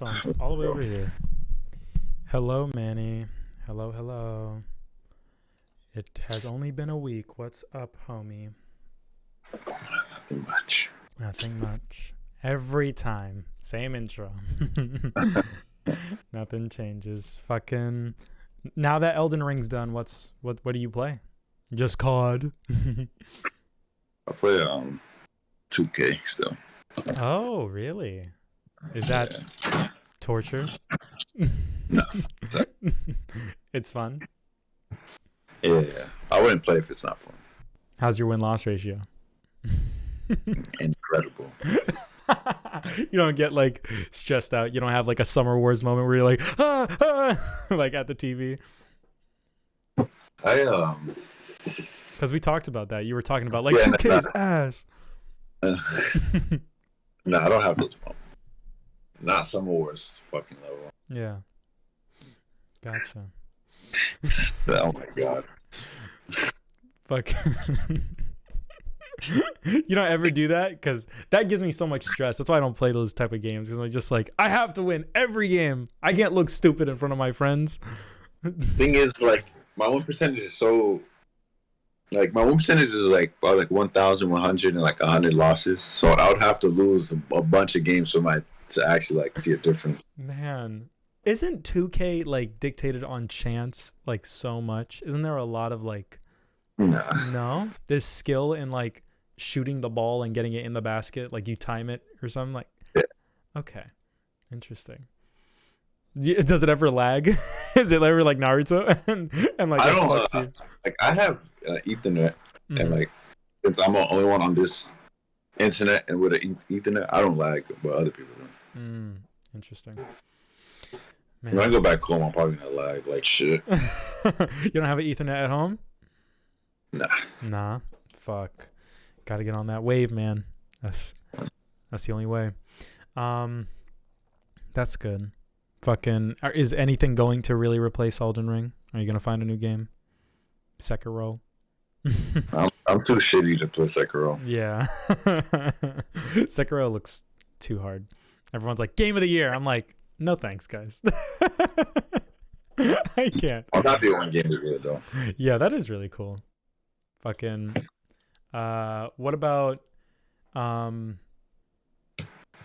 microphone's all the way over here. Hello, Manny. Hello, hello. It has only been a week. What's up, homie? Nothing much. Nothing much. Every time. Same intro. Nothing changes. Fucking. Now that Elden Ring's done, what do you play? Just COD. I play 2K still. Oh, really? Is that torture? No. It's fun. Yeah. I wouldn't play if it's not fun. How's your win-loss ratio? Incredible. You don't get like stressed out. You don't have like a Summer Wars moment where you're like, like at the TV. Because we talked about that. You were talking about like 2K's ass. No, I don't have those moments. Not Summer Wars fucking level. Yeah. Gotcha. Oh my god. Fuck. You don't ever do that? Because that gives me so much stress. That's why I don't play those type of games. Because I'm just like, I have to win every game. I can't look stupid in front of my friends. Thing is, like, my win percentage is so... Like, my win percentage is like about like 1,100 and like 100 losses. So I would have to lose a bunch of games to actually like see a difference. Man, isn't 2K like dictated on chance like so much? Isn't there a lot of like... Nah. No? There's skill in like shooting the ball and getting it in the basket, like you time it or something like. Yeah. Okay, interesting. Does it ever lag? Is it ever like Naruto and like I don't fucks you? like I have Ethernet and like since I'm the only one on this internet and with an Ethernet, I don't lag, but other people do. Interesting. Man. When I go back home, I'm probably gonna lag like shit. You don't have an Ethernet at home? Nah. Fuck. Gotta get on that wave, man. That's the only way. That's good. Fucking. Is anything going to really replace Elden Ring? Are you gonna find a new game? Sekiro. I'm too shitty to play Sekiro. Yeah. Sekiro looks too hard. Everyone's like, game of the year. I'm like, no thanks, guys. I can't. I'm not the only game to do it though. Yeah, that is really cool. Fucking what about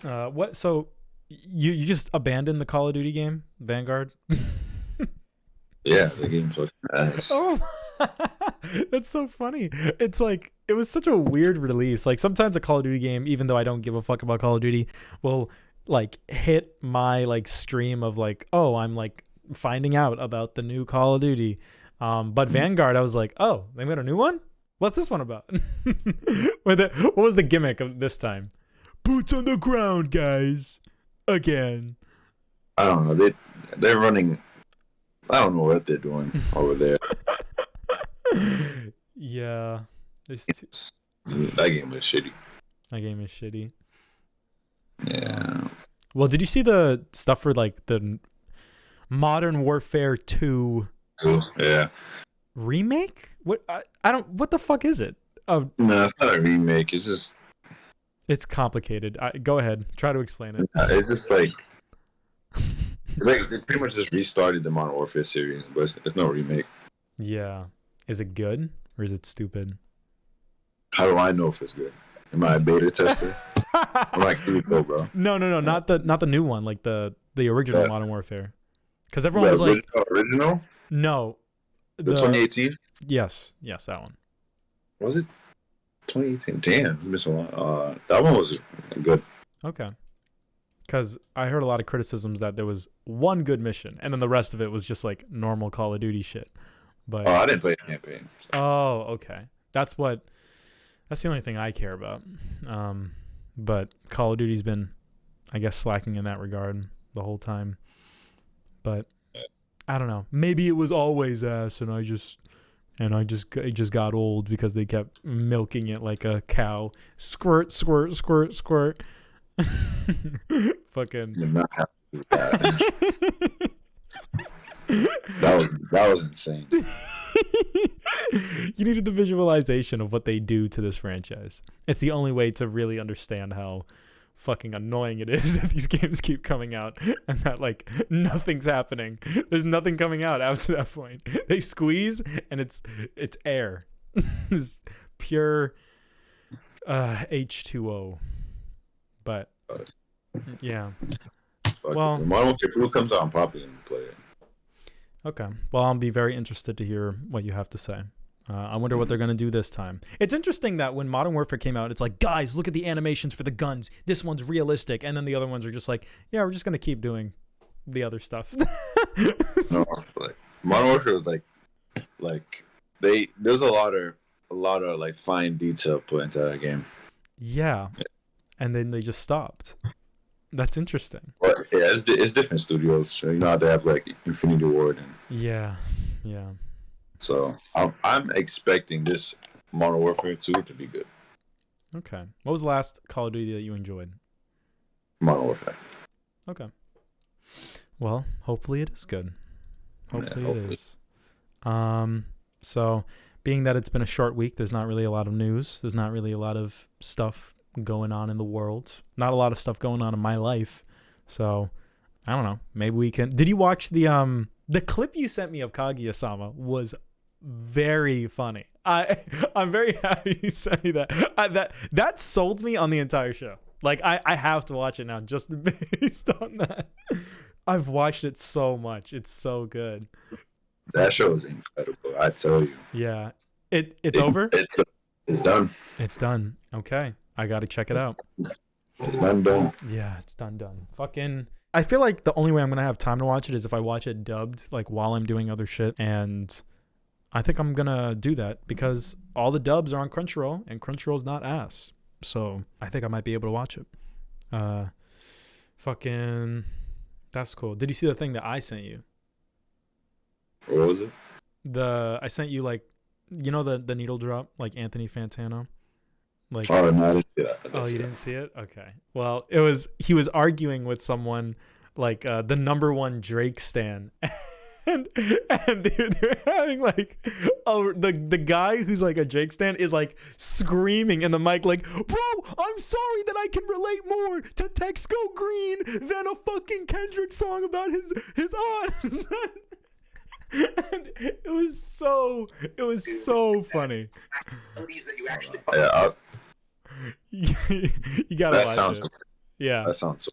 what so you just abandoned the Call of Duty game, Vanguard? Yeah, the game's like ass. Oh, that's so funny. It's like it was such a weird release. Like sometimes a Call of Duty game, even though I don't give a fuck about Call of Duty, will like hit my like stream of like, oh, I'm like finding out about the new Call of Duty. But Vanguard, I was like, oh, they made a new one? What's this one about? What was the gimmick of this time? Boots on the ground, guys. Again. I don't know. They're running. I don't know what they're doing over there. Yeah. That game was shitty. That game is shitty. Yeah. Well, did you see the stuff for like the Modern Warfare 2 Yeah. remake? What I don't. What the fuck is it? No, it's not a remake. It's just. It's complicated. Go ahead. Try to explain it. It's just like. It's like they pretty much just restarted the Modern Warfare series, but it's no remake. Yeah. Is it good or is it stupid? How do I know if it's good? Am I a beta tester? I'm like, bro. No, not the new one, like the original Modern Warfare. Because everyone was like, original? No. The 2018? Yes, that one. Was it 2018? Damn, it's been so long. That one was good. Okay. Because I heard a lot of criticisms that there was one good mission, and then the rest of it was just like normal Call of Duty shit. But I didn't play the campaign. So. Oh, okay. That's the only thing I care about. But Call of Duty's been, I guess, slacking in that regard the whole time. But I don't know. Maybe it was always ass, and it just got old because they kept milking it like a cow. Squirt, squirt, squirt, squirt. Fucking. Did not have to do that. that was insane. You needed the visualization of what they do to this franchise. It's the only way to really understand how fucking annoying it is that these games keep coming out and that like nothing's happening. There's nothing coming out after that point. They squeeze and it's air. It's pure H2O. But yeah. Well, Modern Warfare 2 comes out, I'm probably gonna play it. Okay. Well, I'll be very interested to hear what you have to say. I wonder what they're going to do this time. It's interesting that when Modern Warfare came out, it's like, guys, look at the animations for the guns. This one's realistic. And then the other ones are just like, yeah, we're just going to keep doing the other stuff. No, like Modern Warfare was like there's a lot of like fine detail put into that game. Yeah. And then they just stopped. That's interesting. But yeah, it's different studios. So, you know how they have like Infinity Ward and yeah. So I'm expecting this Modern Warfare 2 to be good. Okay. What was the last Call of Duty that you enjoyed? Modern Warfare. Okay. Well, hopefully it is good. Hopefully it is. So being that it's been a short week, there's not really a lot of news. There's not really a lot of stuff going on in the world. Not a lot of stuff going on in my life. So I don't know. Maybe we can. Did you watch the clip you sent me of Kaguya-sama? Was very funny. I'm very happy you sent me that. That sold me on the entire show. Like I have to watch it now just based on that. I've watched it so much. It's so good. That show is incredible, I tell you. Yeah. It's over? It's done. It's done. Okay. I got to check it out. It's done. Yeah, it's done. Fucking I feel like the only way I'm going to have time to watch it is if I watch it dubbed, like while I'm doing other shit. And I think I'm going to do that because all the dubs are on Crunchyroll and Crunchyroll's not ass. So I think I might be able to watch it. Fucking, that's cool. Did you see the thing that I sent you? What was it? I sent you like, you know, the needle drop, like Anthony Fantano? Like, no, I didn't see that. Oh, you didn't see it? Okay. Well, he was arguing with someone like the number one Drake stan. and dude, they're having like the guy who's like a Drake stan is like screaming in the mic like, bro, I'm sorry that I can relate more to Text Go Green than a fucking Kendrick song about his aunt. And it was so funny. Yeah, you gotta watch it. Yeah, that sounds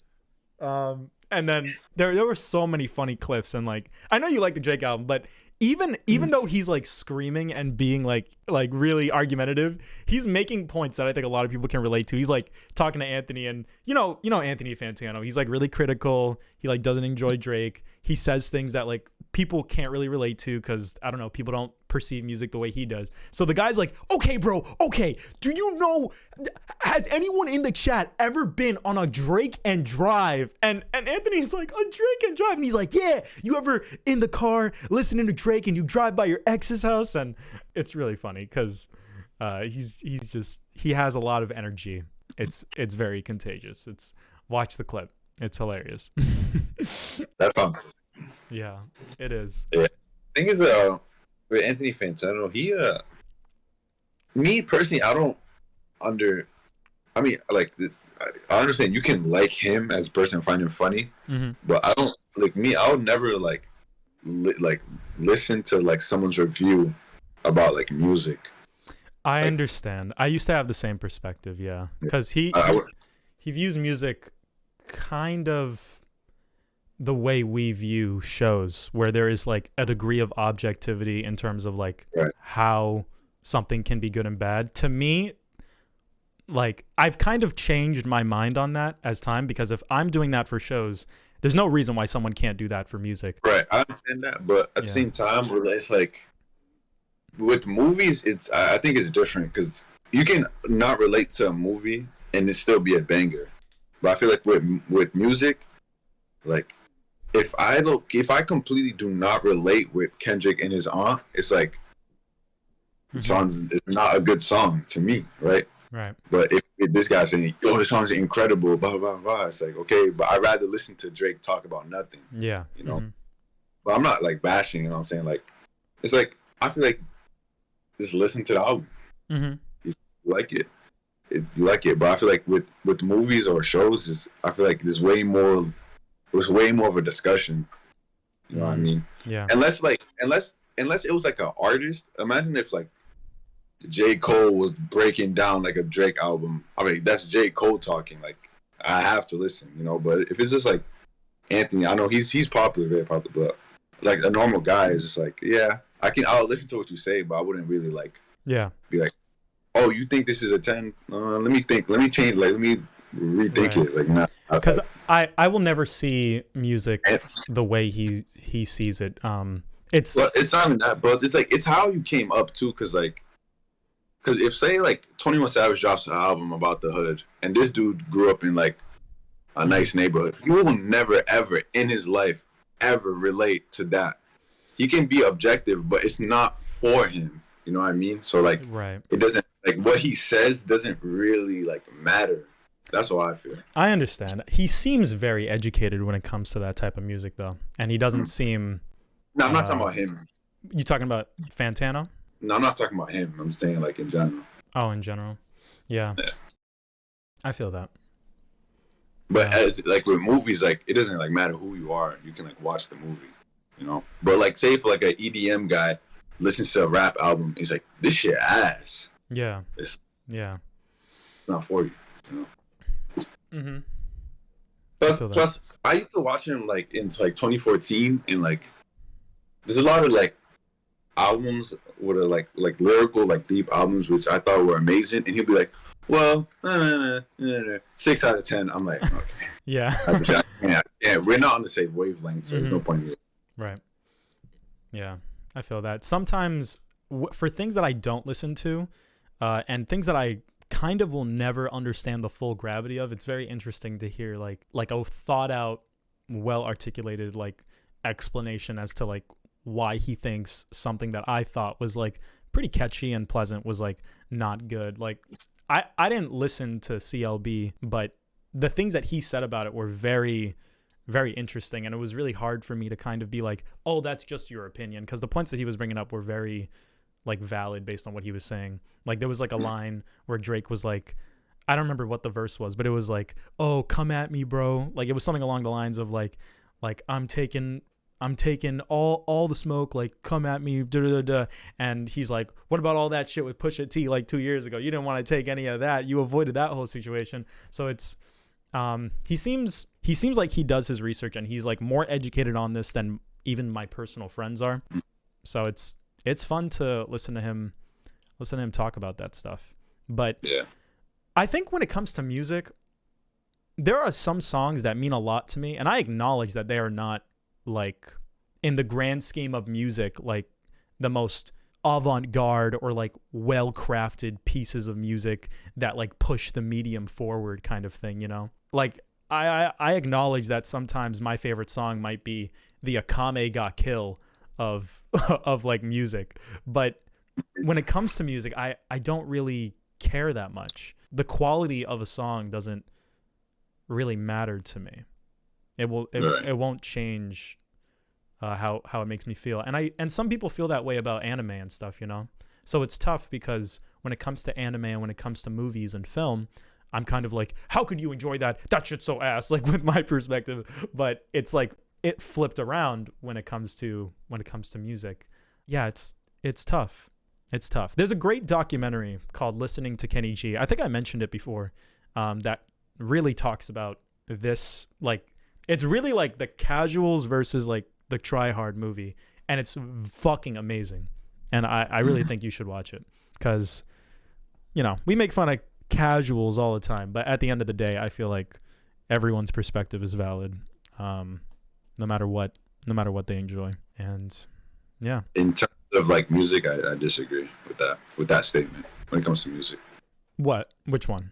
so. And then there were so many funny clips, and like I know you like the Drake album, but even though he's like screaming and being like really argumentative, he's making points that I think a lot of people can relate to. He's like talking to Anthony, and you know Anthony Fantano. He's like really critical. He like doesn't enjoy Drake. He says things that like people can't really relate to because I don't know, people don't perceive music the way he does. So the guy's like, okay, bro, okay, do you know, has anyone in the chat ever been on a Drake and Drive? And Anthony's like, a Drake and Drive? And he's like, yeah, you ever in the car listening to Drake and you drive by your ex's house? And it's really funny because he has a lot of energy. It's very contagious. Watch the clip. It's hilarious. That sounds. Yeah, it is. Yeah. Thing is, with Anthony Fantano, me personally, I mean, like, I understand you can like him as a person and find him funny, but I don't like me. I would never like listen to like someone's review about like music. I understand. I used to have the same perspective, yeah, because he views music kind of the way we view shows, where there is like a degree of objectivity in terms of like how something can be good and bad. To me, like I've kind of changed my mind on that as time, because if I'm doing that for shows, there's no reason why someone can't do that for music. Right, I understand that, but at the same time, it's like with movies, I think it's different because you can not relate to a movie and it still be a banger. But I feel like with music, like if I completely do not relate with Kendrick and his aunt, it's like the song's it's not a good song to me, right? Right. But if this guy's saying, "Yo, this song's incredible," blah blah blah, it's like okay, but I'd rather listen to Drake talk about nothing. Yeah. You know. But I'm not like bashing. You know what I'm saying? Like, it's like I feel like just listen to the album. You like it. you like it. But I feel like with movies or shows, I feel like there's way more. It was way more of a discussion. You know what I mean? Yeah. Unless it was like an artist. Imagine if like J. Cole was breaking down like a Drake album. I mean, that's J. Cole talking. Like, I have to listen, you know. But if it's just like Anthony, I know he's popular, very popular, but like a normal guy is just like, yeah, I'll listen to what you say, but I wouldn't really like be like, oh, you think this is a 10? Let me think. Let me change. Like, let me rethink it. Like, nah. Because I will never see music the way he sees it. It's not even that, bro. It's like, it's how you came up too. Because if say like 21 Savage drops an album about the hood, and this dude grew up in like a nice neighborhood, he will never ever in his life ever relate to that. He can be objective, but it's not for him. You know what I mean? So like, it doesn't, like, what he says doesn't really like matter. That's what I feel. I understand. He seems very educated when it comes to that type of music, though, and he doesn't seem. No, I'm not talking about him. You talking about Fantano? No, I'm not talking about him. I'm saying like in general. Oh, in general, yeah. I feel that. But as like with movies, like it doesn't like matter who you are. You can like watch the movie, you know. But like, say for like an EDM guy listens to a rap album, he's like, this shit ass. Yeah. It's not for you, you know. Mm-hmm. Plus, I used to watch him like in like 2014, and like there's a lot of like albums with a like lyrical, like deep albums, which I thought were amazing, and he'll be like, well, 6 out of 10. I'm like, okay. Yeah. We're not on the same wavelength, so there's no point in it. Right. Yeah, I feel that. Sometimes for things that I don't listen to, and things that I kind of will never understand the full gravity of, it's very interesting to hear like a thought out, well articulated like explanation as to like why he thinks something that I thought was like pretty catchy and pleasant was like not good. Like I didn't listen to CLB, but the things that he said about it were very, very interesting, and it was really hard for me to kind of be like, oh, that's just your opinion, because the points that he was bringing up were very like valid based on what he was saying. Like there was like a line where Drake was like, I don't remember what the verse was, but it was like, oh, come at me, bro. Like it was something along the lines of like I'm taking all the smoke, like come at me, and he's like, what about all that shit with Pusha T like 2 years ago? You didn't want to take any of that. You avoided that whole situation. So it's he seems like he does his research, and he's like more educated on this than even my personal friends are. So it's fun to listen to him talk about that stuff. But yeah, I think when it comes to music, there are some songs that mean a lot to me, and I acknowledge that they are not like in the grand scheme of music like the most avant-garde or like well-crafted pieces of music that like push the medium forward kind of thing, you know. Like I acknowledge that sometimes my favorite song might be the Akame ga Kill of like music, but when it comes to music, I don't really care that much. The quality of a song doesn't really matter to me. It won't change how it makes me feel. And some people feel that way about anime and stuff, you know? So it's tough because when it comes to anime and when it comes to movies and film, I'm kind of like, how could you enjoy that? That shit's so ass, like with my perspective. But it's like it flipped around when it comes to music. Yeah, it's tough. It's tough. There's a great documentary called Listening to Kenny G. I think I mentioned it before. That really talks about this, like, it's really like the casuals versus like the try-hard movie, and it's fucking amazing. And I really think you should watch it because, you know, we make fun of casuals all the time, but at the end of the day, I feel like everyone's perspective is valid, no matter what they enjoy. And yeah, in terms of like music, I disagree with that statement when it comes to music. What? Which one?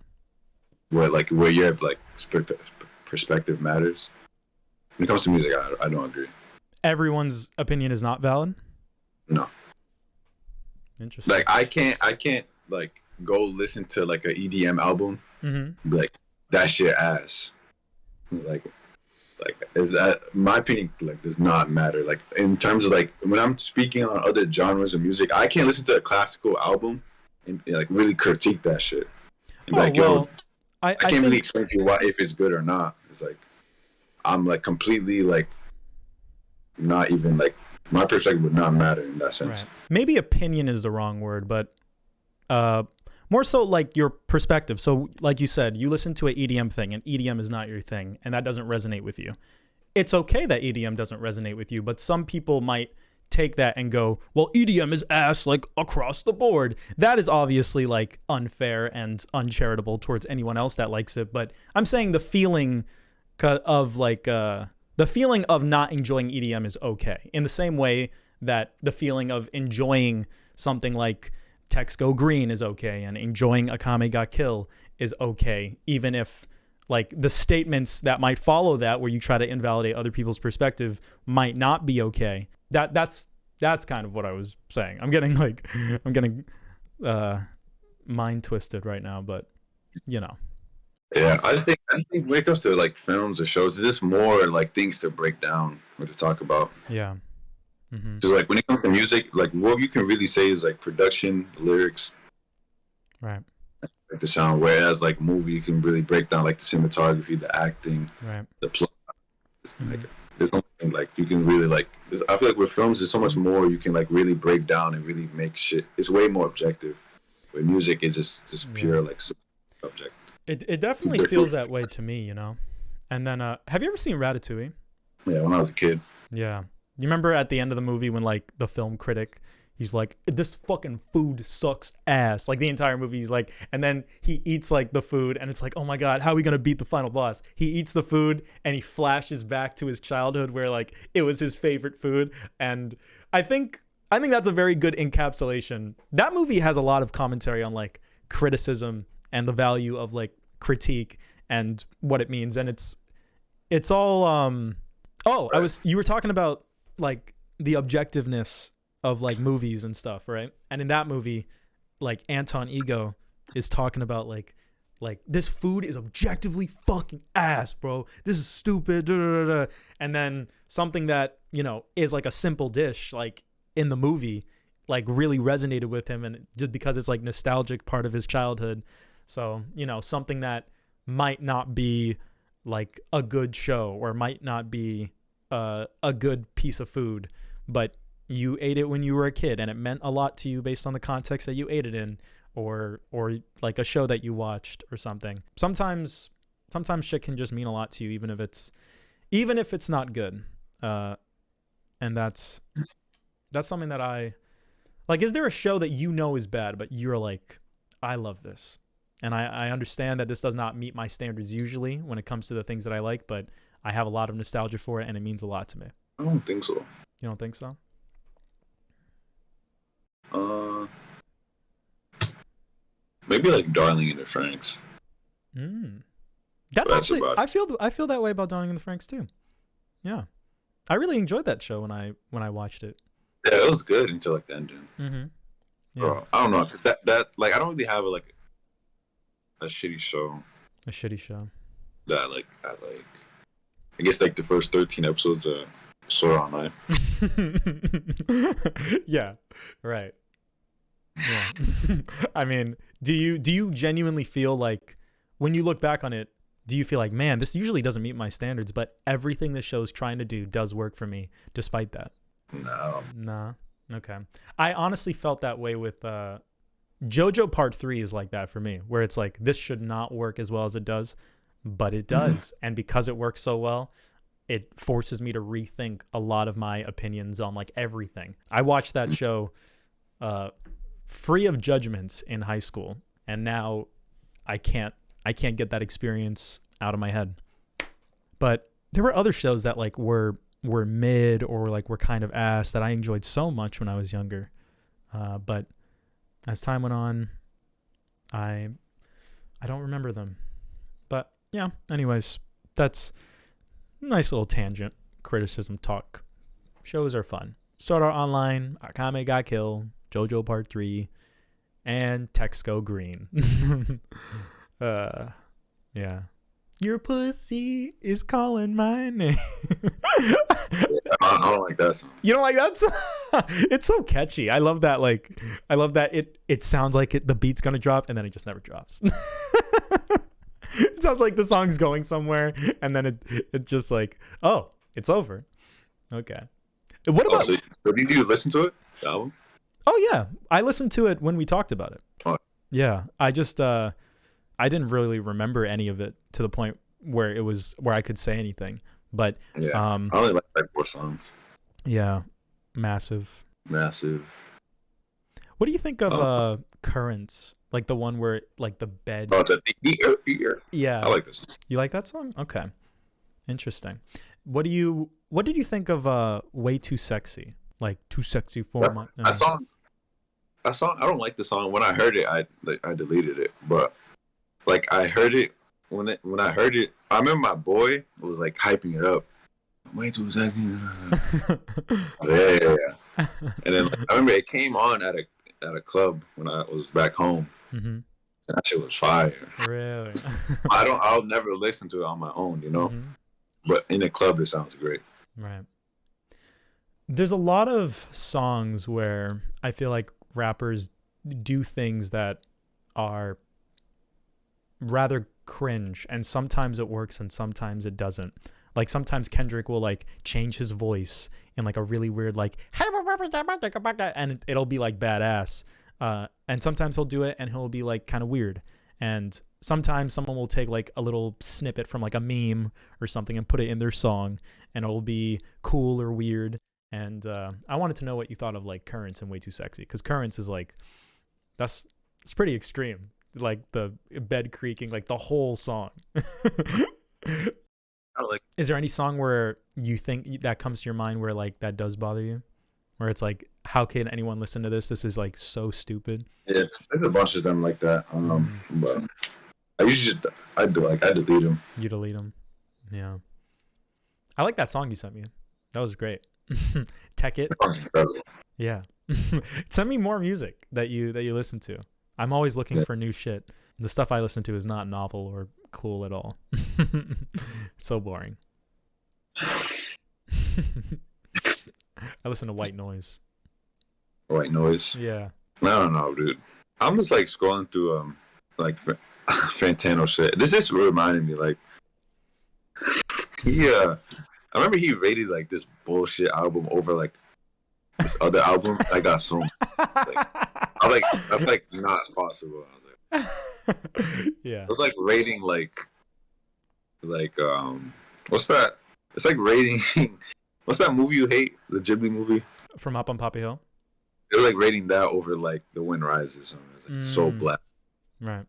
Where your like perspective matters. When it comes to music, I don't agree. Everyone's opinion is not valid? No. Interesting. Like I can't like go listen to like an EDM album, and be like, that shit ass. Like is that, my opinion like does not matter. Like in terms of like when I'm speaking on other genres of music, I can't listen to a classical album and like really critique that shit. And Oh like, yo, well, I I can't really think explain to you why if it's good or not. It's like I'm like completely like not even like my perspective would not matter in that sense. right. Maybe opinion is the wrong word, but uh, more so like your perspective. So, like you said, you listen to an EDM thing, and EDM is not your thing, and that doesn't resonate with you. It's okay that EDM doesn't resonate with you, but some people might take that and go, well, EDM is ass like across the board. That is obviously like unfair and uncharitable towards anyone else that likes it. But I'm saying the feeling of like the feeling of not enjoying EDM is okay. In the same way that the feeling of enjoying something like Text Go Green is okay, and enjoying Akame Ga Kill is okay, even if like the statements that might follow that, where you try to invalidate other people's perspective, might not be okay. That's kind of what I was saying. I'm getting mind twisted right now, but you know. Yeah, I think when it comes to like films or shows, it's just more like things to break down or to talk about. Yeah. Mm-hmm. So like when it comes to music, like what you can really say is like production, lyrics, Right. like the sound. Whereas like movie, you can really break down like the cinematography, the acting, Right. the plot. Mm-hmm. Like there's nothing like you can really like. I feel like with films, there's so much more you can like really break down and really make shit. It's way more objective. With music, it's just pure like subject. It definitely feels that way to me, you know. And then have you ever seen Ratatouille? Yeah, when I was a kid. Yeah. You remember at the end of the movie when like the film critic, he's like, this fucking food sucks ass. Like the entire movie, he's like, and then he eats like the food and it's like, oh my God, how are we going to beat the final boss? He eats the food and he flashes back to his childhood where like it was his favorite food. And I think that's a very good encapsulation. That movie has a lot of commentary on like criticism and the value of like critique and what it means. And it's all, you were talking about like the objectiveness of like movies and stuff, right? And in that movie, like Anton Ego is talking about like this food is objectively fucking ass, bro. This is stupid. Da, da, da, da. And then something that, you know, is like a simple dish, like in the movie, like really resonated with him, and just because it's like nostalgic part of his childhood. So, you know, something that might not be like a good show or might not be a good piece of food, but you ate it when you were a kid and it meant a lot to you based on the context that you ate it in, or like a show that you watched or something. Sometimes shit can just mean a lot to you, even if it's not good. And that's something that I like. Is there a show that you know is bad, but you're like, I love this? And I understand that this does not meet my standards usually when it comes to the things that I like, but I have a lot of nostalgia for it and it means a lot to me. I don't think so. You don't think so? Maybe like Darling in the Franxx. That's actually I feel that way about Darling in the Franxx too. Yeah, I really enjoyed that show when I watched it. Yeah, it was good until like the ending. Mm-hmm. Yeah. Bro, I don't know that like I don't really have a shitty show. A shitty show. That I like. I guess like the first 13 episodes of Sword Art Online. Yeah. Right. Yeah. I mean, do you genuinely feel like when you look back on it, do you feel like, man, this usually doesn't meet my standards, but everything this show is trying to do does work for me despite that? No. Nah. Okay. I honestly felt that way with JoJo Part 3 is like that for me, where it's like, this should not work as well as it does, but it does. And because it works so well, it forces me to rethink a lot of my opinions on like everything. I watched that show free of judgments in high school, and now I can't get that experience out of my head. But there were other shows that like were mid or like were kind of ass that I enjoyed so much when I was younger. But as time went on, I don't remember them. But yeah, anyways, that's a nice little tangent criticism talk. Shows are fun. Sword Art Online, Akame Ga Kill, JoJo Part 3, and Text Go Green. Yeah. Your pussy is calling my name. I don't like that song. You don't like that song? It's so catchy. I love that. Like, I love that it sounds like the beat's gonna drop and then it just never drops. It sounds like the song's going somewhere, and then it just like, oh, it's over. Okay. What about? So did you listen to it? The album? Oh yeah, I listened to it when we talked about it. Oh. Yeah, I just I didn't really remember any of it to the point where I could say anything. But yeah, I only like 4 songs. Yeah, massive. What do you think of Currents? Like the one where like the bed. Oh, the ear. Yeah, I like this. You like that song? Okay, interesting. What did you think of Way Too Sexy? Like Too Sexy for my. I don't like the song. When I heard it, I deleted it. But like I heard it when I heard it, I remember my boy was like hyping it up. Way too sexy. yeah. And then I remember it came on at a club when I was back home. Mm-hmm. That shit was fire. Really? I'll never listen to it on my own, you know. Mm-hmm. But in the club, it sounds great. Right. There's a lot of songs where I feel like rappers do things that are rather cringe, and sometimes it works and sometimes it doesn't. Like sometimes Kendrick will like change his voice in like a really weird like, and it'll be like badass. And sometimes he'll do it and he'll be like kind of weird. And sometimes someone will take like a little snippet from like a meme or something and put it in their song, and it'll be cool or weird. And I wanted to know what you thought of like Currents and Way Too Sexy, because Currents is like, it's pretty extreme. Like the bed creaking, like the whole song. Is there any song where you think that comes to your mind where like that does bother you, where it's like, how can anyone listen to this? This is like so stupid. Yeah, there's a bunch of them like that. But I delete them. You delete them. Yeah. I like that song you sent me. That was great. Tech It. Yeah. Send me more music that you listen to. I'm always looking for new shit. The stuff I listen to is not novel or cool at all. It's so boring. I listen to White Noise. White Noise? Yeah. I don't know, dude. I'm just like scrolling through like Fantano shit. This just reminded me like I remember he rated like this bullshit album over like this other album. I got so I was like, that's like not possible. I was like, yeah. It was like rating like what's that? It's like rating what's that movie you hate? The Ghibli movie? From Up on Poppy Hill? It was like rating that over like The Wind Rises. It's like so black. Right.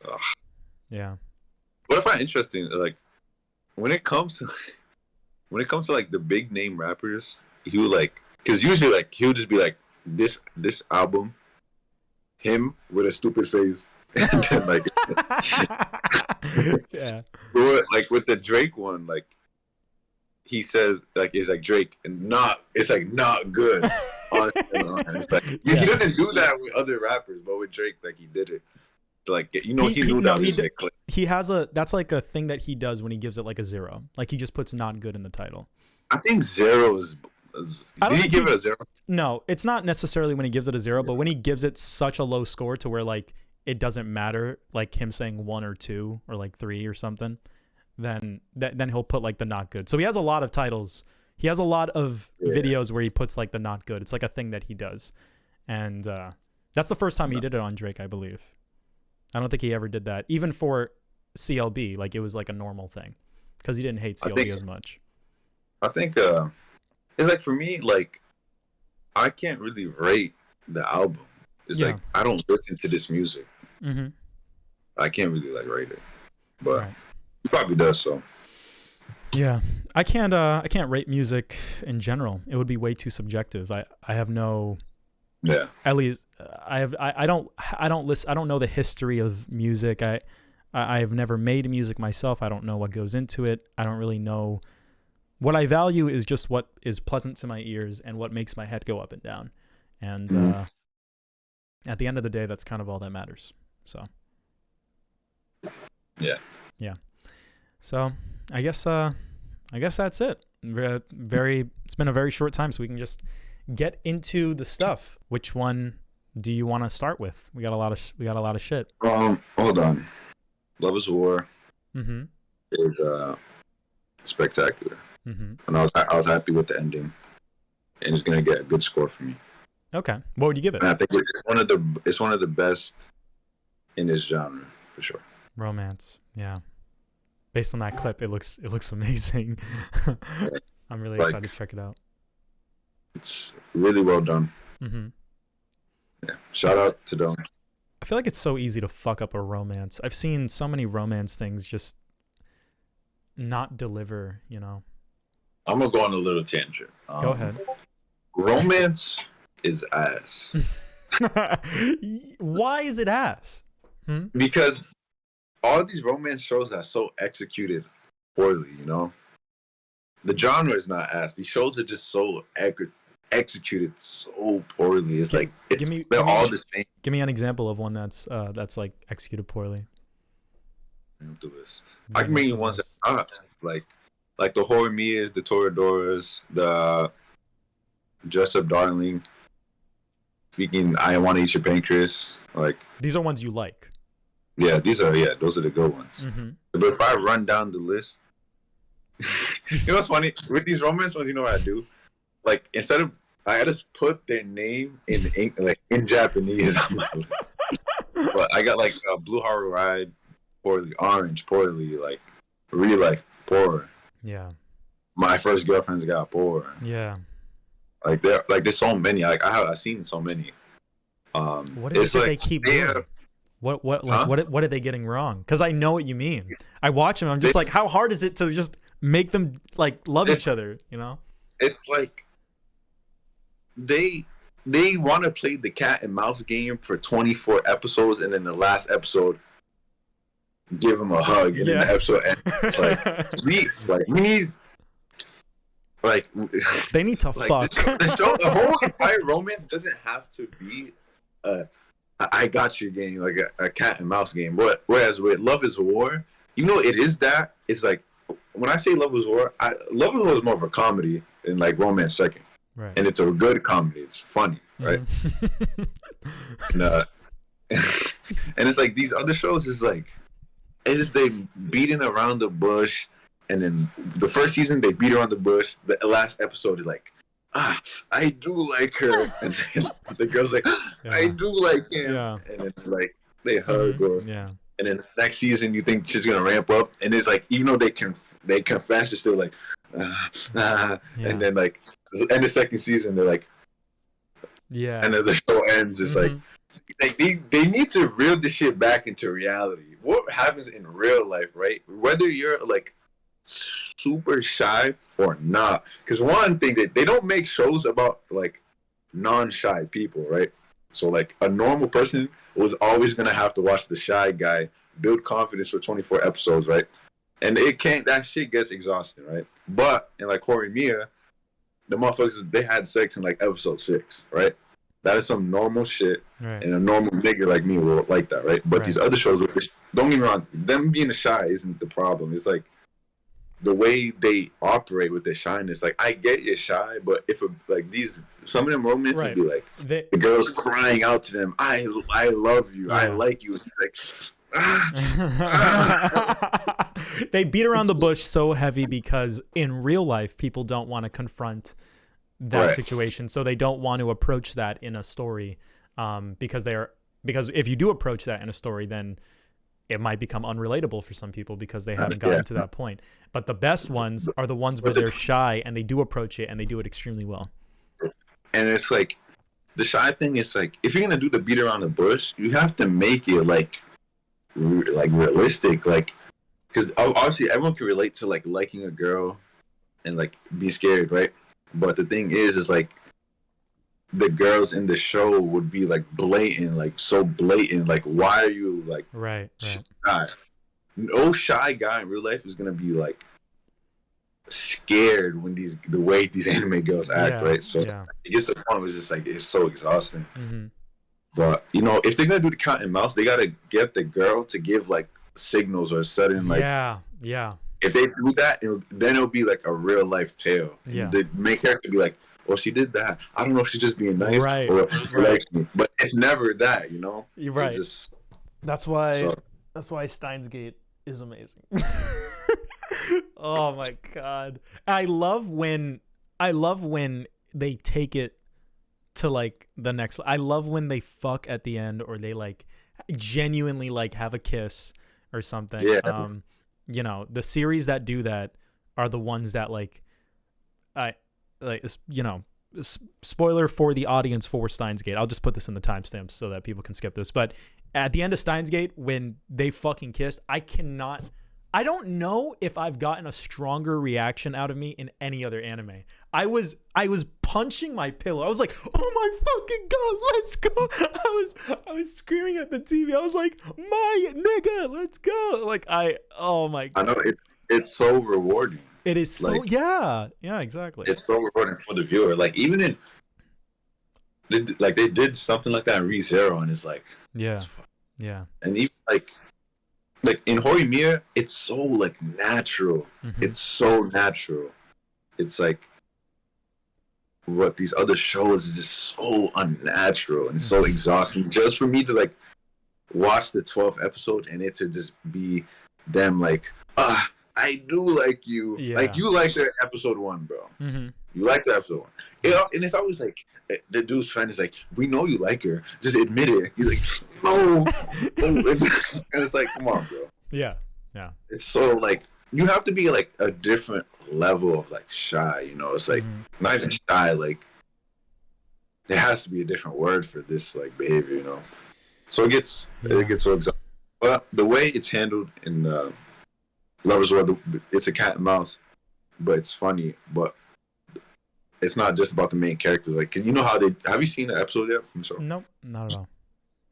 Ugh. Yeah. What I find interesting, like when it comes to like the big name rappers, he would like, because usually like he would just be like this album, him with a stupid face, and then like yeah. Like with the Drake one, like he says like it's like Drake and it's like not good. It's like, he doesn't do that with other rappers, but with Drake, like he did it. So, like he knew that was a clip. He has that's like a thing that he does when he gives it like a 0. Like he just puts not good in the title. I think 0 is did he give it a 0? No, it's not necessarily when he gives it a 0, but when he gives it such a low score to where like it doesn't matter, like him saying 1 or 2 or like 3 or something, then he'll put like the not good. So he has a lot of titles. He has a lot of videos where he puts like the not good. It's like a thing that he does. And that's the first time he did it on Drake, I believe. I don't think he ever did that. Even for CLB, like it was like a normal thing because he didn't hate CLB as much. I think it's like for me, like I can't really rate the album. It's like I don't listen to this music. Mm-hmm. I can't really like rate it, but he probably does so. Yeah, I can't rate music in general. It would be way too subjective. I have no. Yeah. At least I don't know the history of music. I have never made music myself. I don't know what goes into it. I don't really know. What I value is just what is pleasant to my ears and what makes my head go up and down. And at the end of the day, that's kind of all that matters. So. Yeah. Yeah. So I guess that's it. It's been a very short time, so we can just get into the stuff. Which one do you want to start with? We got a lot of shit. Hold on. Love is War Mm-hmm. is spectacular, Mm-hmm. and I was happy with the ending, and it's gonna get a good score for me. Okay. What would you give it? And I think it's one of the best in this genre for sure. Romance. Yeah. Based on that clip, it looks amazing. I'm really Like, excited to check it out. it's really well done. Mm-hmm. Yeah. Shout out to them. I feel like it's so easy to fuck up a romance. I've seen so many romance things just not deliver, you know. I'm gonna go on a little tangent. Go ahead. Romance is ass. Why is it ass? Because all these romance shows are so executed poorly, you know? The genre is not ass. These shows are just so executed so poorly. It's like they're all the same. Give me an example of one that's like executed poorly. The list. I can bring you ones that are like the Horror Mias, the Toradoras, the Dress Up Darling. Speaking, I Want to Eat Your Pancreas. Like, these are ones you like. Yeah, those are the good ones. Mm-hmm. But if I run down the list, you know what's funny with these romance ones? You know what I do? Like, instead of I just put their name in in Japanese on my list. But I got like Blue Heart Ride, poorly, Orange, poorly, like Real Life, poor. Yeah. My First Girlfriend's got poor. Yeah. Like there's so many. Like I've seen so many. What is it that they keep doing? What are they getting wrong? Because I know what you mean. I watch them. I'm just like, how hard is it to just make them like love each other? You know? It's like they want to play the cat and mouse game for 24 episodes, and then the last episode give them a hug, and then the episode ends. It's like we need. Like they need to fuck. The whole entire romance doesn't have to be I got you game, like a cat and mouse game. Whereas with Love is War, you know, it is that. It's like when I say Love is War, Love is War is more of a comedy and like romance second. Right. And it's a good comedy. It's funny, right? And it's like these other shows is like it's just they beating around the bush. And then the first season they beat around the bush. The last episode is like, I do like her, and then the girl's like, I do like him, and then like they hug or and then the next season you think she's gonna ramp up, and it's like even though they confess, it's still like, and then like end of second season they're like, and then the show ends. It's like they need to reel this shit back into reality. What happens in real life, right? Whether you're like super shy or not, because one thing that they don't make shows about like non-shy people, right? So like a normal person was always gonna have to watch the shy guy build confidence for 24 episodes, right? And that shit gets exhausting, right? But in like Corey Mia, the motherfuckers, they had sex in like episode 6, right? That is some normal shit, and a normal nigga like me will like that, right? But these other shows, don't get me wrong, them being shy isn't the problem. It's like the way they operate with their shyness. Like, I get you're shy, but if some of them romances would be like the girls crying out to them, I love you, I like you. It's like they beat around the bush so heavy because in real life people don't want to confront that situation, so they don't want to approach that in a story, because if you do approach that in a story, then it might become unrelatable for some people because they haven't gotten to that point. But the best ones are the ones where they're shy and they do approach it and they do it extremely well. And it's like the shy thing is like, if you're gonna do the beat around the bush, you have to make it like realistic, like, because obviously everyone can relate to like liking a girl and like be scared, right? But the thing is like the girls in the show would be like blatant, like so blatant, like why are you like shy? No shy guy in real life is gonna be like scared when the way these anime girls act, right? So it gets to the point where it's just like it's so exhausting. But you know, if they're gonna do the cat and mouse, they gotta get the girl to give like signals or sudden like if they do that, then it'll be like a real life tale. The main character be like, oh, she did that. I don't know if she's just being nice or likes me. But it's never that, you know? You're right. That's why That's why Steins Gate is amazing. Oh my god. I love when they take it to like the next. I love when they fuck at the end, or they like genuinely like have a kiss or something. Yeah. You know, the series that do that are the ones that like I like, you know, spoiler for the audience for Steins Gate. I'll just put this in the timestamps so that people can skip this. But at the end of Steins Gate, when they fucking kissed, I don't know if I've gotten a stronger reaction out of me in any other anime. I was punching my pillow. I was like, "Oh my fucking god, let's go!" I was screaming at the TV. I was like, "My nigga, let's go!" Like oh my god. I know it's so rewarding. It is so like, yeah, exactly. It's so rewarding for the viewer. Like even in they did something like that in ReZero, and it's like yeah. And even like in Horimiya, it's so like natural. Mm-hmm. It's so natural. It's like what these other shows is just so unnatural and so exhausting. Just for me to like watch the 12th episode and it to just be them like, I do like you. Yeah. Like you like the episode 1, bro. Mm-hmm. You like the episode 1. And it's always like the dude's friend is like, we know you like her. Just admit it. He's like, no. And it's like, come on, bro. Yeah. It's so like you have to be like a different level of like shy, you know. It's like not even shy, like there has to be a different word for this like behavior, you know. So it gets so exhausting. But the way it's handled in Lovers World, it's a cat and mouse, but it's funny. But it's not just about the main characters. Like, you know how have you seen an episode yet from the show? Nope, not at all.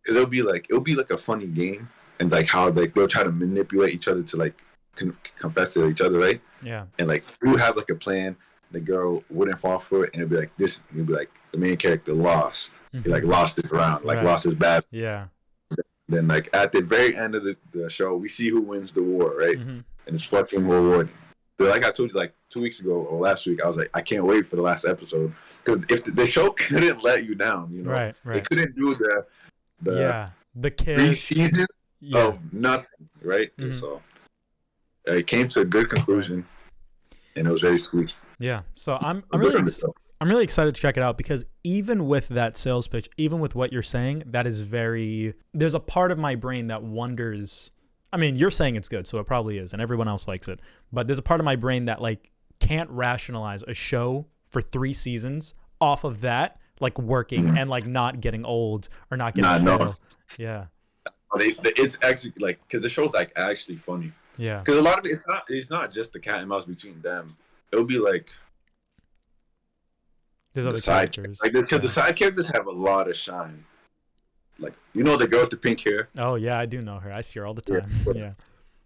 Because it'll be like a funny game, and like how like they'll try to manipulate each other to like confess to each other, right? Yeah. And like you have like a plan, the girl wouldn't fall for it, and it'd be like this. You'd be like the main character lost. He like lost his round, like lost his battle. Yeah. Then like at the very end of the show, we see who wins the war, right? And it's fucking rewarding. So like I told you like 2 weeks ago or last week, I was like, I can't wait for the last episode, because if the show couldn't let you down, you know, right. They couldn't do the kiss 3 seasons of nothing, right? So it came to a good conclusion, and it was very sweet. Yeah. So I'm really excited to check it out, because even with that sales pitch, even with what you're saying, that is there's a part of my brain that wonders. I mean, you're saying it's good, so it probably is, and everyone else likes it. But there's a part of my brain that like can't rationalize a show for 3 seasons off of that, like working and like not getting old or not getting stale. No. Yeah. It's actually like, because the show's like actually funny. Yeah. Because a lot of it's not just the cat and mouse between them. It'll be like there's other characters. Like because the side characters have a lot of shine. Like, you know the girl with the pink hair? Oh yeah, I do know her. I see her all the time. Yeah.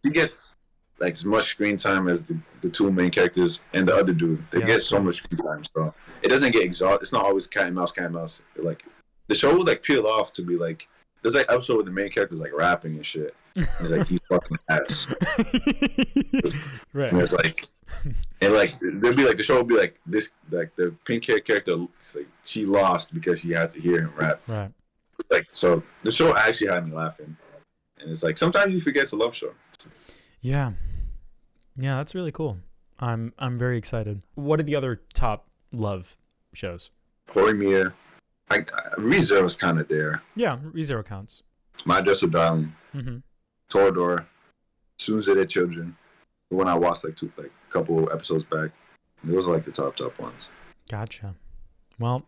She gets like as much screen time as the 2 main characters and the other dude. They get so much screen time, so it doesn't get exhausted. It's not always cat and mouse. Like the show would like peel off to be like, there's like episode where the main character's like rapping and shit. And it's like he's fucking ass. Right. And it's like, and like there'll be like the show will be like this, like the pink hair character, like she lost because she had to hear him rap. Right. Like, so the show actually had me laughing, and it's like sometimes you forget it's a love show. Yeah, that's really cool. I'm very excited. What are the other top love shows? Horimiya, ReZero is kind of there. Yeah, ReZero counts. My Dress Up Darling, Toradora, Soon as Their Children, the one I watched like a couple episodes back. Those are like the top ones. Gotcha. Well,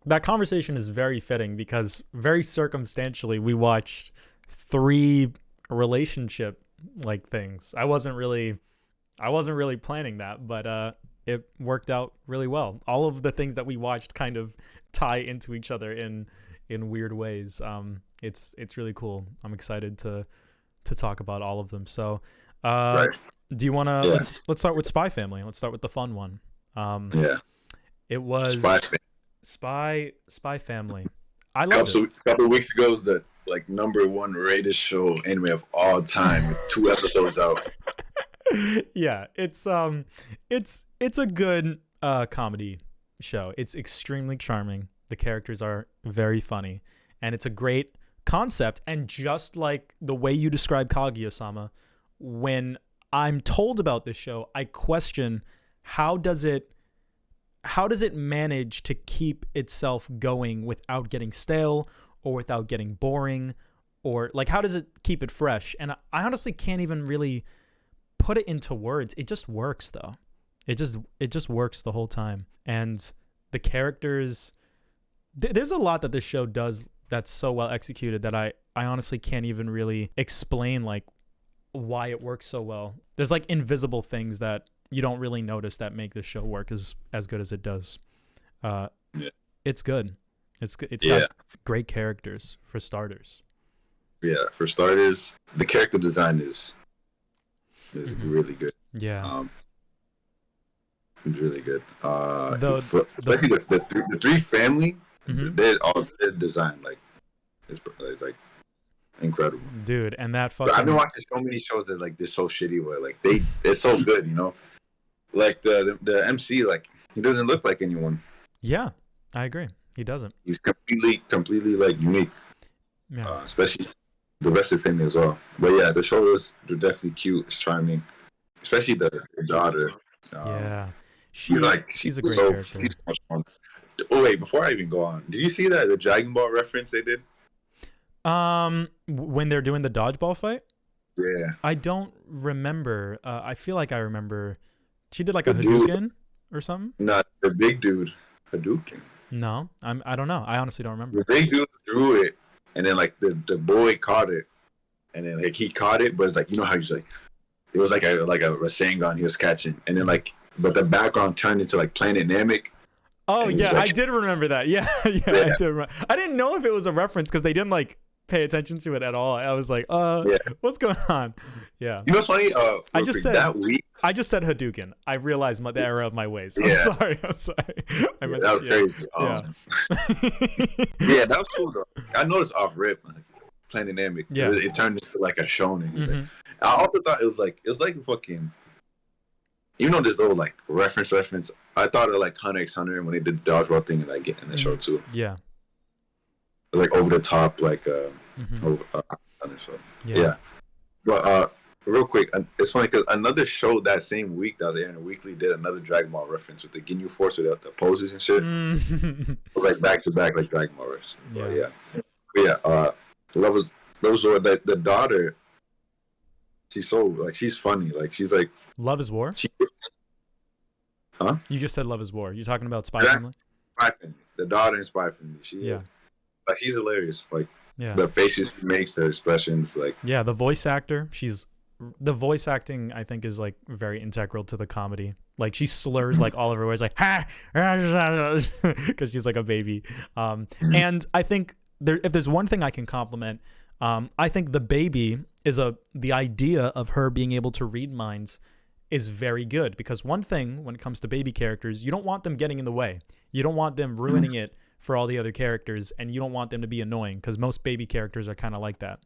that conversation is very fitting, because very circumstantially we watched 3 relationship like things. I wasn't really planning that, but it worked out really well. All of the things that we watched kind of tie into each other in weird ways. It's really cool. I'm excited to talk about all of them. So do you want to let's start with Spy Family. Let's start with the fun one. It was Spy Family. I loved it. A couple of weeks ago, was the like #1 rated show anime of all time with 2 episodes out. Yeah, it's a good comedy show. It's extremely charming. The characters are very funny, and it's a great concept. And just like the way you describe Kaguya-sama, when I'm told about this show, I question how does it manage to keep itself going without getting stale or without getting boring, or like how does it keep it fresh? And I honestly can't even really put it into words. It just works though. It just works the whole time. And the characters, there's a lot that this show does that's so well executed that I honestly can't even really explain like why it works so well. There's like invisible things that you don't really notice that make this show work as good as it does. It's good. It's got great characters for starters. Yeah, for starters, the character design is really good. Yeah. It's really good. Especially the three family, their design like it's like incredible, dude. And that fucking I've been watching so many shows that like they're so shitty, where like it's so good, you know. Like the MC, like he doesn't look like anyone. Yeah, I agree. He doesn't. He's completely like unique. Yeah. Especially the rest of him as well. But yeah, the show they're definitely cute. It's charming, especially the daughter. Yeah, she's a great character. She's so much fun. Oh wait, before I even go on, did you see the Dragon Ball reference they did? When they're doing the dodgeball fight? Yeah. I don't remember. I feel like I remember. She did like a Hadouken or something? Not the big dude Hadouken. No, I don't know. I honestly don't remember. The big dude threw it, and then like the boy caught it, and then like he caught it, but it's like, you know how he's like, it was like a Rasengan he was catching, and then like, but the background turned into like Planet Namek. Oh yeah, like, I did remember that. Yeah. I did remember. I didn't know if it was a reference because they didn't like pay attention to it at all. I was like, what's going on? Yeah. You know what's funny? I just said that week. I just said Hadouken. I realized the error of my ways. I'm sorry. I meant that was crazy. Yeah, that was cool though. I noticed off rip, like, Planet Namek. Yeah. It turned into like a shonen. Like, I also thought it was like fucking. Even though there's no like reference, I thought of like Hunter x Hunter when they did the dodgeball thing and I get in the show too. Yeah. Like over the top, like Hunter, so yeah. But real quick, it's funny because another show that same week that was airing a weekly did another Dragon Ball reference with the Ginyu Force with the poses and shit. Like back to back, like Dragon Ball reference. Love was the daughter. She's so like she's funny. Like she's like Love is War. Huh? You just said Love is War. You're talking about Spy Family. Spy Family. The daughter in Spy Family. Like she's hilarious. Like the faces she makes, the expressions, like the voice actor. The voice acting I think is like very integral to the comedy. Like she slurs like all of her words, like ha, because she's like a baby. And I think if there's one thing I can compliment, I think the baby is the idea of her being able to read minds is very good, because one thing when it comes to baby characters, you don't want them getting in the way. You don't want them ruining it for all the other characters, and you don't want them to be annoying, because most baby characters are kind of like that.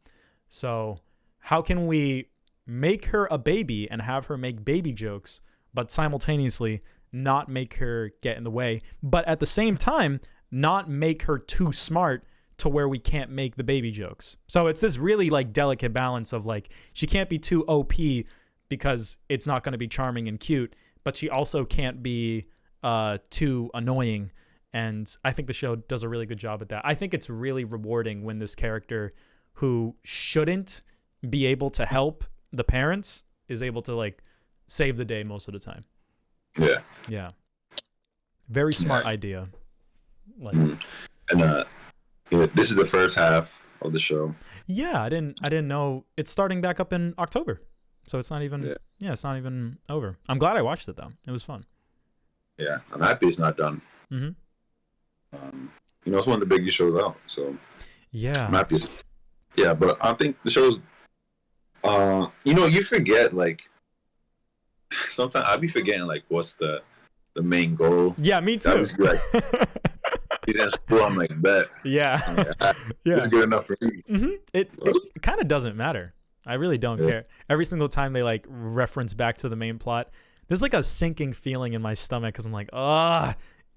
So how can we make her a baby and have her make baby jokes, but simultaneously not make her get in the way, but at the same time not make her too smart to where we can't make the baby jokes? So it's this really like delicate balance of like, she can't be too OP because it's not going to be charming and cute, but she also can't be too annoying. And I think the show does a really good job at that. I think it's really rewarding when this character who shouldn't be able to help the parents is able to like save the day most of the time. Yeah. Very smart idea. Like, and this is the first half of the show. Yeah, I didn't know it's starting back up in October, so it's not even it's not even over. I'm glad I watched it though. It was fun. Yeah, I'm happy it's not done. It's one of the biggest shows out, so I'm happy. Yeah, but I think the show's you forget, like, sometimes I'll be forgetting like what's the main goal. Yeah, me too. You didn't school, I'm like, bet. Yeah. It's good enough for me. It kind of doesn't matter. I really don't care. Every single time they like reference back to the main plot, there's like a sinking feeling in my stomach because I'm like,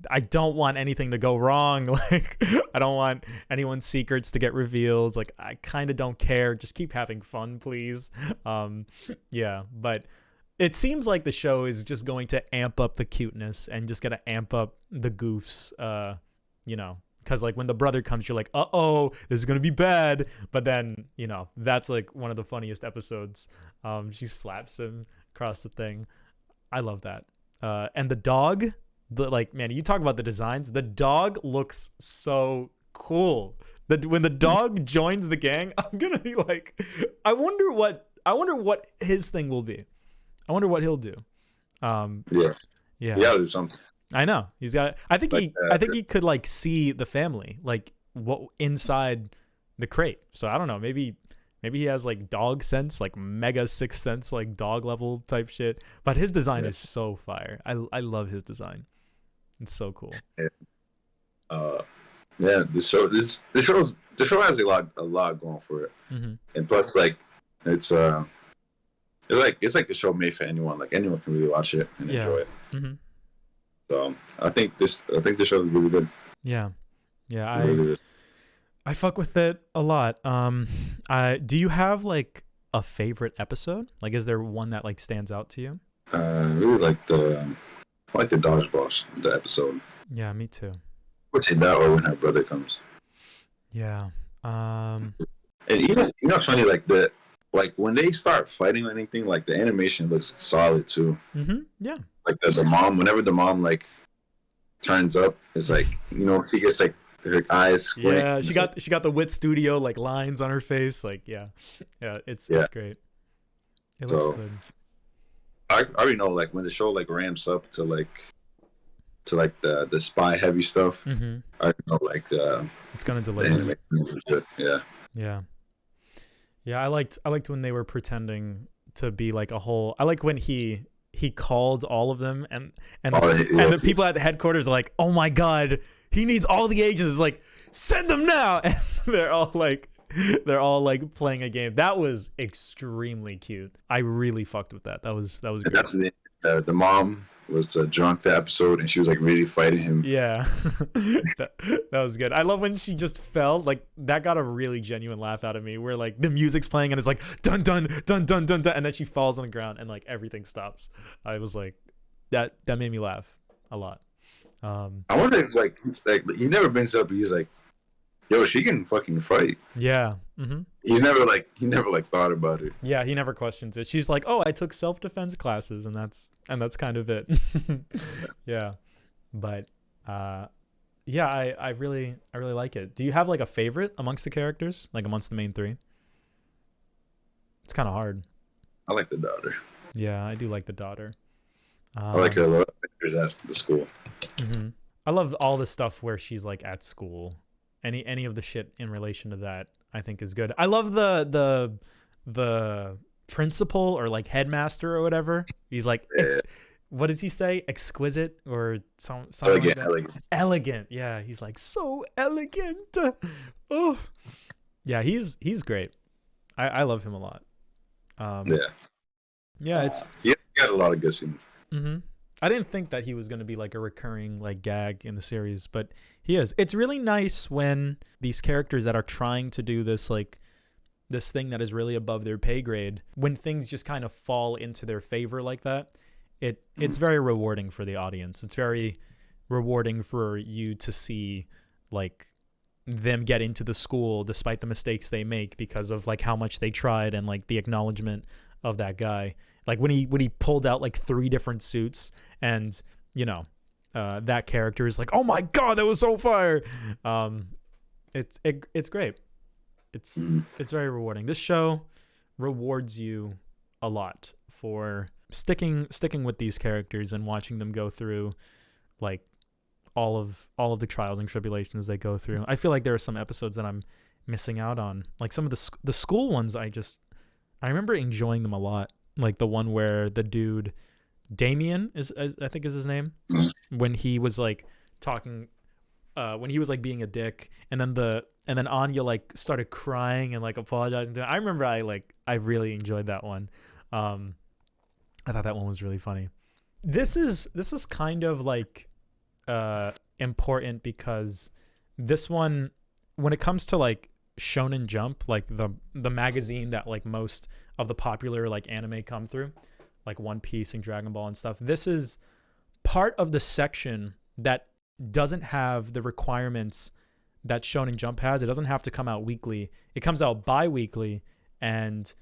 I don't want anything to go wrong. Like, I don't want anyone's secrets to get revealed. Like, I kind of don't care. Just keep having fun, please. Yeah, but it seems like the show is just going to amp up the cuteness and just gonna amp up the goofs. You know, because like when the brother comes, you're like, uh-oh, this is gonna be bad. But then, you know, that's like one of the funniest episodes. She slaps him across the thing. I love that. And the dog, like, man, you talk about the designs. The dog looks so cool. When the dog joins the gang, I'm gonna be like, I wonder what his thing will be. I wonder what he'll do. Yeah. Yeah. You gotta do something. I know he's got. I think he could like see the family, like what inside the crate. So I don't know. Maybe he has like dog sense, like mega sixth sense, like dog level type shit. But his design is so fire. I love his design. It's so cool. Yeah, the show has a lot going for it, and plus like it's like a show made for anyone. Like anyone can really watch it and enjoy it. So I think the show is really good. Yeah, Really I fuck with it a lot. Do you have like a favorite episode? Like, is there one that like stands out to you? Really like the dodgeball the episode. Yeah, me too. Would say that or when her brother comes. Yeah. And even it's funny like when they start fighting or anything, like the animation looks solid too. Yeah. Like the mom, whenever the mom like turns up, it's like she gets like her eyes squint. Yeah, she got the Wit Studio like lines on her face. Like it's great. It looks good. I already know like when the show like ramps up to the spy heavy stuff. I know like it's gonna deliver. Yeah. I liked when they were pretending to be like a whole. I like when he called all of them and the people at the headquarters are like, oh my god, he needs all the agents. It's like, send them now. And they're all like playing a game. That was extremely cute. I really fucked with that. That was great. Definitely. The mom was drunk that episode and she was like really fighting him. Yeah. that was good. I love when she just fell. Like that got a really genuine laugh out of me where like the music's playing and it's like dun dun dun dun dun dun and then she falls on the ground and like everything stops. I was like that made me laugh a lot. I wonder if like he never brings up, he's like, yo, she can fucking fight. Yeah. He never thought about it. Yeah, he never questions it. She's like, oh, I took self-defense classes and that's kind of it. Yeah. But yeah, I really like it. Do you have like a favorite amongst the characters, like amongst the main three? It's kind of hard. I like the daughter. Yeah, I do like the daughter. I like her a lot. At the school. I love all the stuff where she's like at school. Any of the shit in relation to that, I think is good. I love the principal or like headmaster or whatever. He's like, what does he say? Exquisite or something like that. Elegant. Yeah, he's like so elegant. Oh, yeah, he's great. I love him a lot. Yeah, it's he got a lot of good scenes. I didn't think that he was going to be like a recurring like gag in the series, but he is. It's really nice when these characters that are trying to do this like this thing that is really above their pay grade, when things just kind of fall into their favor like that. It's very rewarding for the audience. It's very rewarding for you to see like them get into the school despite the mistakes they make because of like how much they tried and like the acknowledgement of that guy. Like when he pulled out like 3 different suits and that character is like, oh my god, that was so fire. It's great. It's very rewarding. This show rewards you a lot for sticking with these characters and watching them go through like all of the trials and tribulations they go through. I feel like there are some episodes that I'm missing out on. Like some of the school ones, I remember enjoying them a lot. Like the one where the dude Damien is I think is his name, when he was like talking when he was like being a dick and then Anya like started crying and like apologizing to him. I remember I really enjoyed that one. I thought that one was really funny. This is kind of like important because this one, when it comes to like Shonen Jump, like the magazine that like most of the popular like anime come through, like One Piece and Dragon Ball and stuff, this is part of the section that doesn't have the requirements that Shonen Jump has. It doesn't have to come out weekly. It comes out bi-weekly, and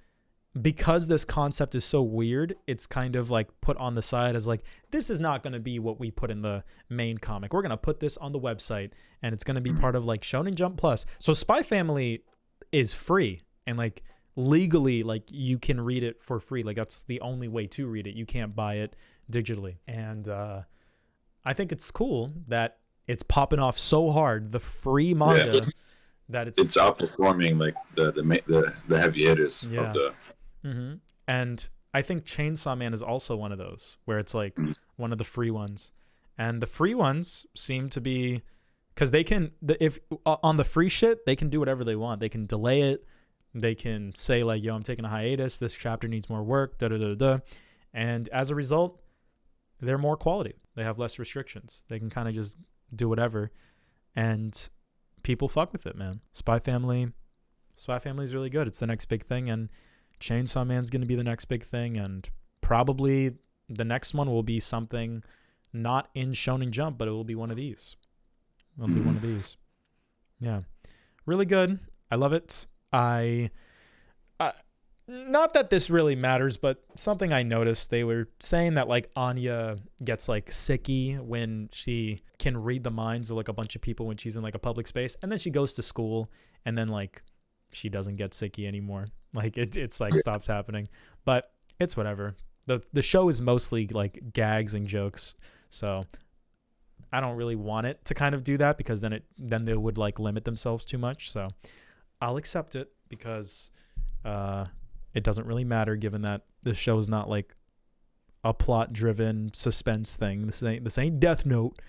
because this concept is so weird, it's kind of like put on the side as like, this is not going to be what we put in the main comic. We're going to put this on the website, and it's going to be part of like Shonen Jump Plus. So Spy Family is free, and like legally, like you can read it for free. Like that's the only way to read it. You can't buy it digitally. And I think it's cool that it's popping off so hard, the free manga, that it's outperforming like the heavy hitters of the. Mm-hmm. And I think Chainsaw Man is also one of those where it's like one of the free ones, and the free ones seem to be, because they can, if on the free shit, they can do whatever they want. They can delay it. They can say like, yo, I'm taking a hiatus. This chapter needs more work. Da da da da. And as a result, they're more quality. They have less restrictions. They can kind of just do whatever, and people fuck with it, man. Spy Family is really good. It's the next big thing, and Chainsaw Man's going to be the next big thing, and probably the next one will be something not in Shonen Jump, but it will be one of these. It'll be one of these. Yeah. Really good. I love it. Not that this really matters, but something I noticed, they were saying that like Anya gets like sicky when she can read the minds of like a bunch of people when she's in like a public space, and then she goes to school, and then like she doesn't get sicky anymore. Like it's like stops happening, but it's whatever. The show is mostly like gags and jokes, so I don't really want it to kind of do that, because then they would like limit themselves too much. So I'll accept it because it doesn't really matter, given that the show is not like a plot driven suspense thing. This ain't Death Note.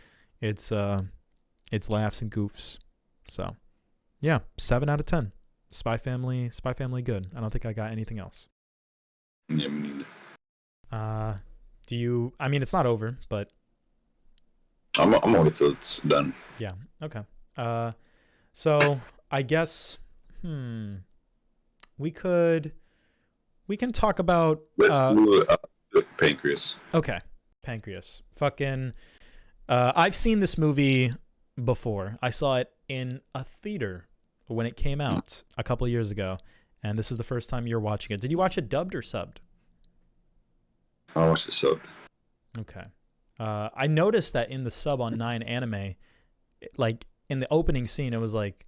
It's laughs and goofs. So yeah, 7 out of 10. Spy Family good. I don't think I got anything else. Yeah, me neither. I mean, it's not over, but I'm gonna wait till it's done. Yeah. Okay. So I guess we can talk about Let's do Pancreas. Okay. Pancreas. Fucking I've seen this movie before. I saw it in a theater when it came out a couple of years ago, and this is the first time you're watching it. Did you watch it dubbed or subbed? I watched it subbed. Okay. I noticed that in the sub on 9 Anime, like in the opening scene, it was like,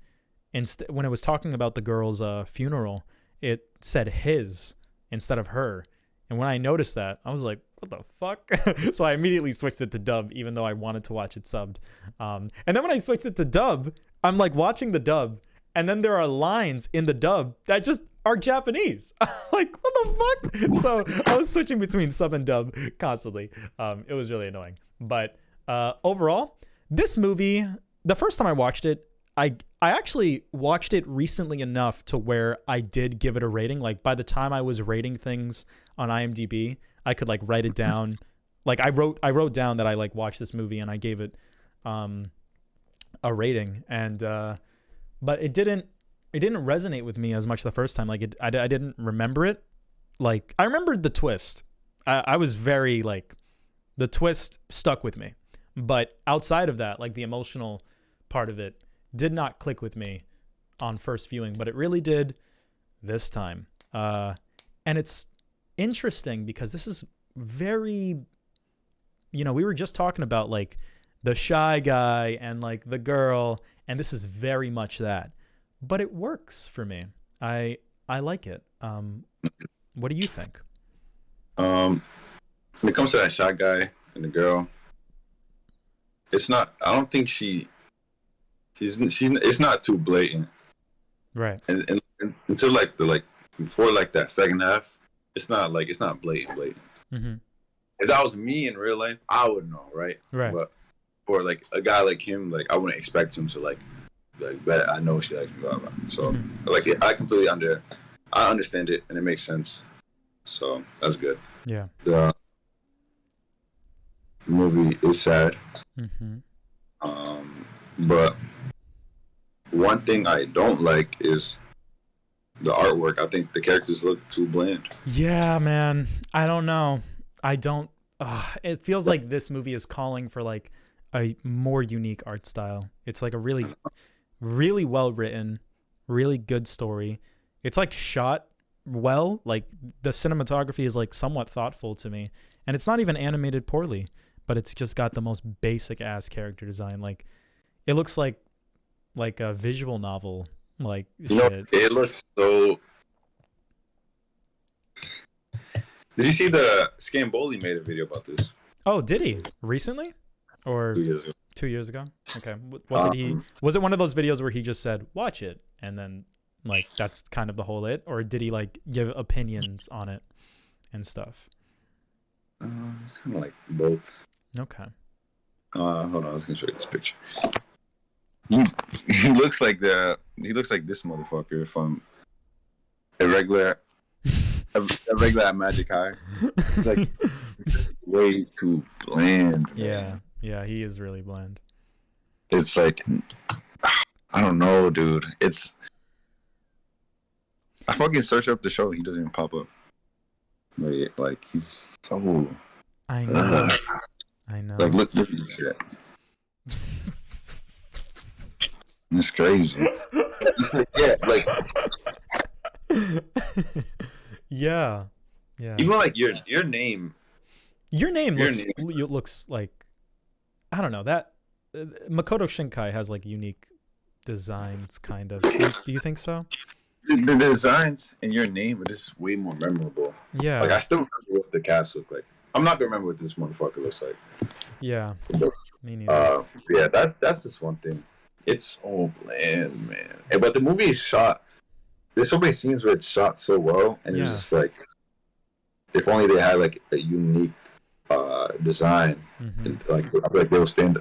when it was talking about the girl's funeral, it said his instead of her. And when I noticed that, I was like, what the fuck? So I immediately switched it to dub, even though I wanted to watch it subbed. And then when I switched it to dub, I'm like watching the dub, and then there are lines in the dub that just are Japanese. Like, what the fuck? So I was switching between sub and dub constantly. It was really annoying. But overall, this movie, the first time I watched it, I actually watched it recently enough to where I did give it a rating. Like by the time I was rating things on IMDb, I could like write it down. Like I wrote down that I like watched this movie and I gave it a rating. And but it didn't resonate with me as much the first time. Like I didn't remember it. Like I remembered the twist. I was very like, the twist stuck with me. But outside of that, like the emotional part of it did not click with me on first viewing, but it really did this time. And it's interesting because this is very, we were just talking about like the shy guy and like the girl, and this is very much that, but it works for me. I like it. What do you think? When it comes to that shy guy and the girl, it's not, I don't think she's it's not too blatant, right? And until before like that second half, it's not blatant. Mm-hmm. If that was me in real life, I would know, right? But for like a guy like him, like I wouldn't expect him to like bet I know she likes me, blah blah. So like I completely I understand it and it makes sense. So that's good. Yeah. The movie is sad. Mm-hmm. But one thing I don't like is the artwork. I think the characters look too bland. Yeah, man. I don't know. I don't. It feels like this movie is calling for like a more unique art style. It's like a really, really well written, really good story. It's like shot well. Like the cinematography is like somewhat thoughtful to me, and it's not even animated poorly. But it's just got the most basic ass character design. Like it looks like a visual novel. Like shit. It looks so. Did you see the Scamboli made a video about this? Oh, did he recently, or 2 years ago? 2 years ago? Okay. What did he? Was it one of those videos where he just said watch it and then like that's kind of the whole it, or did he like give opinions on it and stuff? It's kind of like both. Okay. Hold on, I was gonna show you this picture. He looks like this motherfucker from a regular at Magic High. It's like just way too bland. Man. Yeah, he is really bland. It's like I don't know, dude. I fucking search up the show, he doesn't even pop up. Like he's so. I know. I know. Like look at this shit. It's crazy. It's like, yeah. Even like your name. Your name looks like, I don't know, that Makoto Shinkai has like unique designs, kind of. Do you think so? The designs and your name are just way more memorable. Yeah. Like I still remember what the cast look like. I'm not gonna remember what this motherfucker looks like. Yeah. Me neither. Yeah, that's just one thing. It's so bland, man. But the movie is shot. There's so many scenes where it's shot so well, and it's just like, if only they had like a unique design, and, like they will stand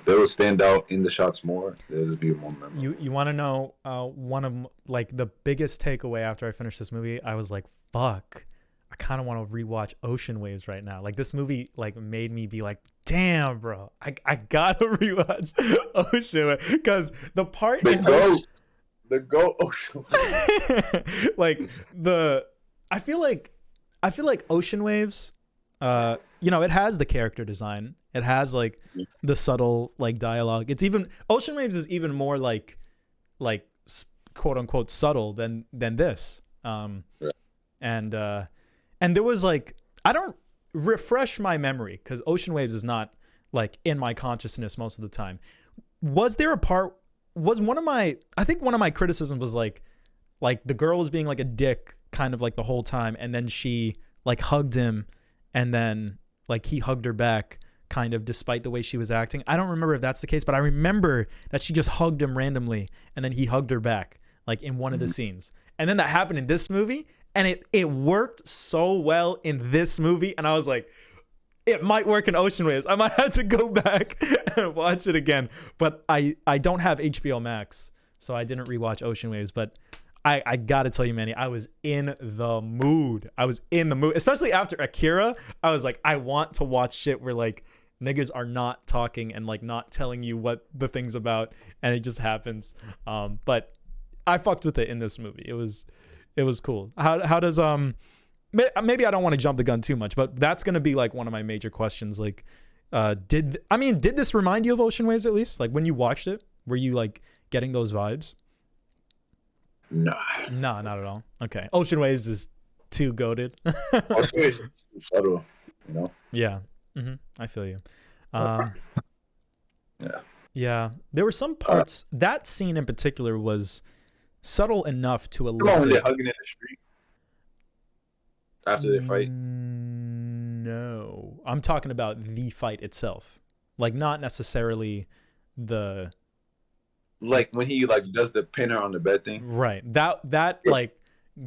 out in the shots more. They'll just be more memorable. You want to know one of like the biggest takeaway after I finished this movie? I was like, fuck. I kind of want to rewatch Ocean Waves right now. Like this movie like made me be like, damn, bro, I gotta rewatch Ocean Waves because the part the go Ocean Waves. Like I feel like Ocean Waves, it has the character design. It has like the subtle like dialogue. It's even Ocean Waves is even more like quote unquote subtle than this. And there was like, I don't refresh my memory because Ocean Waves is not like in my consciousness most of the time. Was there a part, I think one of my criticisms was like the girl was being like a dick kind of like the whole time. And then she like hugged him and then like he hugged her back kind of despite the way she was acting. I don't remember if that's the case, but I remember that she just hugged him randomly and then he hugged her back like in one of the scenes. And then that happened in this movie. And it worked so well in this movie. And I was like, it might work in Ocean Waves. I might have to go back and watch it again. But I don't have HBO Max, so I didn't rewatch Ocean Waves. But I got to tell you, Manny, I was in the mood. Especially after Akira. I was like, I want to watch shit where like niggas are not talking and like not telling you what the thing's about. And it just happens. But I fucked with it in this movie. It was cool. How does maybe I don't want to jump the gun too much, but that's gonna be like one of my major questions. Like, did this remind you of Ocean Waves at least? Like when you watched it, were you like getting those vibes? No, not at all. Okay, Ocean Waves is too goated. Ocean Waves is subtle, you know. Yeah, I feel you. Yeah. Yeah, there were some parts. That scene in particular was subtle enough to When elicit. they're hugging in the street after they fight. No, I'm talking about the fight itself, like not necessarily the. Like when he like does the pinner on the bed thing. Right. That like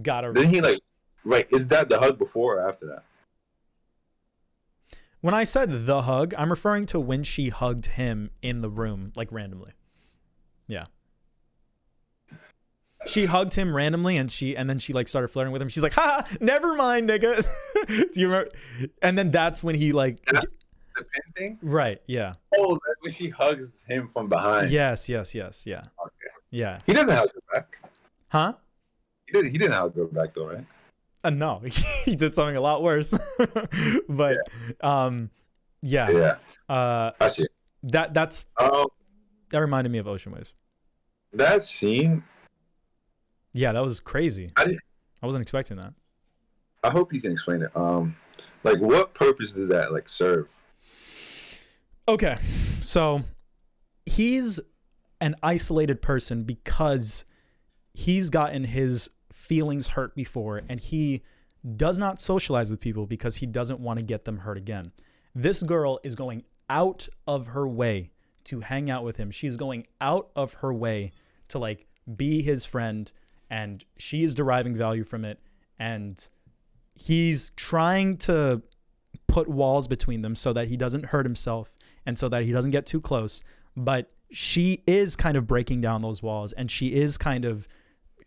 got a. Then he like right. Is that the hug before or after that? When I said the hug, I'm referring to when she hugged him in the room, like randomly. Yeah. She hugged him randomly and then she like started flirting with him. She's like, ha, never mind, nigga. Do you remember? And then that's when he like. the pin thing? Right. Yeah. Oh, that's when she hugs him from behind. Yes. Yeah. Okay. Yeah. He doesn't hug her back. Huh? He didn't hug her back though, right? No, he did something a lot worse. But Yeah. I see. That reminded me of Ocean Waves. That scene. Yeah, that was crazy. I wasn't expecting that. I hope you can explain it. Like, what purpose does that like serve? Okay, so he's an isolated person because he's gotten his feelings hurt before, and he does not socialize with people because he doesn't want to get them hurt again. This girl is going out of her way to hang out with him. She's going out of her way to like be his friend, and she is deriving value from it, and he's trying to put walls between them so that he doesn't hurt himself and so that he doesn't get too close. But she is kind of breaking down those walls, and she is kind of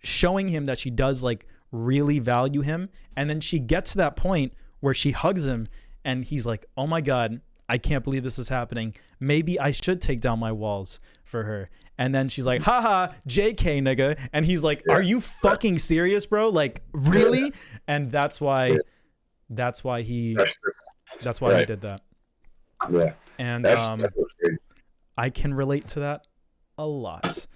showing him that she does like really value him. And then she gets to that point where she hugs him and he's like, oh my God, I can't believe this is happening. Maybe I should take down my walls for her. And then she's like, haha, JK nigga. And he's like, are you fucking serious, bro? Like, really? And that's why he did that. Yeah. And I can relate to that a lot.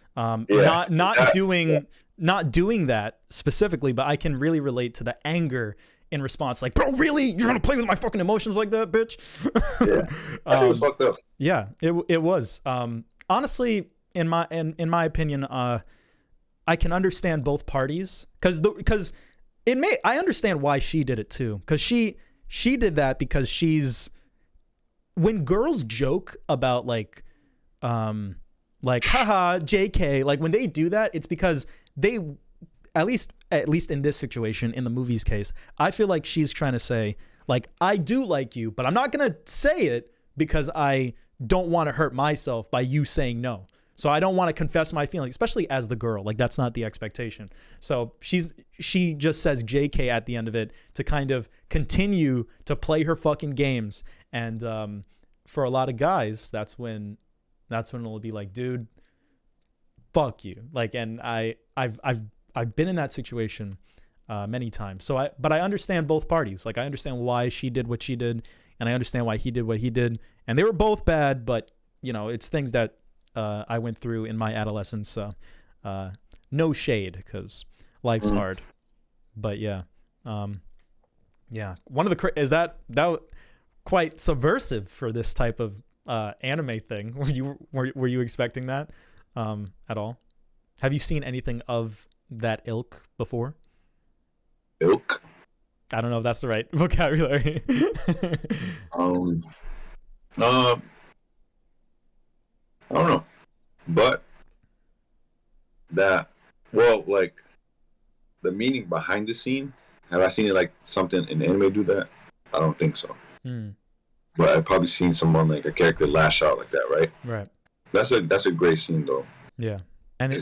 Not doing that specifically, but I can really relate to the anger in response. Like, bro, really? You're gonna play with my fucking emotions like that, bitch? Yeah. That was fucked up. Yeah, it was. Honestly, in my opinion, I can understand both parties because I understand why she did it too. Because she did that because she's, when girls joke about like haha, JK, like when they do that, it's because they, at least in this situation, in the movie's case, I feel like she's trying to say, like, I do like you, but I'm not going to say it because I don't want to hurt myself by you saying no. So I don't want to confess my feelings, especially as the girl. Like, that's not the expectation. So she just says JK at the end of it to kind of continue to play her fucking games. And for a lot of guys, that's when it'll be like, dude, fuck you. Like, and I've been in that situation many times. But I understand both parties. Like, I understand why she did what she did, and I understand why he did what he did. And they were both bad, but you know, it's things that I went through in my adolescence. So no shade, because life's hard. But yeah, yeah. One of the is that quite subversive for this type of anime thing. Were you expecting that at all? Have you seen anything of that ilk before? Ilk? I don't know if that's the right vocabulary. I don't know, but like the meaning behind the scene. Have I seen it like something in anime do that? I don't think so. But I've probably seen someone, like a character, lash out like that, right? Right. That's a great scene though. Yeah, and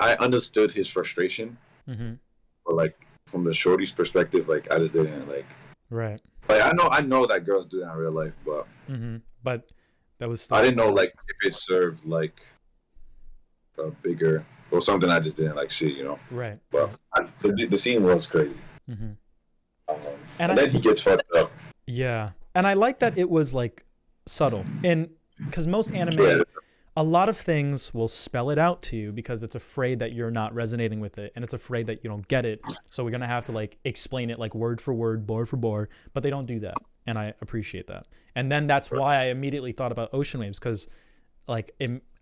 I understood his frustration, but like from the shorty's perspective, like I just didn't like. Right. Like I know that girls do that in real life, but but that was still, I didn't know like if it served like a bigger or something. I just didn't like see, you know. Right. But the scene was crazy. And then he gets fucked up. Yeah, and I like that it was like subtle, and because most anime, a lot of things will spell it out to you because it's afraid that you're not resonating with it, and it's afraid that you don't get it. So we're gonna have to like explain it like word for word, bar for bar, but they don't do that, and I appreciate that. And then that's why I immediately thought about Ocean Waves, because like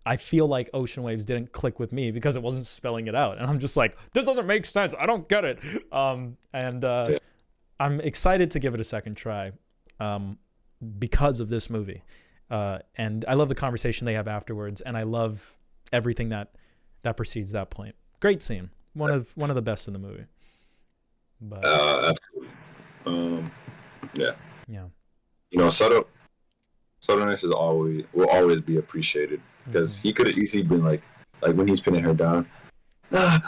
I feel like Ocean Waves didn't click with me because it wasn't spelling it out, and I'm just like, this doesn't make sense. I don't get it. I'm excited to give it a second try because of this movie. And I love the conversation they have afterwards, and I love everything that precedes that point. Great scene. One of the best in the movie. But yeah. Yeah. You know, subtleness will always be appreciated, because he could have easily been like when he's pinning her down. Yeah.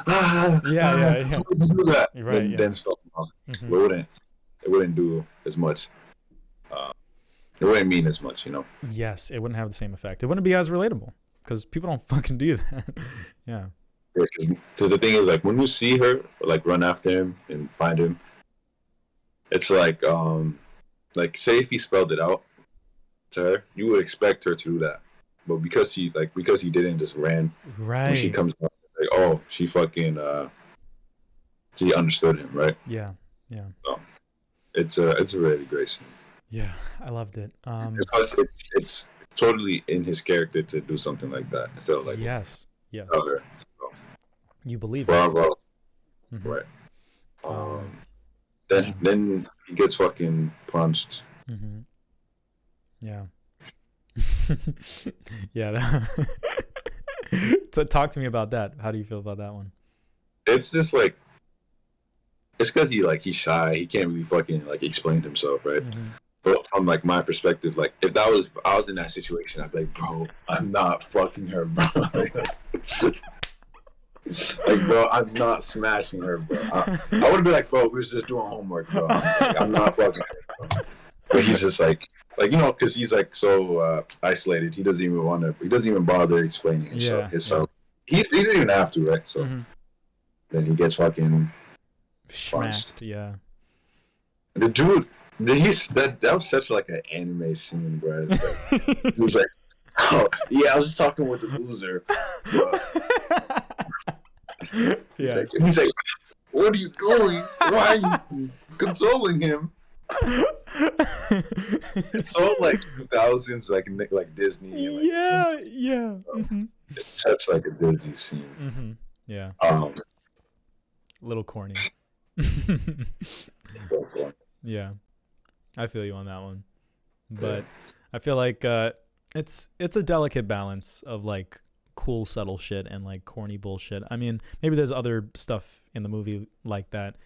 How would you do that? Right. Then stop. Wouldn't. it wouldn't do as much. It wouldn't mean as much, you know. Yes, it wouldn't have the same effect. It wouldn't be as relatable because people don't fucking do that. Yeah. Because the thing is, like, when you see her like run after him and find him, it's like say if he spelled it out to her, you would expect her to do that, but because he didn't, just ran. Right. When she comes up, like, oh, she fucking she understood him, right? Yeah. Yeah. So it's a really great scene. Yeah, I loved it. Because it's totally in his character to do something like that instead of like yes. other. So, You believe it. bravo, Mhm. right? Then he gets fucking punched. Mm-hmm. Yeah. Yeah. So talk to me about that. How do you feel about that one? It's just like, it's because he's shy. He can't really fucking like explain himself, right? Mm-hmm. But from like my perspective, like if I was in that situation, I'd be like, bro, I'm not fucking her, bro. Like, bro, I'm not smashing her, bro. I would be like, bro, we was just doing homework, bro. Like, I'm not fucking her, bro. But he's just like because he's like so isolated. He doesn't even bother explaining himself. He didn't even have to, right? So then he gets fucking smacked. Yeah. The dude, that was such like an anime scene, bro. It's like, he was like, oh yeah, I was just talking with the loser. Yeah. He's like, what are you doing? Why are you consoling him? It's so like 2000s, like Disney. And, like, yeah. Mm-hmm. It's such like a Disney scene. Mm-hmm. Yeah. Little corny. So cool. Yeah, I feel you on that one, but I feel like it's a delicate balance of like cool subtle shit and like corny bullshit. I mean, maybe there's other stuff in the movie like that.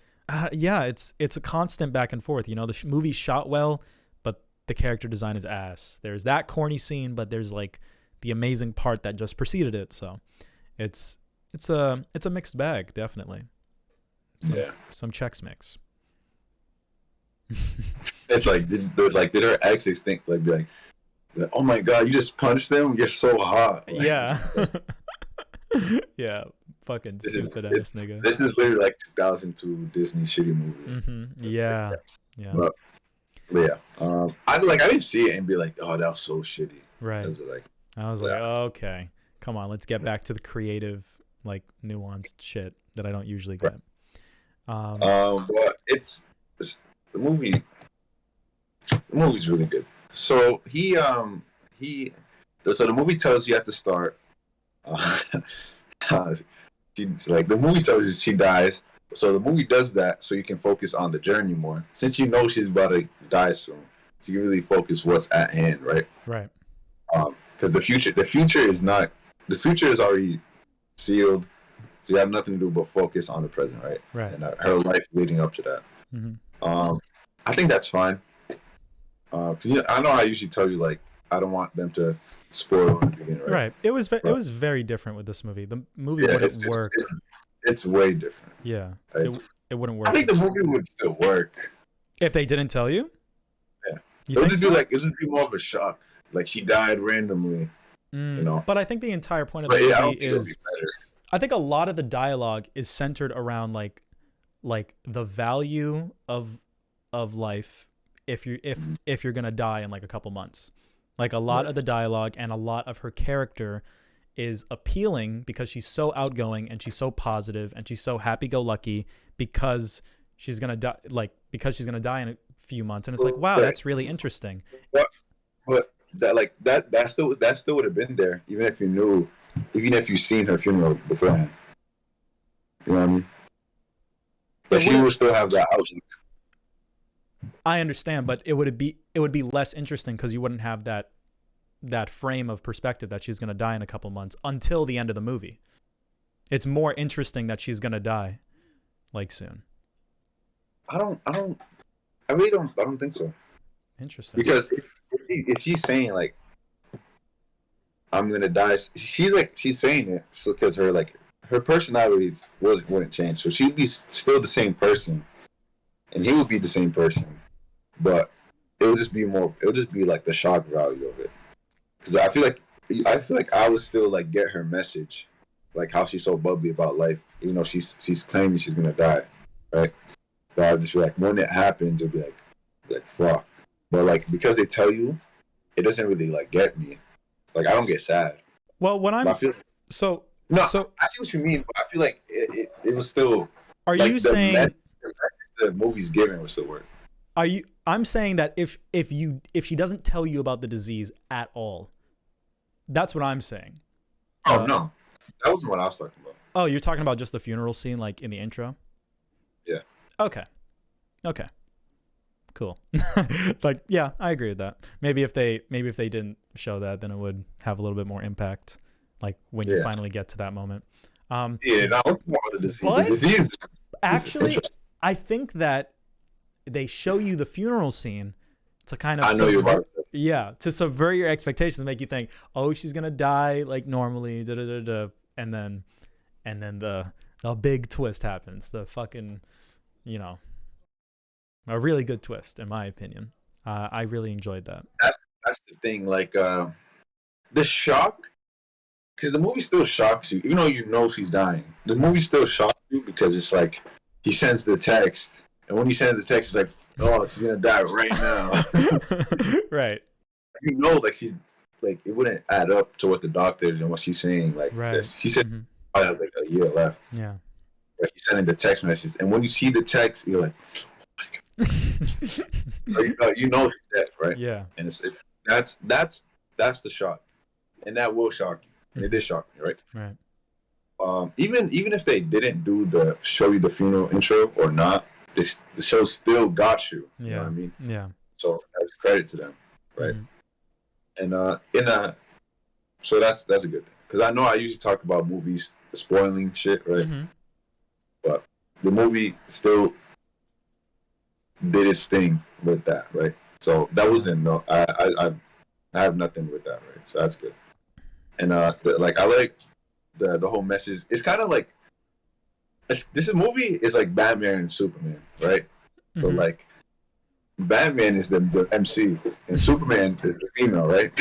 Yeah, it's a constant back and forth. You know, the movie's shot well, but the character design is ass. There's that corny scene, but there's like the amazing part that just preceded it. So it's a mixed bag, definitely. Some checks mix. It's like did her exes think like, oh my god, you just punched them? You're so hot. Like, yeah. Yeah. Fucking stupid ass nigga. This is literally like 2002 Disney shitty movie. Mm-hmm. Yeah. But yeah. I didn't see it and be like, oh, that was so shitty. Right. I was like, oh, okay, come on, let's get back to the creative, like nuanced shit that I don't usually get. But it's the movie's really good. So so the movie tells you at the start, the movie tells you she dies. So the movie does that so you can focus on the journey more. Since you know she's about to die soon, so you really focus what's at hand, right? Right. Because the future is already sealed. So you have nothing to do but focus on the present, right? Right. And her life leading up to that. Mm-hmm. I think that's fine. Cause I know I usually tell you like I don't want them to spoil in the beginning, right? Right. It was very different with this movie. The movie wouldn't work. It's way different. Yeah. Like, it wouldn't work. I think the movie would still work if they didn't tell you. Yeah. It would be more of a shock. Like she died randomly. You know. But I think the entire point of the movie is, I think a lot of the dialogue is centered around like the value of life if you're gonna die in like a couple months. Like a lot of the dialogue and a lot of her character is appealing because she's so outgoing and she's so positive and she's so happy-go-lucky because she's gonna die in a few months, and it's like, wow, that's really interesting. But that still would have been there even if you've seen her funeral beforehand. You know what I mean? But she would still have that outlook. I understand, but it would be less interesting because you wouldn't have that frame of perspective that she's gonna die in a couple months until the end of the movie. It's more interesting that she's gonna die like soon. I really don't think so. Interesting. Because if she's saying like I'm gonna die, she's saying it so because her personality wouldn't change, so she'd be still the same person and he would be the same person, but it would just be more. It would just be like the shock value of it, because I feel like I would still like get her message, like how she's so bubbly about life, even though she's claiming she's gonna die, right? But I'll just be like, when it happens, it'll be like fuck. But like because they tell you, it doesn't really like get me. Like I don't get sad. Well, when I'm I feel so no, so I see what you mean, but I feel like it was still. are Like you saying the message the movie's giving was still work. I'm saying that if she doesn't tell you about the disease at all, that's what I'm saying. Oh no, that wasn't what I was talking about. Oh, you're talking about just the funeral scene, like in the intro? Yeah. Okay. Cool. Like, yeah, I agree with that. Maybe if they didn't show that, then it would have a little bit more impact. Like when you finally get to that moment. Yeah, that was more of the disease. But the disease. Actually, I think that they show you the funeral scene to kind of I know you're about to. Yeah, to subvert your expectations, make you think, oh, she's gonna die like normally, and then the big twist happens. The fucking, a really good twist, in my opinion. I really enjoyed that. That's the thing. Like the shock, because the movie still shocks you, even though you know she's dying. The movie still shocks you because it's like he sends the text, and when he sends the text, it's like, oh, she's gonna die right now. Right. You know, like it wouldn't add up to what the doctors and what she's saying. Like she said, I have like a year left. Yeah. Like he's sending the text messages, and when you see the text, you're like, oh my God. You know she's dead, right? Yeah. And that's the shock, and that will shock you. And it did shock me, right? Right. Even if they didn't do the show you the funeral intro or not, the show still got you. You know what I mean? Yeah. So that's credit to them, right? And so that's a good thing, because I know I usually talk about movies spoiling shit, right? But the movie still did its thing with that, right? So that wasn't no. I have nothing with that, right? So that's good. And I like the whole message. It's kind of like this movie is like Batman and Superman, right? So like Batman is the MC and Superman is the female, right?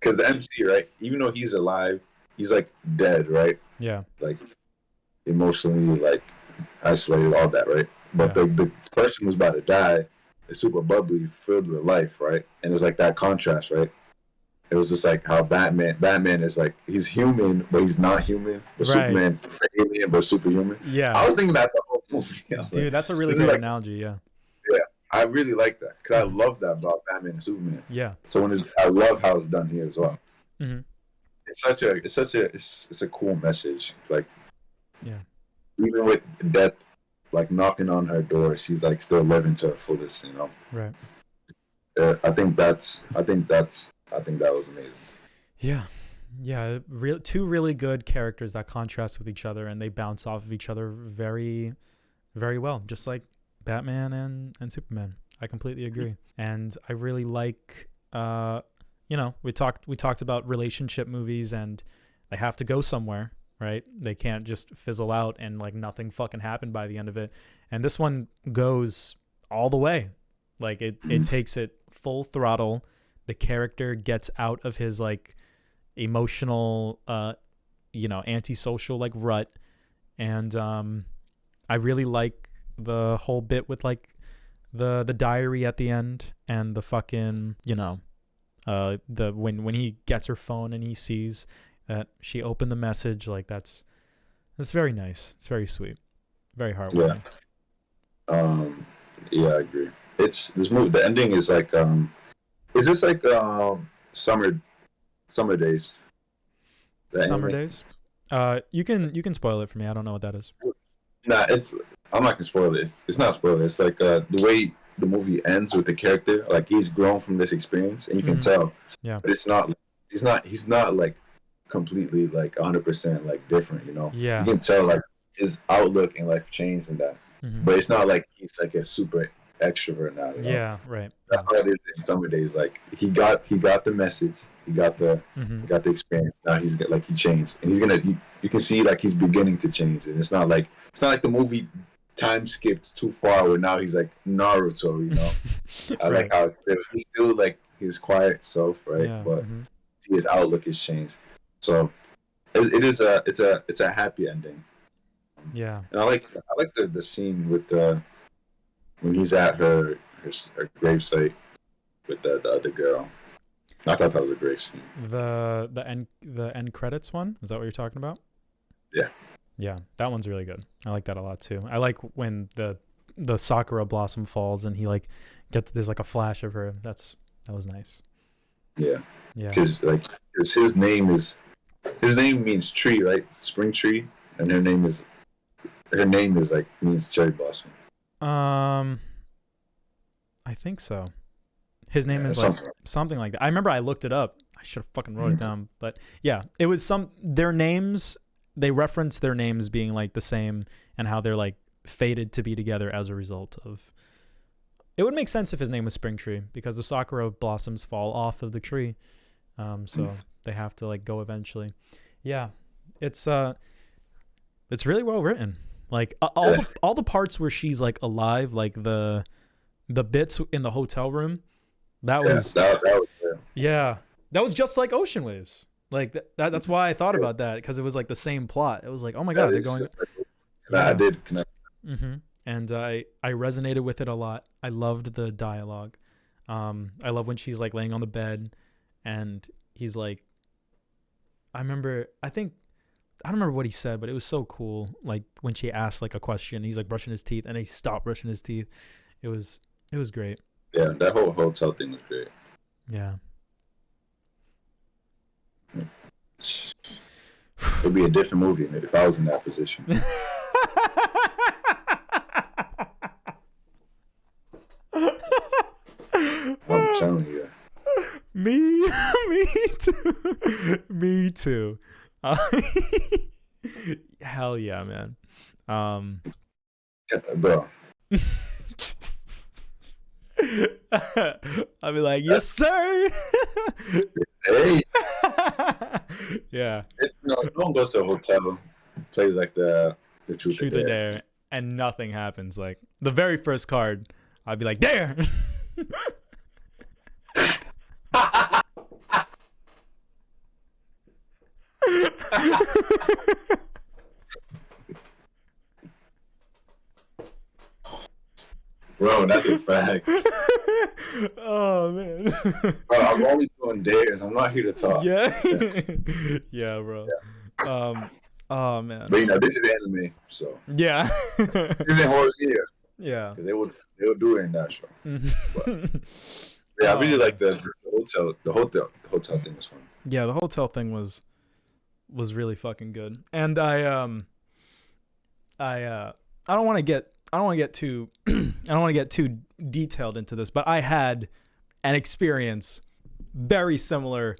Because the MC, right? Even though he's alive, he's like dead, right? Yeah. Like emotionally, like isolated, all that, right? But the person who's about to die is super bubbly, filled with life, right? And it's like that contrast, right? It was just like how Batman is like, he's human, but he's not human. But Superman, alien, but superhuman. Yeah. I was thinking about the whole movie. Dude, that's a really good analogy. Yeah. Yeah, I really like that because I love that about Batman and Superman. Yeah. So I love how it's done here as well. Mm-hmm. It's a cool message. Like, yeah, even with death, like knocking on her door, she's like still living to her fullest. You know. Right. I think that was amazing. Yeah. Yeah. Two really good characters that contrast with each other, and they bounce off of each other very, very well. Just like Batman and Superman. I completely agree. And I really like, we talked about relationship movies, and they have to go somewhere, right? They can't just fizzle out and like nothing fucking happened by the end of it. And this one goes all the way. Like it takes it full throttle. The character gets out of his like emotional, antisocial like rut. And I really like the whole bit with like the diary at the end, and the fucking, when he gets her phone and he sees that she opened the message, like that's very nice. It's very sweet, very heartwarming. Yeah, I agree. It's this movie. The ending is like is this like summer days? Summer days? You can spoil it for me. I don't know what that is. Nah, I'm not gonna spoil it. It's not spoiler. It's like the way the movie ends with the character, like he's grown from this experience, and you can tell. Yeah. But it's not. He's not like completely like 100% like different. You know. Yeah. You can tell like his outlook in life changed and that. But it's not like he's like a super extrovert now. You know? Yeah. Right. That's how it is in Summer Days. Like he got the message. He got the experience. Now he's he changed, and he's gonna. You can see like he's beginning to change, and it's not like the movie time skipped too far where now he's like Naruto, you know. I Right. like how he's still like his quiet self, right? Yeah. But Mm-hmm. his outlook has changed. So it's a happy ending. Yeah. And I like the scene with when he's at her gravesite with the other girl. I thought that was a great scene. The end credits one, is that what you're talking about? Yeah. Yeah, that one's really good. I like that a lot too. I like when the sakura blossom falls and he like there's like a flash of her. That was nice. Yeah. Yeah. Because his name means tree, right? Spring tree, and her name is like means cherry blossom. I think so. His name is like something like that. I remember I looked it up. I should have fucking wrote it down. But yeah, it was their names. They reference their names being like the same and how they're like fated to be together as a result of. It would make sense if his name was Spring Tree because the sakura blossoms fall off of the tree, so they have to like go eventually. Yeah, it's really well written. Like all the parts where she's like alive, like the bits in the hotel room. That was yeah. That was just like Ocean Waves. Like that's why I thought about that because it was like the same plot. It was like, oh my god, they're going. Yeah. I did connect. Mm-hmm. And I resonated with it a lot. I loved the dialogue. I love when she's like laying on the bed, and he's like, I don't remember what he said, but it was so cool. Like when she asked like a question, he's like brushing his teeth, and he stopped brushing his teeth. It was great. Yeah, that whole hotel thing was great. Yeah. It'd be a different movie if I was in that position. I'm telling you. Me too. Me too. Hell yeah, man. Bro. I'll be like, yes, sir. Hey. Yeah. No, don't go to a hotel. Plays like the truth or dare, and nothing happens. Like the very first card, I'd be like, dare. Bro, that's a fact. Oh man. Bro, I'm only doing dares. I'm not here to talk. Yeah. Yeah, bro. Yeah. Oh man. But this is anime, so yeah. This is horror here. Yeah. Because they would do it in that show. Mm-hmm. Yeah, I really like the hotel thing was fun. Yeah, the hotel thing was really fucking good. And I don't want to get too detailed into this, but I had an experience very similar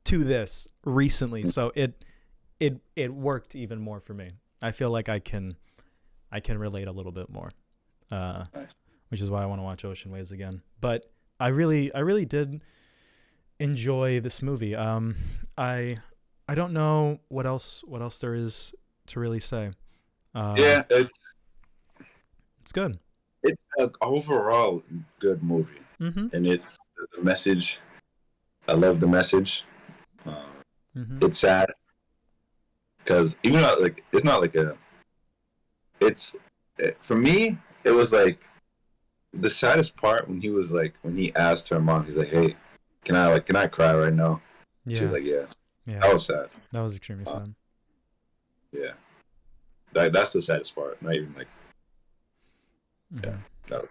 to this recently, so it worked even more for me. I feel like I can relate a little bit more, which is why I want to watch Ocean Waves again. But I really did enjoy this movie. I don't know what else there is to really say. Yeah, it's good. It's an overall good movie, mm-hmm. and the message. I love the message. Mm-hmm. It's sad because even though, like it's not like for me it was like the saddest part when he asked her mom, he's like, hey, can I cry right now? Yeah. She was like, yeah. That was sad. That was extremely sad. Yeah, that's the saddest part. Not even like mm-hmm. That was,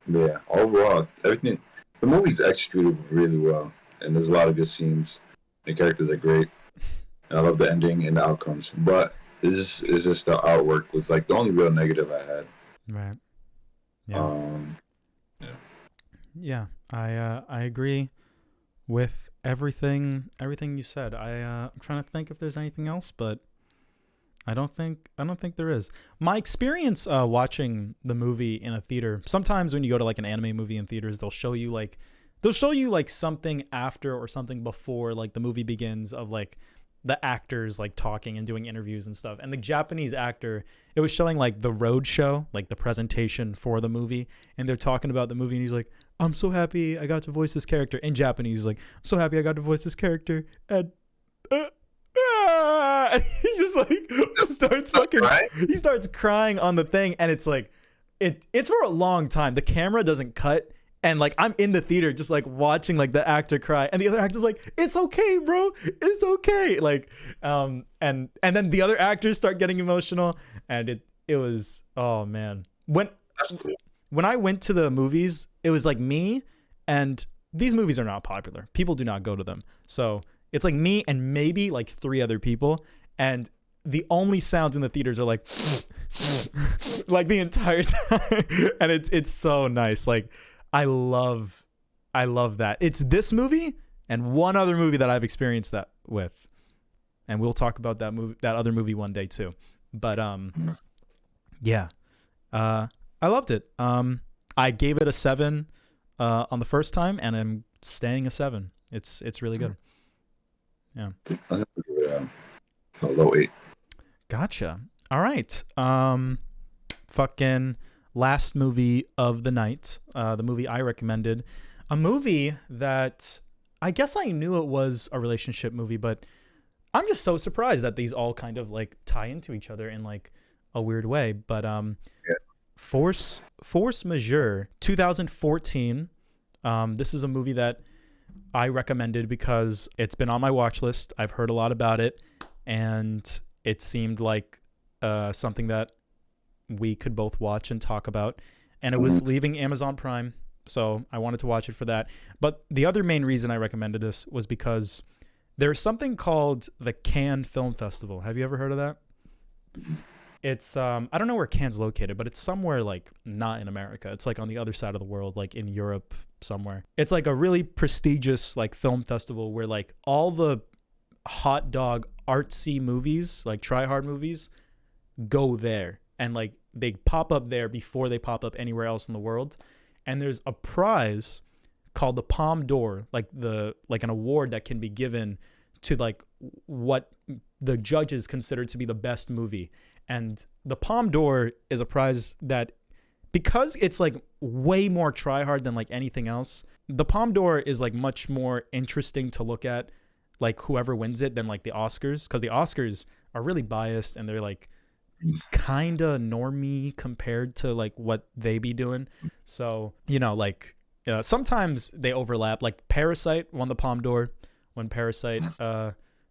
yeah, overall everything, the movie's executed really well, and there's a lot of good scenes. The characters are great, and I love the ending and the outcomes. But it's just the artwork was like the only real negative I had. Right. Yeah. Yeah. I agree with everything you said. I'm trying to think if there's anything else, but I don't think there is. My experience watching the movie in a theater, sometimes when you go to like an anime movie in theaters, they'll show you like something after or something before like the movie begins of like the actors like talking and doing interviews and stuff. And the Japanese actor, it was showing like the road show, like the presentation for the movie, and they're talking about the movie, and he's like, I'm so happy I got to voice this character. In Japanese, he's like, I'm so happy I got to voice this character. And and he just like starts fucking he starts crying on the thing, and it's like it's for a long time. The camera doesn't cut, and like I'm in the theater just like watching like the actor cry, and the other actor's like, it's okay, bro, it's okay, like and then the other actors start getting emotional, and it was, oh man, when I went to the movies, it was like me, and these movies are not popular, people do not go to them, so it's like me and maybe like 3 other people, and the only sounds in the theaters are like like the entire time, and it's so nice. Like I love that. It's this movie and one other movie that I've experienced that with, and we'll talk about that other movie one day too. But yeah, I loved it. I gave it a 7 on the first time, and I'm staying a 7. It's really good. Yeah. I'm gonna give it a low 8. Gotcha. All right. Fucking last movie of the night. The movie I recommended. A movie that I guess I knew it was a relationship movie, but I'm just so surprised that these all kind of like tie into each other in like a weird way. But Force Majeure, 2014. This is a movie that I recommended because it's been on my watch list. I've heard a lot about it, and it seemed like something that we could both watch and talk about. And it was leaving Amazon Prime, so I wanted to watch it for that. But the other main reason I recommended this was because there's something called the Cannes Film Festival. Have you ever heard of that? It's I don't know where Cannes located, but it's somewhere like not in America. It's like on the other side of the world, like in Europe somewhere. It's like a really prestigious like film festival where like all the hot dog artsy movies, like try hard movies, go there, and like they pop up there before they pop up anywhere else in the world. And there's a prize called the Palme d'Or, like an award that can be given to like what the judges consider to be the best movie. And the Palme d'Or is a prize that, because it's like way more try hard than like anything else, the Palme d'Or is like much more interesting to look at, like whoever wins it, than like the Oscars, because the Oscars are really biased and they're like kinda normie compared to like what they be doing. So, you know, like sometimes they overlap. Like Parasite won the Palme d'Or when Parasite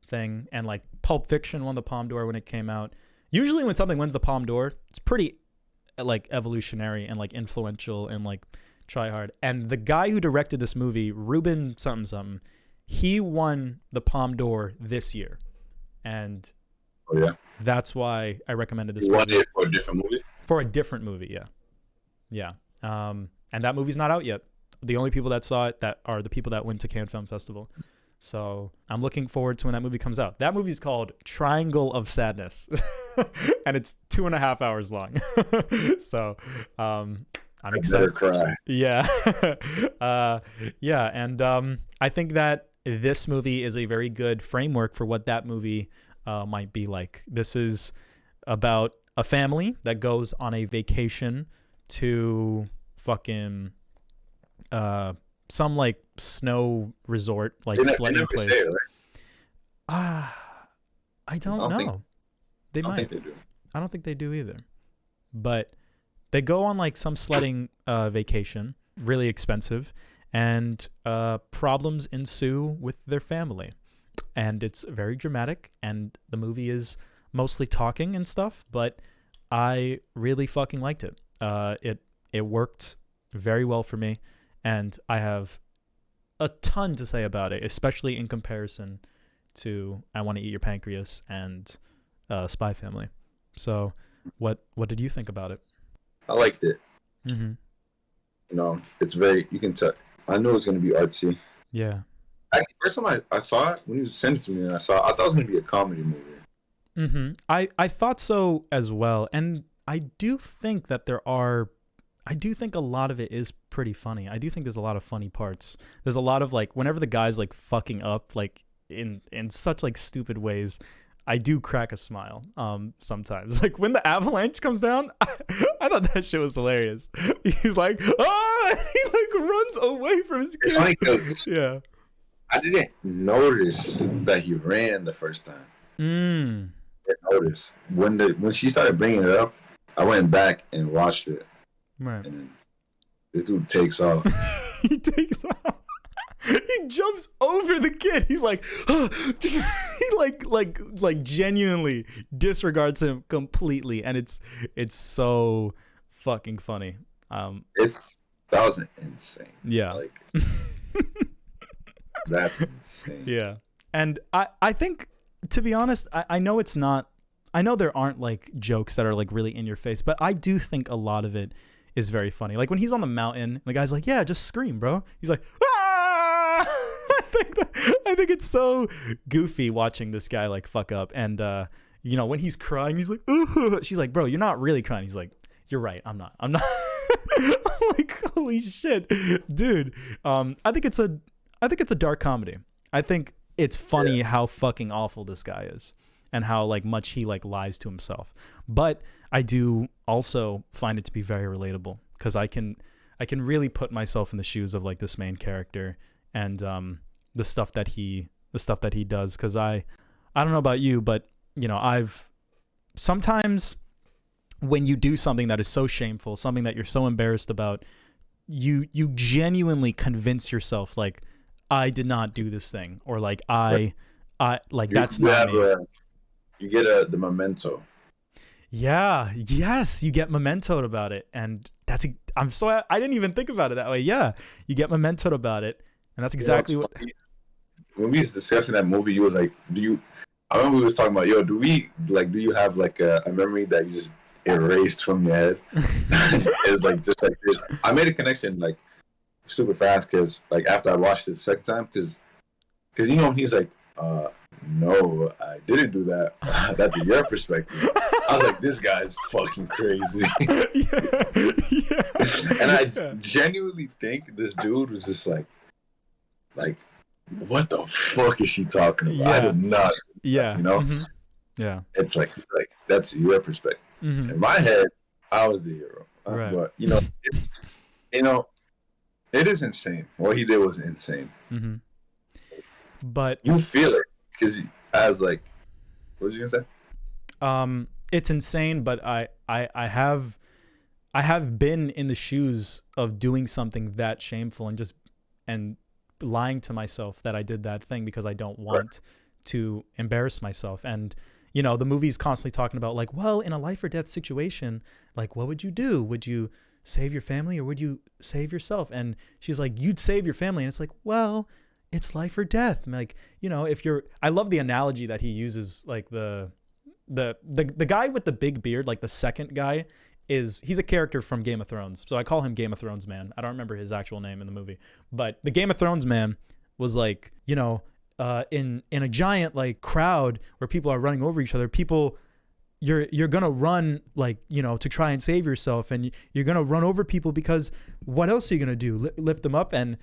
thing, and like Pulp Fiction won the Palme d'Or when it came out. Usually when something wins the Palme d'Or, it's pretty like evolutionary and like influential and like try hard. And the guy who directed this movie, Ruben something, he won the Palme d'Or this year. And that's why I recommended this movie. It for a different movie? For a different movie, yeah. Yeah. And that movie's not out yet. The only people that saw it that are the people that went to Cannes Film Festival. So I'm looking forward to when that movie comes out. That movie's called Triangle of Sadness, and it's 2.5 hours long. So I'm excited. Cry. Yeah, yeah, and I think that this movie is a very good framework for what that movie might be like. This is about a family that goes on a vacation to fucking some like snow resort, like sledding place. Say it, right? I don't know. They might. Think they do. I don't think they do either. But they go on like some sledding vacation, really expensive, and problems ensue with their family. And it's very dramatic, and the movie is mostly talking and stuff, but I really fucking liked it. It worked very well for me, and I have a ton to say about it, especially in comparison to I Want to Eat Your Pancreas and Spy Family. So what did you think about it? I liked it. Mm-hmm. You know, it's very, you can tell. I knew it was going to be artsy. Yeah. Actually, first time I saw it, when you sent it to me, I thought it was going to be a comedy movie. Mm-hmm. I thought so as well. And I do think that I do think a lot of it is pretty funny. I do think there's a lot of funny parts. There's a lot of like, whenever the guy's like fucking up, like in such like stupid ways. I do crack a smile sometimes. Like when the avalanche comes down, I thought that shit was hilarious. He's like, ah, he like runs away from his kid. It's funny because yeah, I didn't notice that he ran the first time. I didn't notice when she started bringing it up. I went back and watched it. Right. And then this dude takes off. He takes off. He jumps over the kid. He's like, he like genuinely disregards him completely, and it's so fucking funny. That was insane. Yeah. Like that's insane. Yeah. And I think, to be honest, I know it's not. I know there aren't like jokes that are like really in your face, but I do think a lot of it is very funny. Like when he's on the mountain, and the guy's like, "Yeah, just scream, bro." He's like, "Ah!" I think it's so goofy watching this guy like fuck up, and you know when he's crying, he's like, "Ooh." She's like, "Bro, you're not really crying." He's like, "You're right, I'm not." I'm like, holy shit, dude. I think it's a dark comedy. I think it's funny how fucking awful this guy is, and how like much he like lies to himself. But I do also find it to be very relatable, because I can really put myself in the shoes of like this main character, and the stuff that he does. Because I don't know about you, but you know, I've sometimes when you do something that is so shameful, something that you're so embarrassed about, you genuinely convince yourself like, I did not do this thing, or like I like that's not me. You get the memento. Yeah. Yes, you get mementoed about it, and I didn't even think about it that way. Yeah, you get mementoed about it, and that's exactly what. When we was discussing that movie, you was like, I remember we was talking about, do you have like a memory that you just erased from your head? It's like just like this. I made a connection like super fast, because like after I watched it the second time, because you know he's like, no, I didn't do that. That's your perspective. I was like, this guy's fucking crazy. Yeah. And I genuinely think this dude was just like, what the fuck is she talking about? Yeah. I did not. Yeah. You know? Mm-hmm. Yeah. It's like that's your perspective. Mm-hmm. In my head, I was the hero. Right. But it is insane. What he did was insane. Mm-hmm. But you feel it, because as like, what was you gonna say? It's insane, but I have been in the shoes of doing something that shameful, and lying to myself that I did that thing because I don't want to embarrass myself. And you know, the movie's constantly talking about like, well, in a life or death situation, like, what would you do? Would you save your family, or would you save yourself? And she's like, you'd save your family. And it's like, well, it's life or death. Like, you know, I love the analogy that he uses, like the guy with the big beard, like the second guy, he's a character from Game of Thrones. So I call him Game of Thrones man. I don't remember his actual name in the movie, but the Game of Thrones man was like, you know, in a giant like crowd where people are running over each other, you're gonna run, like, you know, to try and save yourself, and you're gonna run over people because what else are you gonna do? Lift them up. And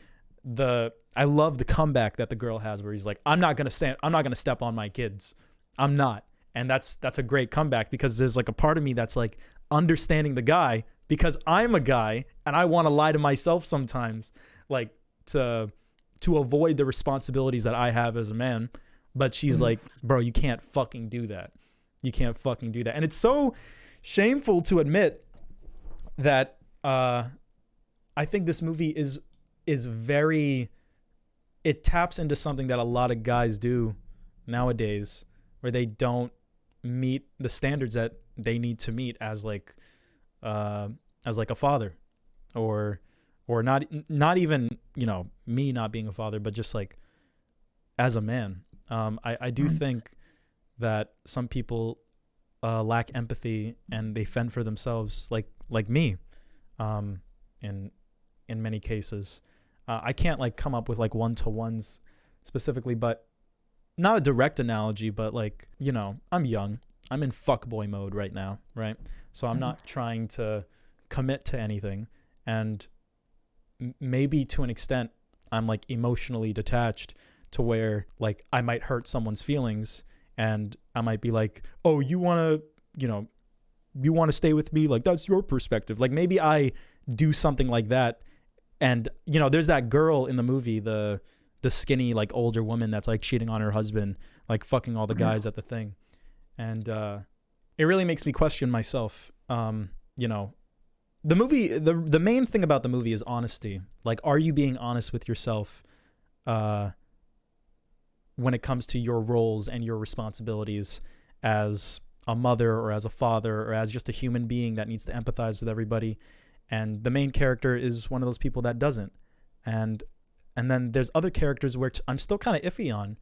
I love the comeback that the girl has, where he's like, I'm not gonna step on my kids. I'm not. And that's a great comeback, because there's like a part of me that's like understanding the guy, because I'm a guy and I want to lie to myself sometimes, like to avoid the responsibilities that I have as a man. But she's like, bro, you can't fucking do that. You can't fucking do that. And it's so shameful to admit that I think this movie is very, it taps into something that a lot of guys do nowadays, where they don't meet the standards that they need to meet as like a father, or not even, you know, me not being a father, but just like as a man. I do think that some people lack empathy, and they fend for themselves, like me, in many cases. I can't like come up with like one-to-ones specifically, but not a direct analogy, but like, you know, I'm young. I'm in fuckboy mode right now, right? So I'm not trying to commit to anything, and maybe to an extent I'm like emotionally detached to where like I might hurt someone's feelings and I might be like, oh, you want to stay with me? Like, that's your perspective. Like, maybe I do something like that. And, there's that girl in the movie, the skinny, like, older woman that's, like, cheating on her husband, like, fucking all the guys at the thing. And it really makes me question myself. The movie, the main thing about the movie is honesty. Like, are you being honest with yourself when it comes to your roles and your responsibilities as a mother or as a father or as just a human being that needs to empathize with everybody? And the main character is one of those people that doesn't. And then there's other characters which I'm still kind of iffy on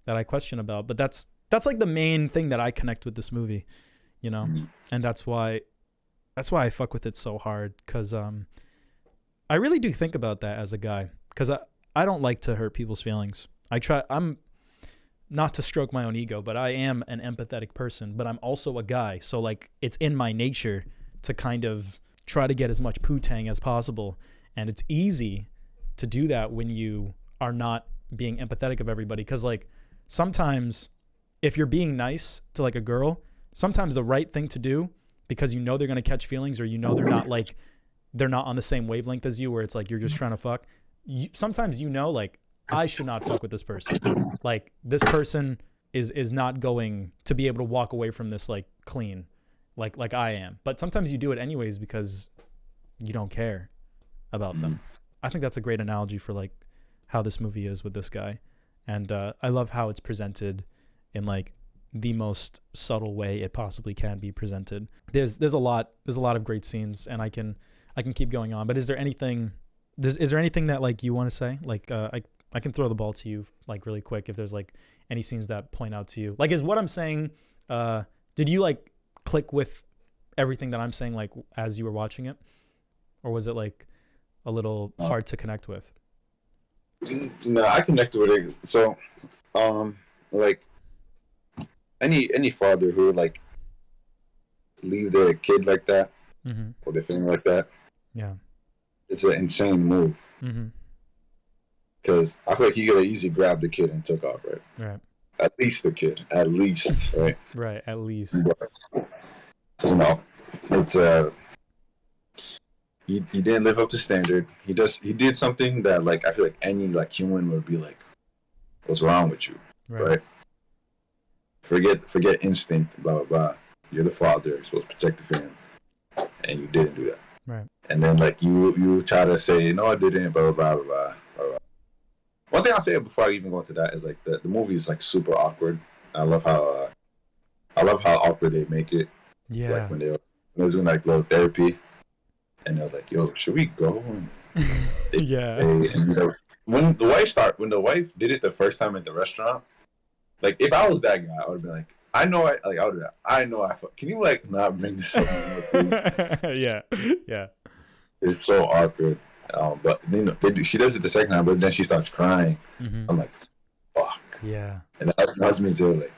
that I question about. But that's like the main thing that I connect with this movie, And that's why I fuck with it so hard. Because I really do think about that as a guy. Because I don't like to hurt people's feelings. I'm not to stroke my own ego, but I am an empathetic person. But I'm also a guy. So like it's in my nature to kind of try to get as much poo-tang as possible. And it's easy to do that when you are not being empathetic of everybody. Because like sometimes if you're being nice to like a girl, sometimes the right thing to do, because they're going to catch feelings, or they're not on the same wavelength as you, where it's like you're just trying to fuck. Sometimes like I should not fuck with this person. Like this person is not going to be able to walk away from this like clean. Like I am. But sometimes you do it anyways because you don't care about them. I think that's a great analogy for like how this movie is with this guy. And I love how it's presented in like the most subtle way it possibly can be presented. There's a lot of great scenes, and I can keep going on. But is there anything that like you want to say? Like I can throw the ball to you like really quick if there's like any scenes that point out to you. Like is what I'm saying, did you like click with everything that I'm saying like as you were watching it, or was it like a little hard to connect with? No, I connected with it. So like any father who would like leave their kid like that, or their family like that, it's an insane move. Because I feel like you could have easily grabbed the kid and took off, right? At least the kid, right? Right, at least. But, it's he didn't live up to standard. He did something that like I feel like any like human would be like, what's wrong with you, right? Forget instinct, blah blah blah. You're the father, you're supposed to protect the family, and you didn't do that, right? And then like you try to say no, I didn't, blah blah blah blah blah. One thing I'll say before I even go into that is like the movie is like super awkward. I love how awkward they make it. Yeah. Like when they're doing like little therapy, and they're like, "Yo, should we go?" Yeah. And, when the wife did it the first time at the restaurant, like if I was that guy, I would be like, I know I can you like not bring this up anymore, please? Yeah. It's so awkward. But she does it the second time, but then she starts crying. I'm like, fuck. Yeah. And that reminds me to like,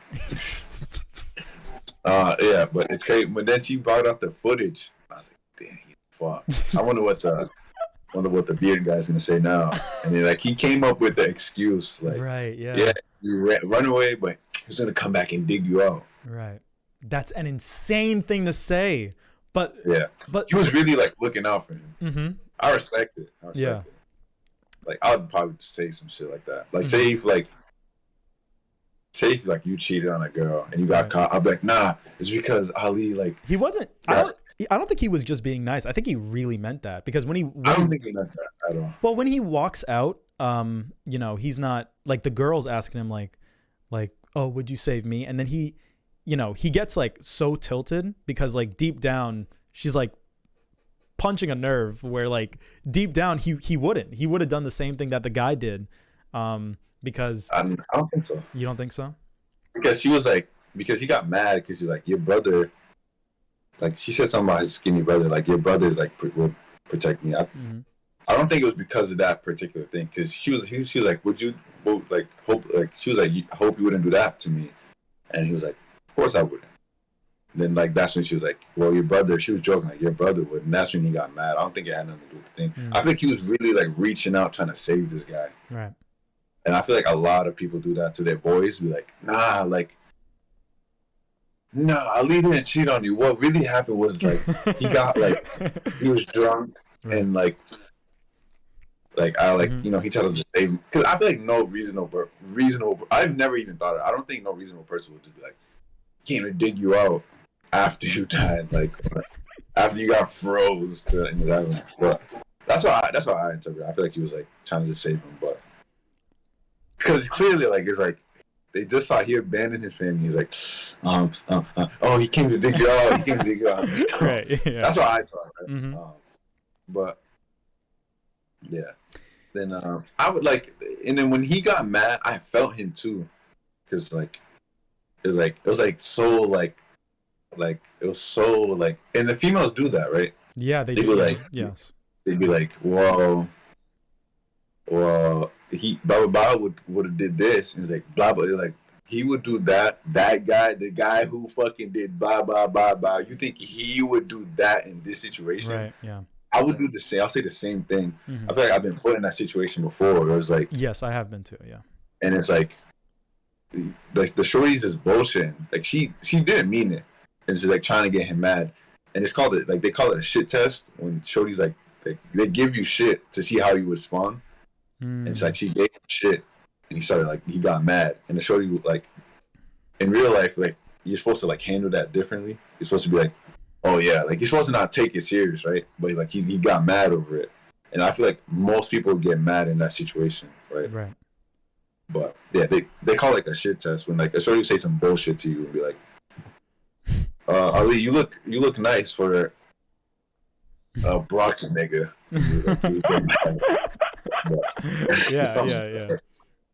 yeah. But it's crazy. But then she brought out the footage. I was like, damn, fuck. I wonder what the beard guy's gonna say now. And then like he came up with the excuse, like, right, yeah, you run away, but he's gonna come back and dig you out. Right. That's an insane thing to say. But he was really like looking out for him. I respect it. It. Like I would probably say some shit like that. Like say if you cheated on a girl and you got caught, I'd be like, nah, it's because Ali like he wasn't. I don't think he was just being nice. I think he really meant that because I don't think he meant that at all. Well, when he walks out, he's not like the girl's asking him like, oh, would you save me? And then he gets like so tilted because like deep down she's like punching a nerve where like deep down he would have done the same thing that the guy did, because I don't think so. You don't think so? Because he got mad because he's like, your brother, like she said something about his skinny brother, like your brother like would protect me. I don't think it was because of that particular thing, because she was like, would you like hope, like she was like, I hope you wouldn't do that to me, and he was like, of course I wouldn't. Then like that's when she was like, well, your brother, she was joking like your brother would, and that's when he got mad. I don't think it had nothing to do with the thing. I think he was really like reaching out trying to save this guy, right? And I feel like a lot of people do that to their boys. Be like, nah, Ali didn't cheat on you. What really happened was like he got like he was drunk Right. and like I like Mhm. you know he tried to just save him because I feel like no reasonable. I've never even thought of it. I don't think no reasonable person would just be like came to dig you out after you died, like after you got froze to that. But that's why I interpret it. I feel like he was like trying to just save him, but because clearly like it's like they just saw he abandoned his family. He's like, oh, he came to dig you out. He came to dig you out. Right. Yeah. That's what I saw. Right? Mm-hmm. But yeah, then I would like, and then when he got mad, I felt him too, because like it was like so like it was so like, and the females do that, right? Yeah, they They'd do. be like, Yes. they'd be like, well, he blah blah blah would have did this, and it's like blah blah, like he would do that. That guy, the guy who fucking did blah blah blah blah. You think he would do that in this situation? Right. Yeah. I would do the same. I'll say the same thing. Mm-hmm. I feel like I've been put in that situation before. Where it was like, Yes, I have been too. Yeah. and it's like the shorty's just bullshitting. Like she didn't mean it, and she's like trying to get him mad. And it's called it like they call it a shit test when shorty's like they give you shit to see how you respond. And it's like she gave him shit, and he started like he got mad, and the shorty like in real life like you're supposed to like handle that differently. You're supposed to be like, oh yeah, like you're supposed to not take it serious, right? But like he got mad over it, and I feel like most people get mad in that situation, right? Right. But yeah, they call it like a shit test when like a shorty say some bullshit to you and be like, Ali, you look nice for a Brock nigga. Yeah.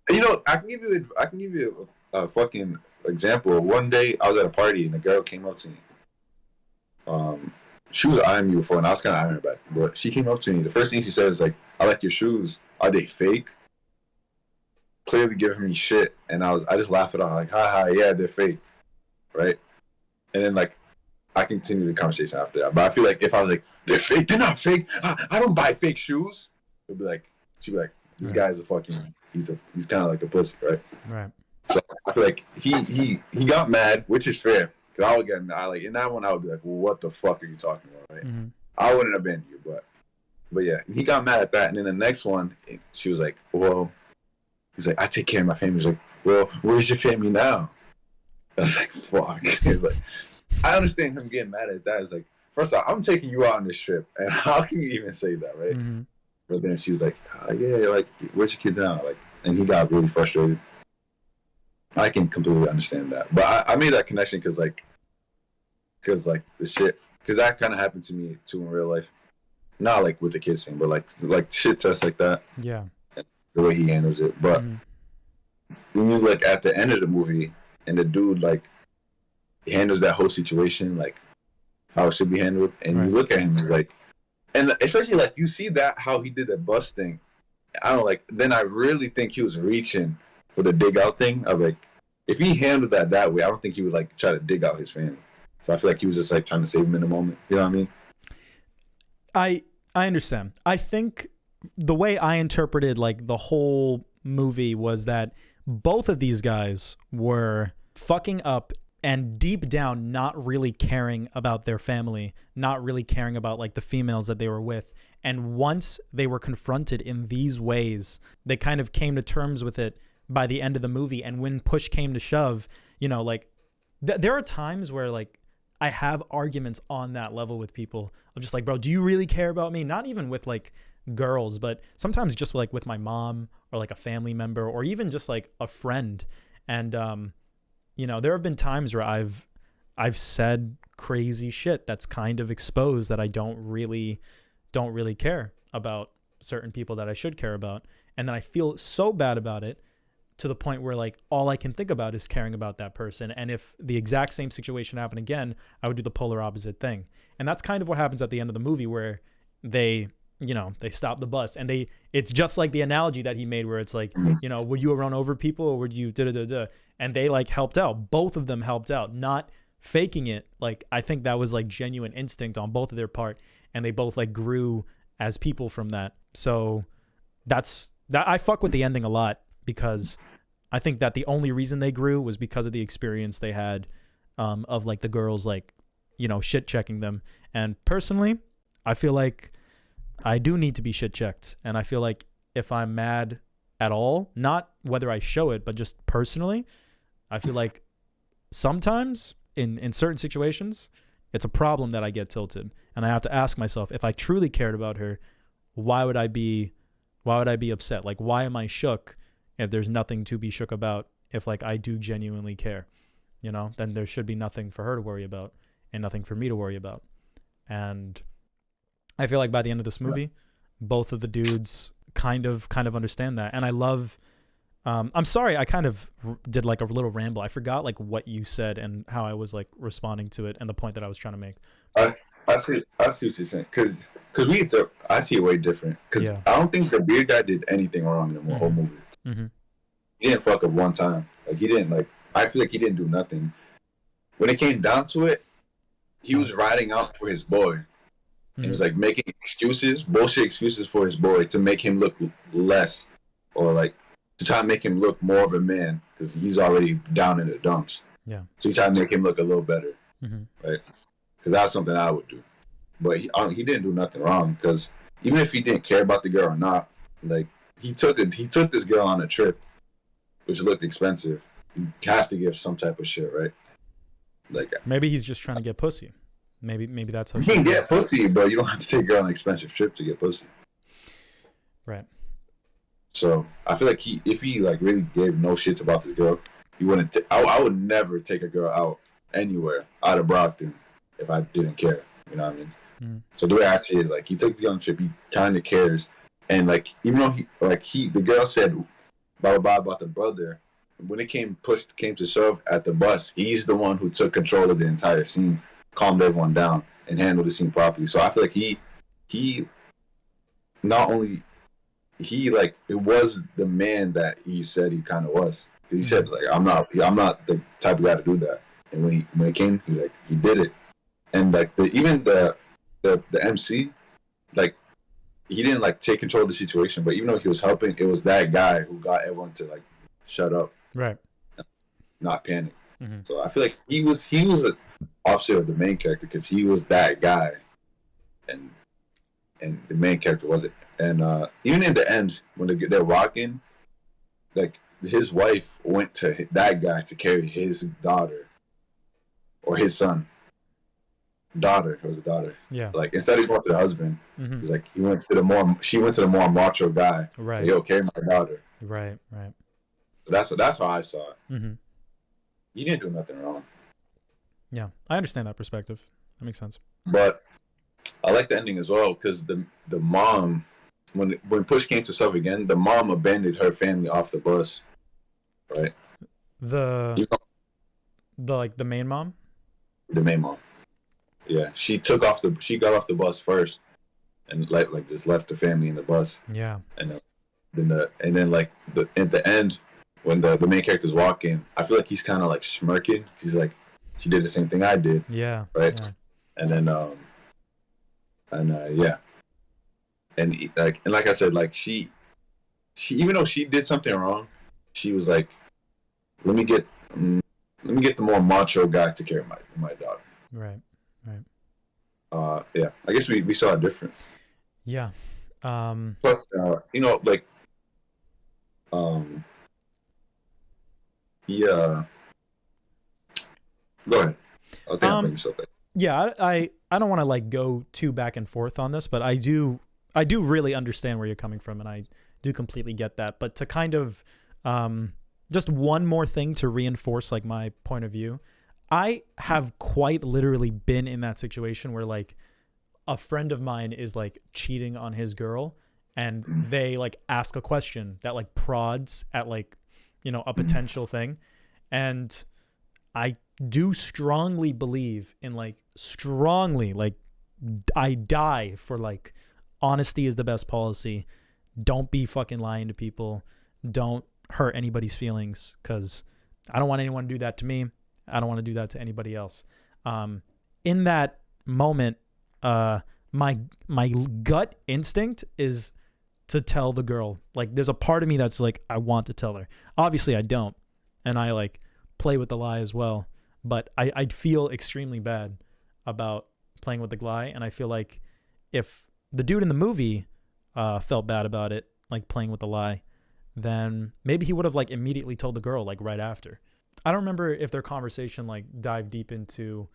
You know, I can give you a fucking example. One day I was at a party and a girl came up to me. She was eyeing me before, and I was kind of eyeing her back. But she came up to me. The first thing she said was like, "I like your shoes. Are they fake?" Clearly giving me shit, and I just laughed it off like, "Ha, yeah, they're fake," right? And then like I continued the conversation after that. But I feel like if I was like, "They're fake. They're not fake. I don't buy fake shoes," she'd be like, "This guy's a fucking he's kind of like a pussy, right?" Right. So I feel like he got mad, which is fair. Cause I would get mad. Like in that one, I would be like, well, "What the fuck are you talking about?" Right? Mm-hmm. I wouldn't have been you, but yeah, he got mad at that. And then the next one, she was like, "Well," he's like, "I take care of my family." He's like, "Well, where's your family now?" I was like, "Fuck." He's like, I understand him getting mad at that. It's like, first off, I'm taking you out on this trip, and how can you even say that, right? Mm-hmm. But then she was like, "Yeah, like, where's your kids now?" Like, and he got really frustrated. I can completely understand that, but I made that connection because the shit, because that kind of happened to me too in real life, not like with the kids thing, but like shit tests like that. Yeah, the way he handles it. But when you look at the end of the movie and the dude like handles that whole situation like how it should be handled, and you look at him, he's like, and especially like you see that how he did the bus thing. I don't like. Then I really think he was reaching for the dig out thing. Of like, if he handled that way, I don't think he would like try to dig out his family. So I feel like he was just like trying to save him in the moment. You know what I mean? I understand. I think the way I interpreted like the whole movie was that both of these guys were fucking up and deep down not really caring about their family, not really caring about like the females that they were with. And once they were confronted in these ways, they kind of came to terms with it by the end of the movie. And when push came to shove, you know, like there are times where like I have arguments on that level with people of just like, bro, do you really care about me? Not even with like girls, but sometimes just like with my mom or like a family member or even just like a friend. And, you know, there have been times where I've said crazy shit that's kind of exposed that I don't really care about certain people that I should care about. And then I feel so bad about it to the point where like all I can think about is caring about that person. And if the exact same situation happened again, I would do the polar opposite thing. And that's kind of what happens at the end of the movie where they, you know, they stop the bus and it's just like the analogy that he made where it's like, you know, would you run over people or would you da-da-da-da? And they like helped out. Both of them helped out, not faking it. Like, I think that was like genuine instinct on both of their part. And they both like grew as people from that. So that's that. I fuck with the ending a lot. because I think that the only reason they grew was because of the experience they had of like the girls like, you know, shit checking them. And personally, I feel like I do need to be shit checked. And I feel like if I'm mad at all, not whether I show it, but just personally, I feel like sometimes in certain situations, it's a problem that I get tilted. And I have to ask myself, if I truly cared about her, why would I be upset? Like, why am I shook if there's nothing to be shook about? If like I do genuinely care, you know, then there should be nothing for her to worry about and nothing for me to worry about. And I feel like by the end of this movie, both of the dudes kind of understand that. And I love, I'm sorry, I kind of did like a little ramble. I forgot like what you said and how I was like responding to it and the point that I was trying to make. I see what you're saying. Cause I see it way different. Cause Yeah. I don't think the beard guy did anything wrong in the whole movie. Mm-hmm. He didn't fuck up one time. Like he didn't like. I feel like he didn't do nothing. When it came down to it, he was riding out for his boy. He was like making bullshit excuses for his boy to make him look less, or like to try to make him look more of a man because he's already down in the dumps. Yeah. So he tried to make him look a little better, right? Because that's something I would do. But he didn't do nothing wrong because even if he didn't care about the girl or not, like he took this girl on a trip, which looked expensive. He has to give some type of shit, right? Like maybe he's just trying to get pussy. Maybe that's how you can get pussy, but you don't have to take a girl on an expensive trip to get pussy. Right. So I feel like if he like really gave no shits about this girl, he wouldn't. I would never take a girl out anywhere out of Brockton if I didn't care. You know what I mean? So the way I see it is like he took the girl on a trip. He kind of cares, and like even though the girl said blah blah blah about the brother. When it came to shove at the bus, he's the one who took control of the entire scene, calmed everyone down, and handled the scene properly. So I feel like he not only like it was the man that he said he kind of was. Because he said like I'm not the type of guy to do that. And when it came, he's like he did it. And like even the MC, like he didn't like take control of the situation, but even though he was helping, it was that guy who got everyone to like shut up. Right. Not panic. So I feel like he was the opposite of the main character because he was that guy, and the main character wasn't. And even in the end, when they're walking, like his wife went to that guy to carry his daughter or his son. Daughter, it was a daughter. Yeah. Like instead of going to the husband, he's like she went to the more macho guy. Right. Like, yo, carry my daughter. Right. So that's how I saw it. You didn't do nothing wrong. Yeah, I understand that perspective. That makes sense. But I like the ending as well because the mom, when push came to shove again, the mom abandoned her family off the bus, right? The main mom. The main mom. Yeah, she got off the bus first, and like just left the family in the bus. Yeah. And then like at the end. When the main character's walking, I feel like he's kind of like smirking. He's like, she did the same thing I did. Yeah. Right. Yeah. And then, yeah. And like I said, like she even though she did something wrong, she was like, let me get the more macho guy to carry my daughter. Right. Yeah. I guess we saw it different. Yeah. Plus, you know, like, yeah. Go ahead. I think I'm bringing something. Yeah, I don't want to like go too back and forth on this, but I do really understand where you're coming from, and I do completely get that. But to kind of just one more thing to reinforce like my point of view, I have quite literally been in that situation where like a friend of mine is like cheating on his girl, and they like ask a question that like prods at like, you know, a potential thing. And I do strongly believe in like I die for like honesty is the best policy. Don't be fucking lying to people. Don't hurt anybody's feelings, because I don't want anyone to do that to me. I don't want to do that to anybody else. In that moment, my gut instinct is to tell the girl. Like, there's a part of me that's like, I want to tell her. Obviously, I don't, and I like play with the lie as well. But I feel extremely bad about playing with the lie, and I feel like if the dude in the movie felt bad about it, like playing with the lie, then maybe he would have like immediately told the girl like right after. I don't remember if their conversation like dived deep into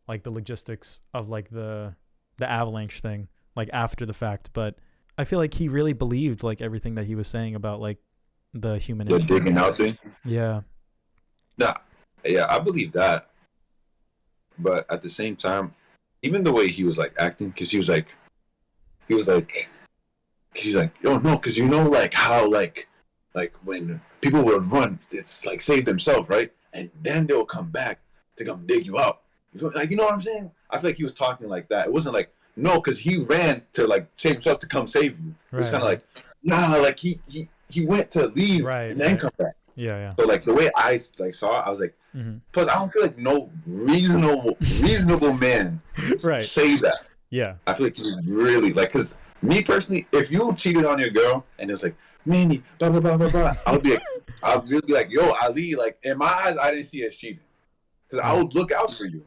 like the logistics of like the avalanche thing like after the fact, but I feel like he really believed like everything that he was saying about like the human The instinct. digging out thing. Yeah. Nah, yeah, I believe that. But at the same time, even the way he was like acting, because he's like, yo, no, because you know, like how like when people would run, it's like save themselves, right? And then they'll come back to come dig you out. Like, you know what I'm saying? I feel like he was talking like that. It wasn't like, no, because he ran to like save himself to come save you. It was kind of like, nah, like he went to leave and then come back. Yeah. So like the way I like saw it, I was like, plus I don't feel like no reasonable man say that. Yeah. I feel like he's really like, because me personally, if you cheated on your girl and it's like, Manny, blah blah blah blah blah, I'll really be like, yo, Ali, like in my eyes, I didn't see it as cheating, because I would look out for you.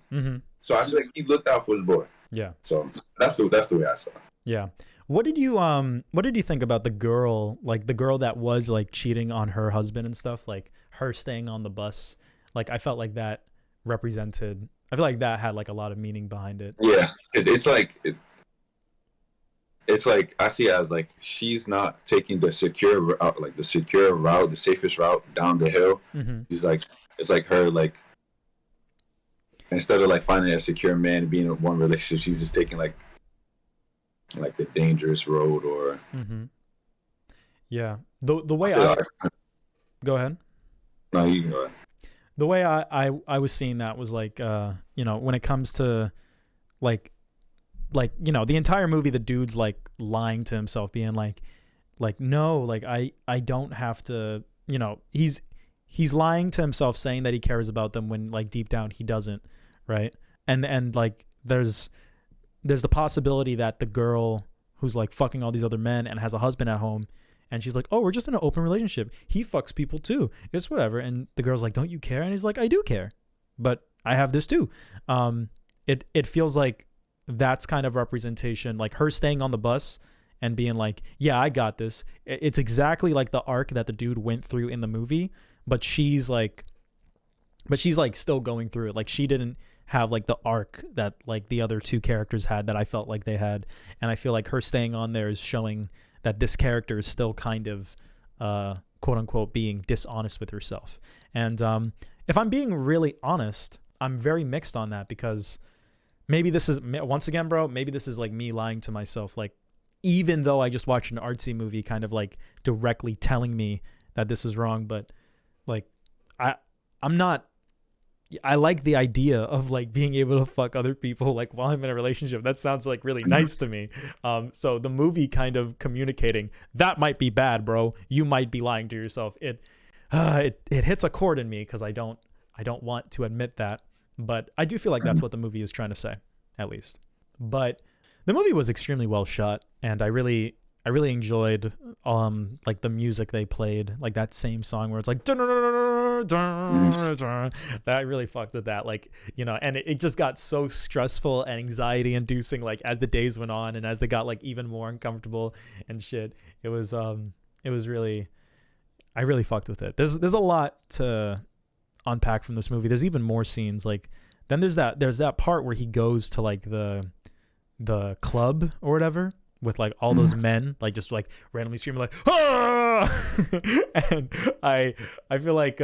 So I feel like he looked out for his boy. Yeah. So that's the way I saw it. Yeah. What did you think about the girl, like the girl that was like cheating on her husband and stuff, like her staying on the bus? Like I felt like that represented, I feel like that had like a lot of meaning behind it. Yeah, it's like I see it as like she's not taking the secure route, like the safest route down the hill. She's like, it's like her like, instead of like finding a secure man and being in one relationship, she's just taking like the dangerous road or. Yeah, the way go ahead. No, you can go ahead. The way I was seeing that was like, you know, when it comes to like, you know, the entire movie, the dude's like lying to himself, being like no, like I don't have to, you know, he's lying to himself, saying that he cares about them when like deep down he doesn't, right? And like there's the possibility that the girl who's like fucking all these other men and has a husband at home, and she's like, oh, we're just in an open relationship, he fucks people too, it's whatever, and the girl's like, don't you care? And he's like, I do care, but I have this too. It feels like that's kind of representation, like her staying on the bus and being like, yeah, I got this. It's exactly like the arc that the dude went through in the movie, but she's like still going through it. Like she didn't have like the arc that like the other two characters had, that I felt like they had. And I feel like her staying on there is showing that this character is still kind of quote unquote being dishonest with herself. And if I'm being really honest, I'm very mixed on that, because maybe this is, once again, bro, maybe this is like me lying to myself. Like, even though I just watched an artsy movie kind of like directly telling me that this is wrong, but like I'm not, I like the idea of like being able to fuck other people like while I'm in a relationship. That sounds like really nice to me. So the movie kind of communicating that might be bad, bro. You might be lying to yourself. It hits a chord in me, because I don't want to admit that, but I do feel like that's what the movie is trying to say, at least. But the movie was extremely well shot, and I really enjoyed like the music they played, like that same song where it's like that I really fucked with that, like, you know, and it just got so stressful and anxiety inducing like as the days went on, and as they got like even more uncomfortable and shit. It was really, I really fucked with it. There's a lot to unpack from this movie. There's even more scenes, like then there's that part where he goes to like the club or whatever with like all those men like just like randomly screaming like, ah! And I feel like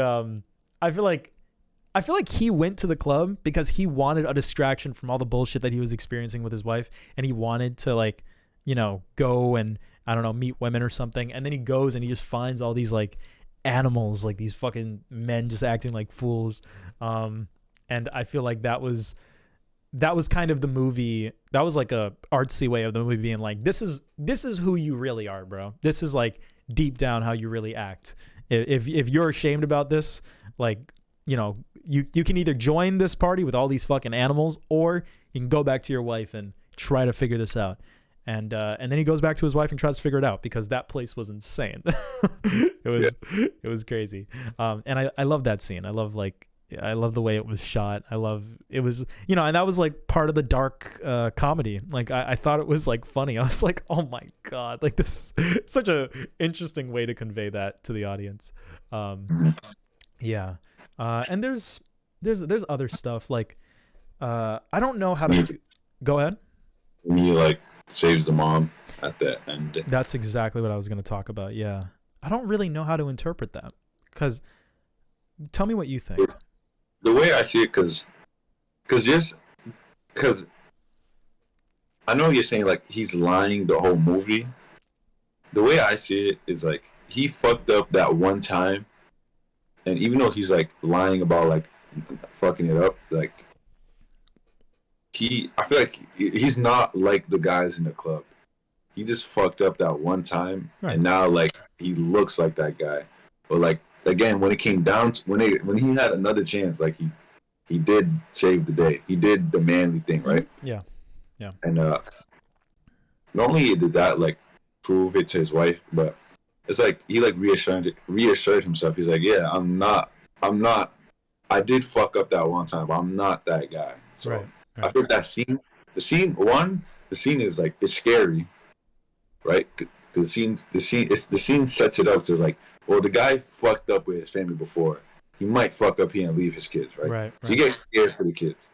he went to the club because he wanted a distraction from all the bullshit that he was experiencing with his wife, and he wanted to like, you know, go and, I don't know, meet women or something. And then he goes and he just finds all these like animals, like these fucking men just acting like fools. And I feel like that was kind of the movie. That was like a artsy way of the movie being like, this is who you really are, bro. This is like deep down how you really act. If you're ashamed about this, like, you know, you can either join this party with all these fucking animals, or you can go back to your wife and try to figure this out. and then he goes back to his wife and tries to figure it out because that place was insane. It was crazy. And I love that scene. I love the way it was shot. It was, and that was like part of the dark comedy. Like I thought it was like funny. I was like, oh my God, like this is such a interesting way to convey that to the audience. Yeah. And there's other stuff like, I don't know how to go ahead. He like saves the mom at the end. That's exactly what I was going to talk about. Yeah. I don't really know how to interpret that because tell me what you think. The way I see it, because I know you're saying like he's lying the whole movie. The way I see it is like he fucked up that one time, and even though he's like lying about like fucking it up, like I feel like he's not like the guys in the club. He just fucked up that one time, right. And now like he looks like that guy. But like again, when it came down to when he had another chance, like he did save the day. He did the manly thing, right? Yeah. And not only did that like prove it to his wife, but it's like he like reassured himself. He's like, yeah, I'm not. I did fuck up that one time, but I'm not that guy. So right. I think that scene is like it's scary, right? The scene sets it up to like, well, the guy fucked up with his family before. He might fuck up here and leave his kids, right? Right. So you get scared for the kids,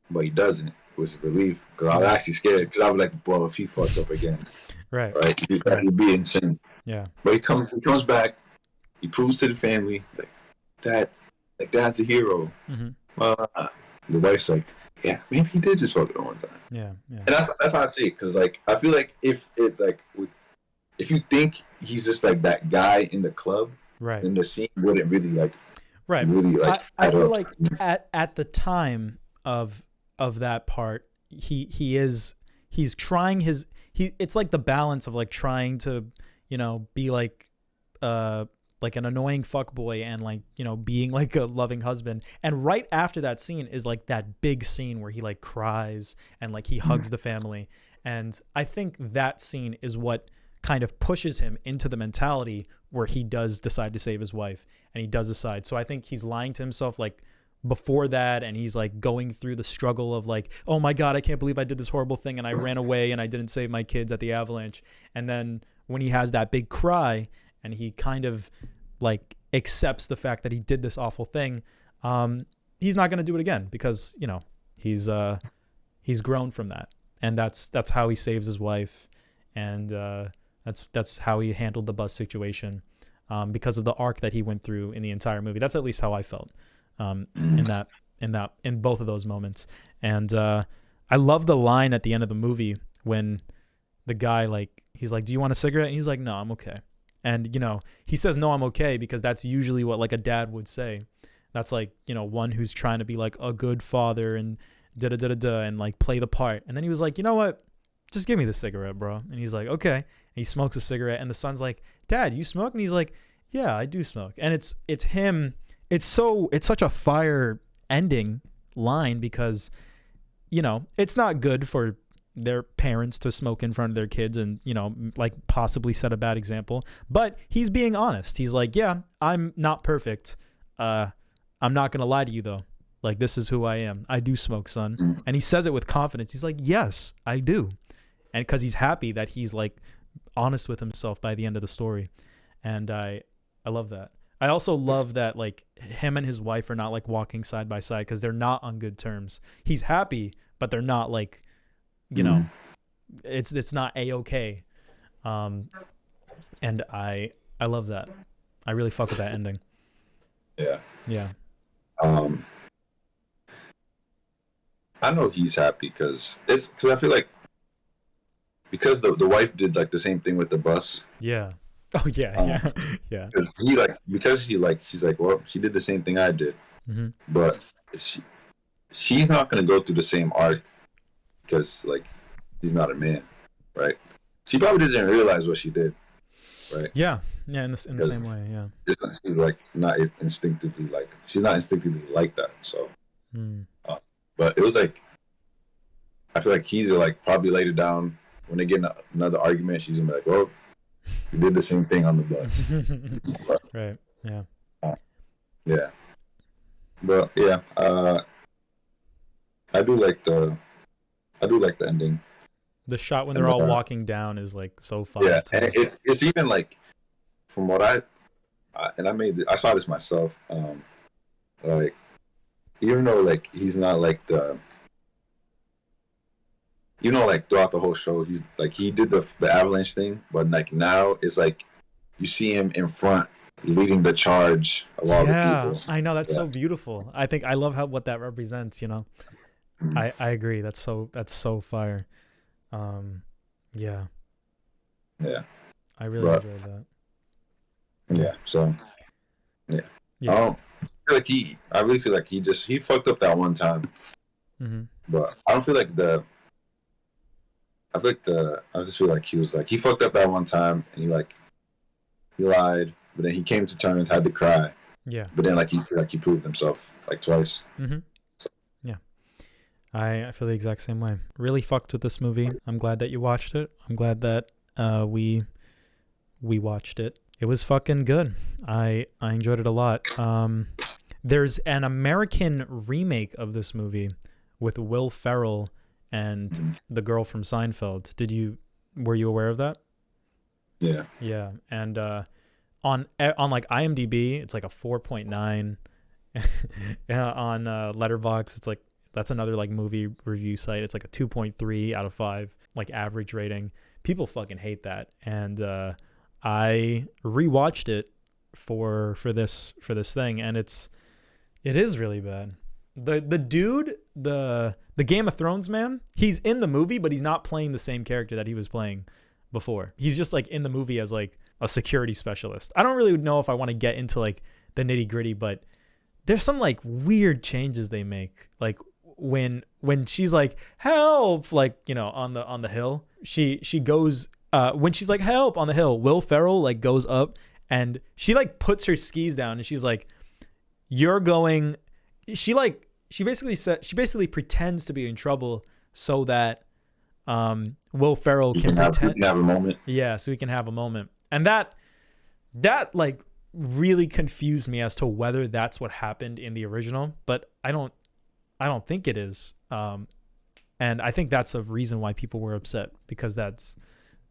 but he doesn't. It was a relief because I was actually scared because I was like, bro, if he fucks up again, right? He'd be insane. Yeah. But he comes back. He proves to the family like dad's a hero. Mm-hmm. The wife's like, yeah, maybe he did just fuck it one time. Yeah. And that's how I see it, because like I feel like if you think he's just like that guy in the club, right, then the scene wouldn't really like, right. Really like. I feel like at the time of that part, he's trying it's like the balance of like trying to be like an annoying fuckboy and like being like a loving husband. And right after that scene is like that big scene where he like cries and like he hugs the family. And I think that scene is what kind of pushes him into the mentality where he does decide to save his wife and he does decide. So I think he's lying to himself like before that, and he's like going through the struggle of like, oh my God, I can't believe I did this horrible thing and I ran away and I didn't save my kids at the avalanche. And then when he has that big cry and he kind of like accepts the fact that he did this awful thing, he's not going to do it again because he's grown from that, and that's how he saves his wife, and that's how he handled the bus situation, because of the arc that he went through in the entire movie. That's at least how I felt in both of those moments. And I love the line at the end of the movie when the guy like he's like, do you want a cigarette? And he's like, no, I'm okay. And he says, no, I'm okay, because that's usually what like a dad would say. That's like one who's trying to be like a good father and and like play the part. And then he was like, you know what, just give me the cigarette, bro. And he's like, okay. And he smokes a cigarette, and the son's like, Dad, you smoke? And he's like, yeah, I do smoke. And it's him. It's such a fire ending line because it's not good for their parents to smoke in front of their kids and like possibly set a bad example, but he's being honest. He's like, yeah, I'm not perfect, I'm not gonna lie to you though, like this is who I am, I do smoke, son. And he says it with confidence. He's like, yes, I do. And because he's happy that he's like honest with himself by the end of the story. And I love that. I also love that like him and his wife are not like walking side by side because they're not on good terms. He's happy, but they're not like it's not a-okay. And I love that. I really fuck with that ending. Yeah. I know he's happy because I feel like because the wife did like the same thing with the bus. Yeah. Oh yeah. Yeah. Because she's like, well, she did the same thing I did, but she's not gonna go through the same arc because like he's not a man, right? She probably doesn't realize what she did, right? Yeah, in the same way, yeah. She's like not instinctively like she's not instinctively like that. So, but it was like I feel like he's like probably later down when they get in another argument, she's gonna be like, "Well, you did the same thing on the bus." Right. Yeah. Yeah. But yeah, I do like the ending. The shot when they're all walking down is like so fun. Yeah, and it's even like from what I saw this myself. Like even though like he's not like like throughout the whole show he's like he did the avalanche thing, but like now it's like you see him in front leading the charge of all the people. I know, that's so beautiful. I think I love what that represents, you know. I agree. That's so fire. Yeah. I really enjoyed that. Yeah. So yeah. I really feel like he fucked up that one time. But I don't feel like I just feel like he fucked up that one time and he lied, but then he came to terms, had to cry. Yeah. But then he proved himself like twice. So. Yeah. I feel the exact same way. Really fucked with this movie. I'm glad that you watched it. I'm glad that we watched it. It was fucking good. I enjoyed it a lot. There's an American remake of this movie with Will Ferrell and the girl from Seinfeld. Were you aware of that? Yeah. Yeah. And on like IMDb, it's like a 4.9. On Letterboxd, it's like that's another like movie review site. It's like a 2.3 out of 5 like average rating. People fucking hate that. And I rewatched it for this thing, and it is really bad. The dude, the Game of Thrones man, he's in the movie, but he's not playing the same character that he was playing before. He's just like in the movie as like a security specialist. I don't really know if I want to get into like the nitty gritty, but there's some like weird changes they make. Like when she's like, help, like, you know, on the hill, she goes, when she's like, help on the hill, Will Ferrell like goes up and she like puts her skis down and she's like, you're going, she basically pretends to be in trouble so that Will Ferrell can have a moment. Yeah, so he can have a moment. And that like really confused me as to whether that's what happened in the original, but I don't think it is. And I think that's a reason why people were upset, because that's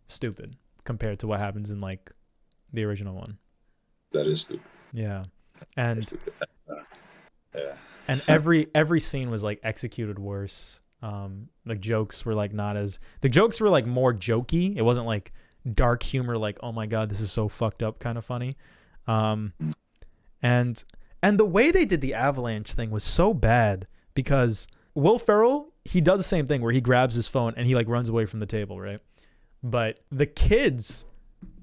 stupid compared to what happens in like the original one. That is stupid. Yeah. And yeah. And every scene was like executed worse. Like jokes were like the jokes were like more jokey. It wasn't like dark humor, like, oh my God, this is so fucked up kind of funny. And the way they did the avalanche thing was so bad, because Will Ferrell, he does the same thing where he grabs his phone and he like runs away from the table, right? But the kids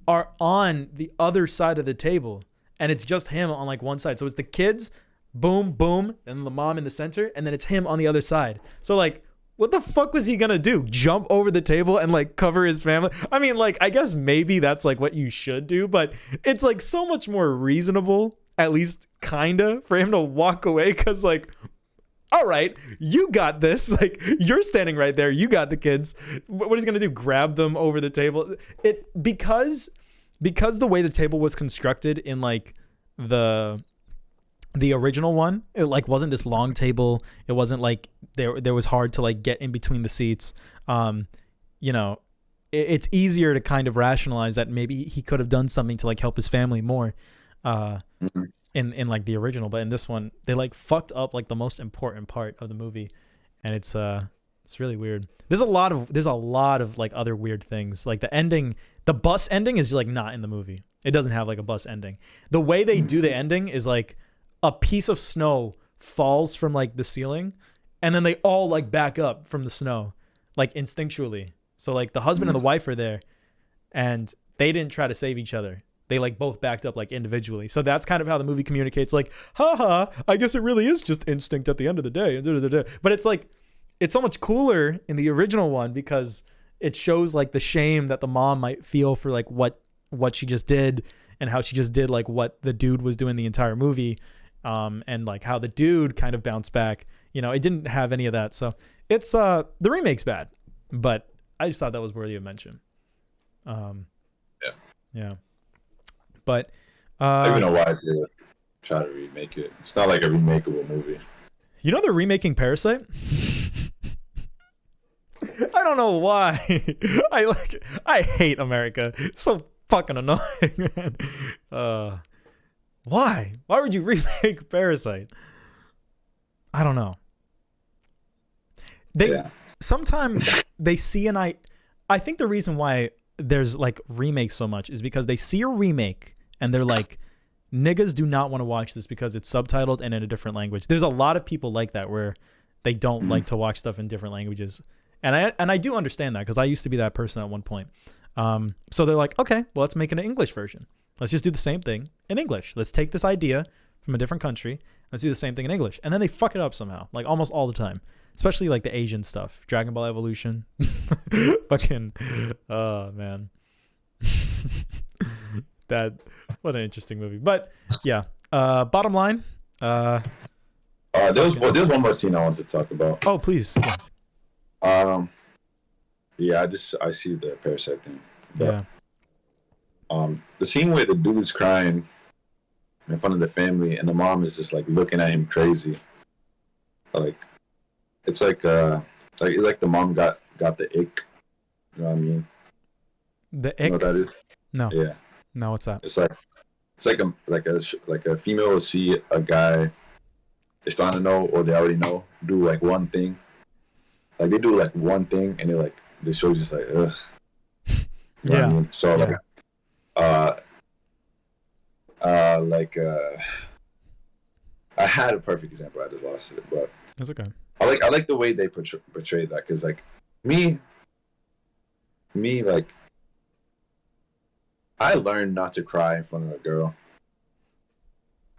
are on the other side of the table and it's just him on like one side. So it's the kids, boom, boom, and the mom in the center, and then it's him on the other side. So like, what the fuck was he gonna do? Jump over the table and like cover his family? I mean, like, I guess maybe that's like what you should do, but it's like so much more reasonable, at least kinda, for him to walk away, because like, all right, you got this. Like, you're standing right there. You got the kids. What he's gonna do? Grab them over the table? Because the way the table was constructed in like the original one, it like wasn't this long table. It wasn't like there was hard to like get in between the seats. You know, it's easier to kind of rationalize that maybe he could have done something to like help his family more. In like the original, but in this one they like fucked up like the most important part of the movie, and it's really weird. There's a lot of like other weird things, like the ending, the bus ending is like not in the movie. It doesn't have like a bus ending. The way they do the ending is like a piece of snow falls from like the ceiling, and then they all like back up from the snow like instinctually. So like the husband and the wife are there, and they didn't try to save each other. They like both backed up like individually. So that's kind of how the movie communicates, like, haha, I guess it really is just instinct at the end of the day. But it's like, it's so much cooler in the original one, because it shows like the shame that the mom might feel for like what she just did, and how she just did like what the dude was doing the entire movie. And like how the dude kind of bounced back, you know, it didn't have any of that. So it's the remake's bad, but I just thought that was worthy of mention. Yeah. But I don't even know why they try to remake it. It's not like a remakeable movie. You know they're remaking Parasite? I don't know why. I hate America. It's so fucking annoying, man. Why? Why would you remake Parasite? I don't know. Sometimes they see I think the reason why there's like remakes so much is because they see a remake and they're like, niggas do not want to watch this because it's subtitled and in a different language. There's a lot of people like that where they don't like to watch stuff in different languages. And I do understand that because I used to be that person at one point. So they're like, okay, well, let's make an English version. Let's just do the same thing in English. Let's take this idea from a different country. Let's do the same thing in English. And then they fuck it up somehow, like almost all the time, especially like the Asian stuff, Dragon Ball Evolution. Fucking, oh man. What an interesting movie. But yeah, bottom line. There's one more scene I wanted to talk about. Oh, please. Yeah, I see the Parasite thing. But, yeah. The scene where the dude's crying in front of the family and the mom is just like looking at him crazy. Like, it's like the mom got the ick. You know what I mean? The ick. You know what that is? No. Yeah. No, what's that? It's like a female will see a guy they're starting to know or they already know do like one thing. Like they do like one thing and they're like the show's just like ugh. You know what I mean? So I had a perfect example. I just lost it, but that's okay. I like the way they portrayed that because like me like I learned not to cry in front of a girl,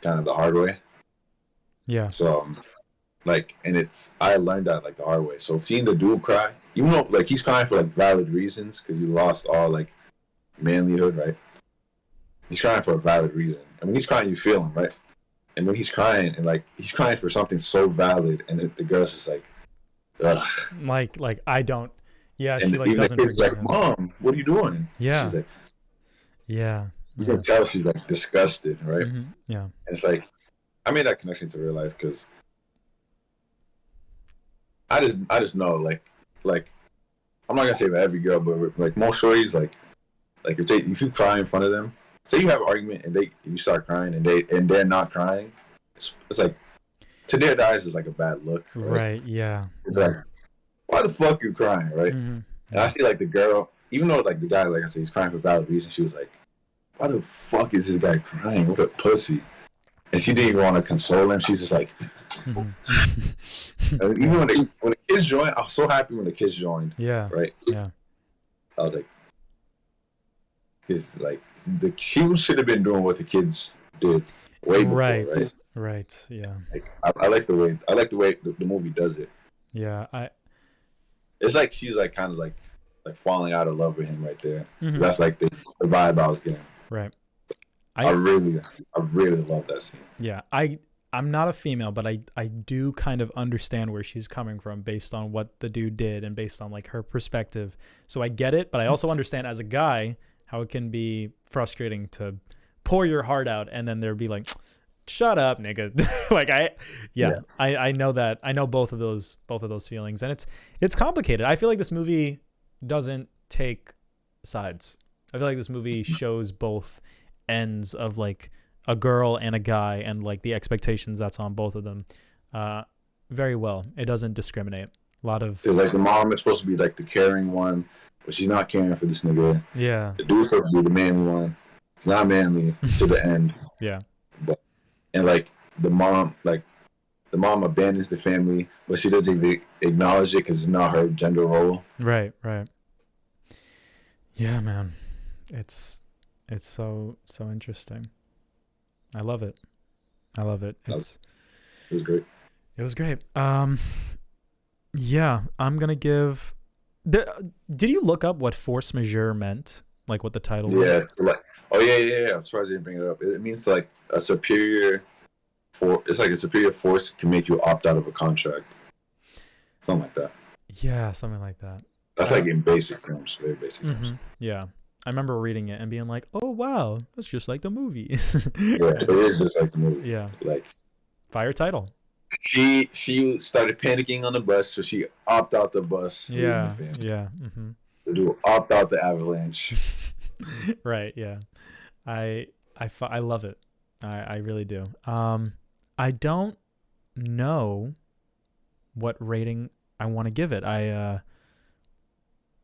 kind of the hard way. Yeah. So I learned that like the hard way. So seeing the dude cry, even though like he's crying for like valid reasons because he lost all like manlyhood, right? He's crying for a valid reason, and when he's crying, you feel him, right? And when he's crying, and like he's crying for something so valid, and the girl's just like, ugh. Like I don't. Yeah, and she like doesn't. The kid's like, Mom, what are you doing? Yeah. She's like, yeah. You can tell she's like disgusted, right? Mm-hmm. Yeah. And it's like, I made that connection to real life because I just know like I'm not gonna say about every girl, but like most shorties, like if you cry in front of them, say you have an argument and you start crying and they're not crying, it's like to their eyes it's like a bad look. Right. Yeah. It's like, why the fuck you crying, right? Mm-hmm. And I see like the girl, even though like the guy, like I said, he's crying for valid reason, she was like, why the fuck is this guy crying? What a pussy. And she didn't even want to console him. She's just like, even when the kids joined, I was so happy when the kids joined. Yeah. Right. Yeah. I was like, because like she should have been doing what the kids did way before, right? Right. Yeah. Like, I like the way the movie does it. Yeah. It's like she's like kind of like falling out of love with him right there. Mm-hmm. That's like the vibe I was getting. Right. I really love that scene. Yeah, I'm not a female, but I do kind of understand where she's coming from based on what the dude did and based on like her perspective. So I get it, but I also understand as a guy how it can be frustrating to pour your heart out and then there'd be like, shut up, nigga. Like I know that. I know both of those feelings, and it's complicated. I feel like this movie doesn't take sides. I feel like this movie shows both ends of like a girl and a guy and like the expectations that's on both of them very well. It doesn't discriminate. A lot of it's like the mom is supposed to be like the caring one, but she's not caring for this nigga. Yeah. The dude's supposed to be the manly one. He's not manly to the end. Yeah. And like the mom abandons the family, but she doesn't even acknowledge it because it's not her gender role. Right. Yeah, man. It's so interesting. I love it. It was great. It was great. Yeah, I'm gonna give. Did you look up what force majeure meant? Like what the title was? Yeah. I'm surprised you didn't bring it up. It means like a superior it's like a superior force can make you opt out of a contract. Something like that. Yeah, something like that. That's like in basic terms, very basic terms. Yeah. I remember reading it and being like, "Oh wow, that's just like the movie." Yeah, it is just like the movie. Yeah. Like fire title. She started panicking on the bus, so she opted out the bus. Yeah. Yeah. To opt out the avalanche. Right. Yeah. I love it. I really do. I don't know what rating I want to give it.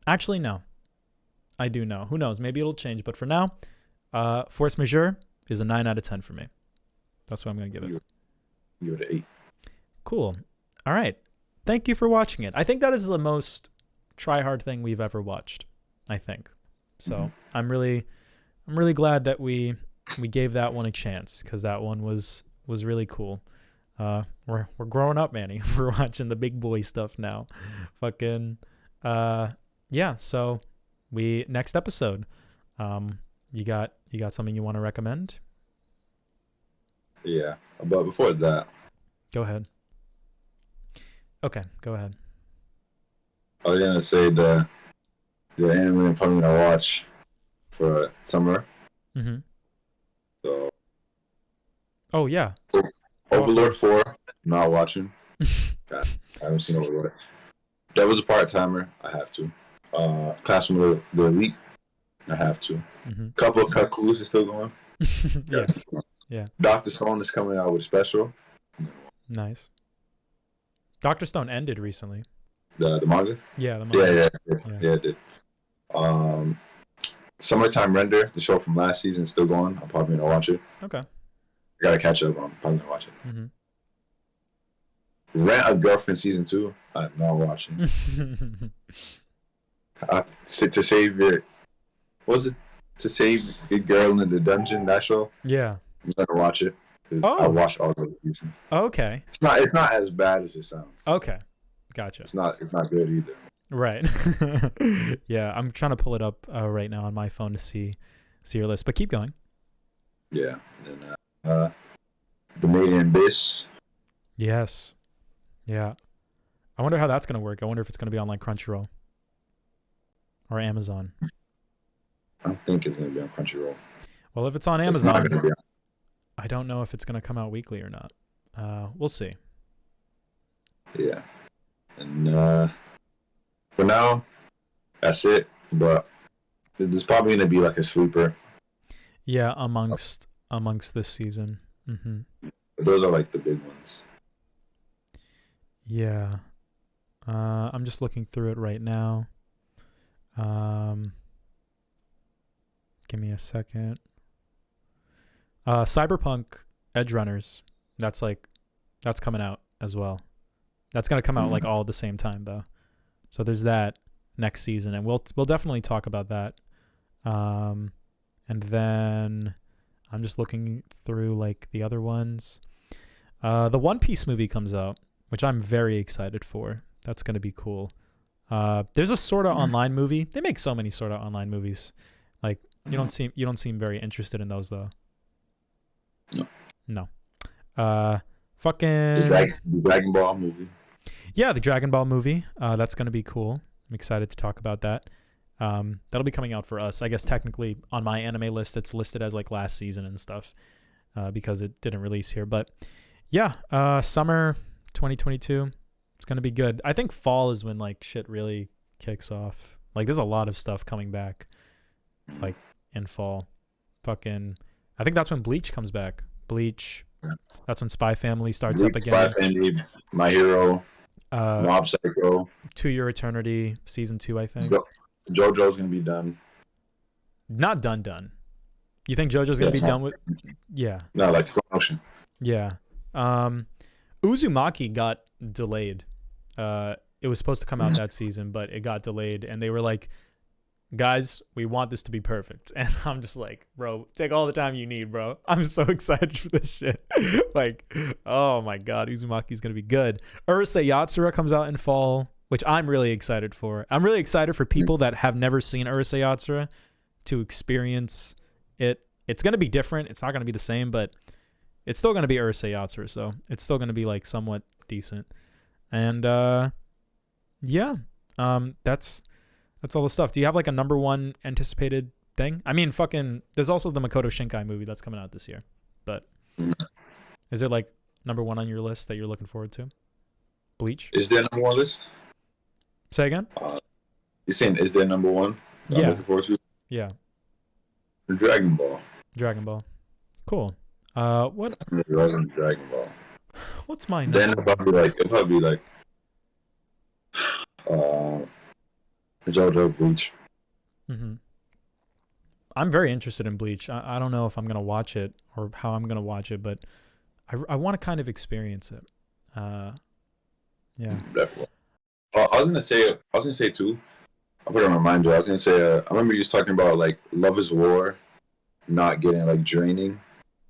Actually no. I do know. Who knows? Maybe it'll change. But for now, Force Majeure is a 9 out of 10 for me. That's what I'm going to give it. Give it an 8. Cool. All right. Thank you for watching it. I think that is the most try-hard thing we've ever watched, I think. So I'm really glad that we gave that one a chance, because that one was really cool. We're growing up, Manny. We're watching the big boy stuff now. Fucking yeah. So next episode, you got something you want to recommend? Yeah, but before that, go ahead. Okay, go ahead. I was gonna say the anime I'm probably gonna watch for summer. So. Oh yeah. Overlord 4, not watching. God, I haven't seen Overlord. That was a part-timer. I have to. Classroom of the Elite. I have to. Couple of Kakus is still going. Yeah. Dr. Stone is coming out with special. Nice. Dr. Stone ended recently. The manga? Yeah, the manga. Yeah, it did. Summertime Render, the show from last season, is still going. I'm probably gonna watch it. Okay. I gotta catch up. I'm probably gonna watch it. Rent a Girlfriend season 2. I'm not watching. To save it. What was it? To save the girl in the dungeon. That show. Yeah. I'm gonna watch it. I watched all of the seasons. Okay. It's not as bad as it sounds. Okay. Gotcha. It's not good either. Right. Yeah, I'm trying to pull it up right now on my phone to see your list, but keep going. Yeah. And The Maiden Abyss. Yes. Yeah. I wonder how that's going to work. I wonder if it's going to be on like Crunchyroll or Amazon. I don't think it's going to be on Crunchyroll. Well, if it's on Amazon, I don't know if it's going to come out weekly or not. We'll see. Yeah. And for now, that's it. But there's probably going to be like a sleeper. Yeah, amongst this season. Those are like the big ones. Yeah. I'm just looking through it right now. Give me a second. Cyberpunk Edge Runners. That's coming out as well. That's gonna come out like all at the same time though. So there's that next season, and we'll definitely talk about that. And then I'm just looking through like the other ones. The One Piece movie comes out, which I'm very excited for. That's gonna be cool. There's a Sword Art Online movie. They make so many Sword Art Online movies. Like you don't seem very interested in those though. No. Fucking the Dragon Ball movie. Yeah, the Dragon Ball movie. That's gonna be cool. I'm excited to talk about that. That'll be coming out for us. I guess technically on my anime list, it's listed as like last season and stuff because it didn't release here. But yeah, summer 2022. It's gonna be good. I think fall is when like shit really kicks off. Like there's a lot of stuff coming back, like in fall. Fucking, I think that's when Bleach comes back. Bleach. That's when Spy Family starts up again. Spy Family, My Hero, Mob Psycho. To Your Eternity, season 2, I think. JoJo's gonna be done. Not done. You think JoJo's gonna be done with? Yeah. No, like promotion. Yeah. Uzumaki got delayed. It was supposed to come out that season, but it got delayed, and they were like, guys, we want this to be perfect. And I'm just like, bro, take all the time you need, bro. I'm so excited for this shit. Like, oh my god, Uzumaki's gonna be good. Urusei Yatsura comes out in fall, which I'm really excited for. I'm really excited for people that have never seen Urusei Yatsura to experience it. It's gonna be different. It's not gonna be the same, but It's still gonna be Urusei Yatsura, so it's still gonna be like somewhat decent. And yeah, that's all the stuff. Do you have like a number one anticipated thing? I mean, fucking. There's also the Makoto Shinkai movie that's coming out this year, but is there like number one on your list that you're looking forward to? Bleach. Is there number one list? Say again. You're saying is there number one? Yeah. I'm looking forward to? Yeah. Dragon Ball. Dragon Ball. Cool. What? It wasn't Dragon Ball. What's mine? Then it'll probably be like JoJo, Bleach. Mm-hmm. I'm very interested in Bleach. I don't know if I'm gonna watch it or how I'm gonna watch it, but I want to kind of experience it. Yeah. Definitely. I was gonna say too. I'll put it on my mind. I was gonna say. I remember you was talking about like Love is War, not getting like draining,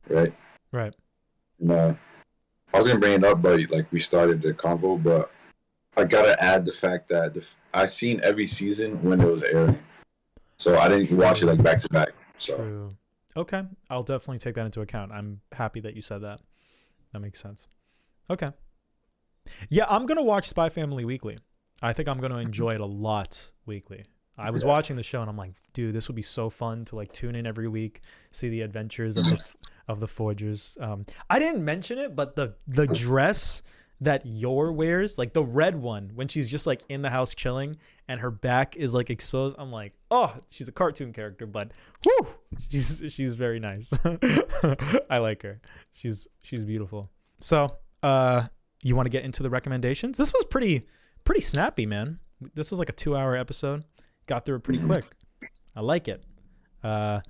right? Right. And, I was gonna bring it up, but like we started the convo, but I gotta add the fact that I seen every season when it was airing, so I didn't watch it like back to back. So. True. Okay, I'll definitely take that into account. I'm happy that you said that. That makes sense. Okay. Yeah, I'm gonna watch Spy Family weekly. I think I'm gonna enjoy it a lot weekly. I was watching the show and I'm like, dude, this would be so fun to like tune in every week, see the adventures of the Forgers. I didn't mention it, but the dress that Yor wears, like the red one, when she's just like in the house chilling and her back is like exposed, I'm like, oh, she's a cartoon character, but whoo, she's very nice. I like her. She's beautiful. So, you want to get into the recommendations? This was pretty snappy, man. This was like a 2-hour episode. Got through it pretty quick. I like it. I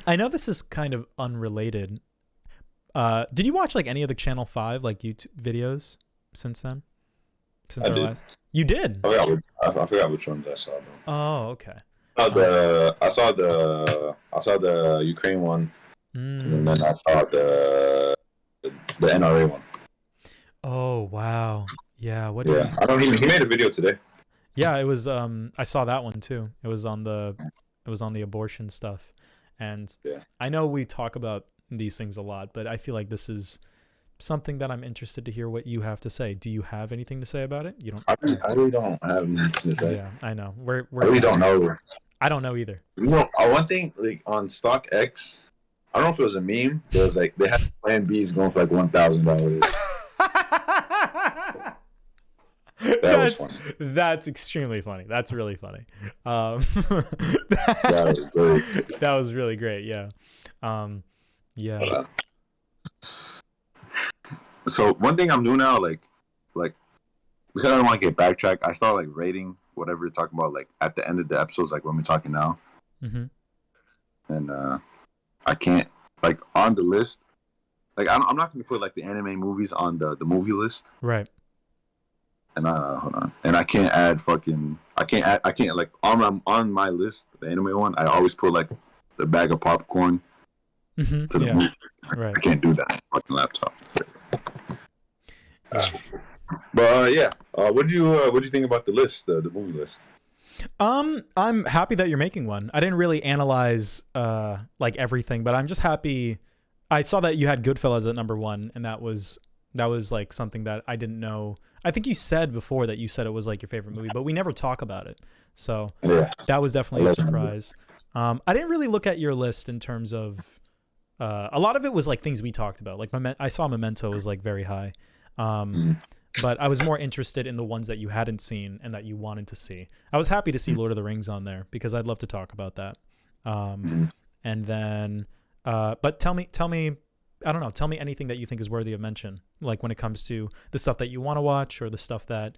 know this is kind of unrelated. Did you watch like any of the Channel 5 like YouTube videos since then? Since I our did. last? You did? I forgot which ones I saw. Though. Oh, okay. I saw the Ukraine one, and then I saw the NRA one. Oh wow. Yeah. What? Yeah, I don't even. He made a video today. Yeah, it was. I saw that one too. It was on the abortion stuff, and I know we talk about these things a lot, but I feel like this is something that I'm interested to hear what you have to say. Do you have anything to say about it? You don't. I really don't have anything to say. Yeah, I know. I really don't know. I don't know either. You know, one thing like on StockX, I don't know if it was a meme. It was like they had Plan Bs going for like $1,000. That's extremely funny. That's really funny. That was great. That was really great. Yeah. Yeah. So one thing I'm doing now, like because I don't want to get backtracked, I start like rating whatever you're talking about, like at the end of the episodes, like when we're talking now. Mm-hmm. And I can't like on the list. Like I'm not going to put like the anime movies on the movie list. Right. And hold on. And I can't like on my list, the anime one, I always put like the bag of popcorn to the movie. Right. I can't do that on the fucking laptop. Yeah. But what do you think about the list, the movie list? I'm happy that you're making one. I didn't really analyze like everything, but I'm just happy. I saw that you had Goodfellas at number 1, and that was like something that I didn't know. I think you said before that you said it was like your favorite movie, but we never talk about it. So that was definitely a surprise. I didn't really look at your list in terms of a lot of it was like things we talked about. Like I saw Memento was like very high. But I was more interested in the ones that you hadn't seen and that you wanted to see. I was happy to see Lord of the Rings on there because I'd love to talk about that. And then, but tell me, I don't know, tell me anything that you think is worthy of mention. Like when it comes to the stuff that you want to watch or the stuff that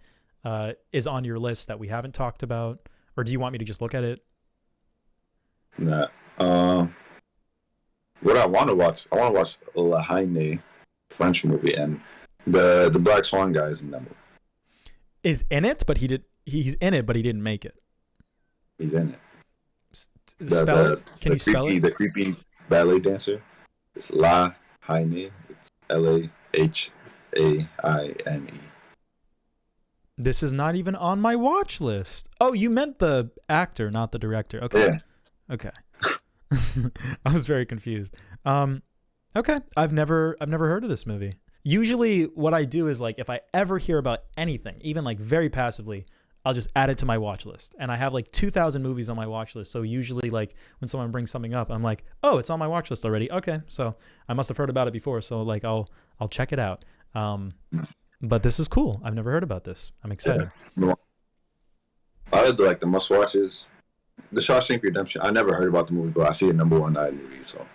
is on your list that we haven't talked about, or do you want me to just look at it? Nah. What I want to watch La Haine, French movie, and the Black Swan guy is in that movie. Is in it, but he's in it, but he didn't make it. He's in it. Spell it? Can you spell it? The creepy ballet dancer. It's La Haine. It's LAHAINE. This is not even on my watch list. Oh, you meant the actor, not the director. Okay. Yeah. Okay. I was very confused. Okay. I've never heard of this movie. Usually what I do is like if I ever hear about anything, even like very passively, I'll just add it to my watch list. And I have like 2,000 movies on my watch list. So usually like when someone brings something up, I'm like, "Oh, it's on my watch list already." Okay. So I must have heard about it before. So like I'll check it out. But this is cool. I've never heard about this. I'm excited. Yeah. I had like the must watches. The Shawshank Redemption. I never heard about the movie, but I see a #1 night movie. So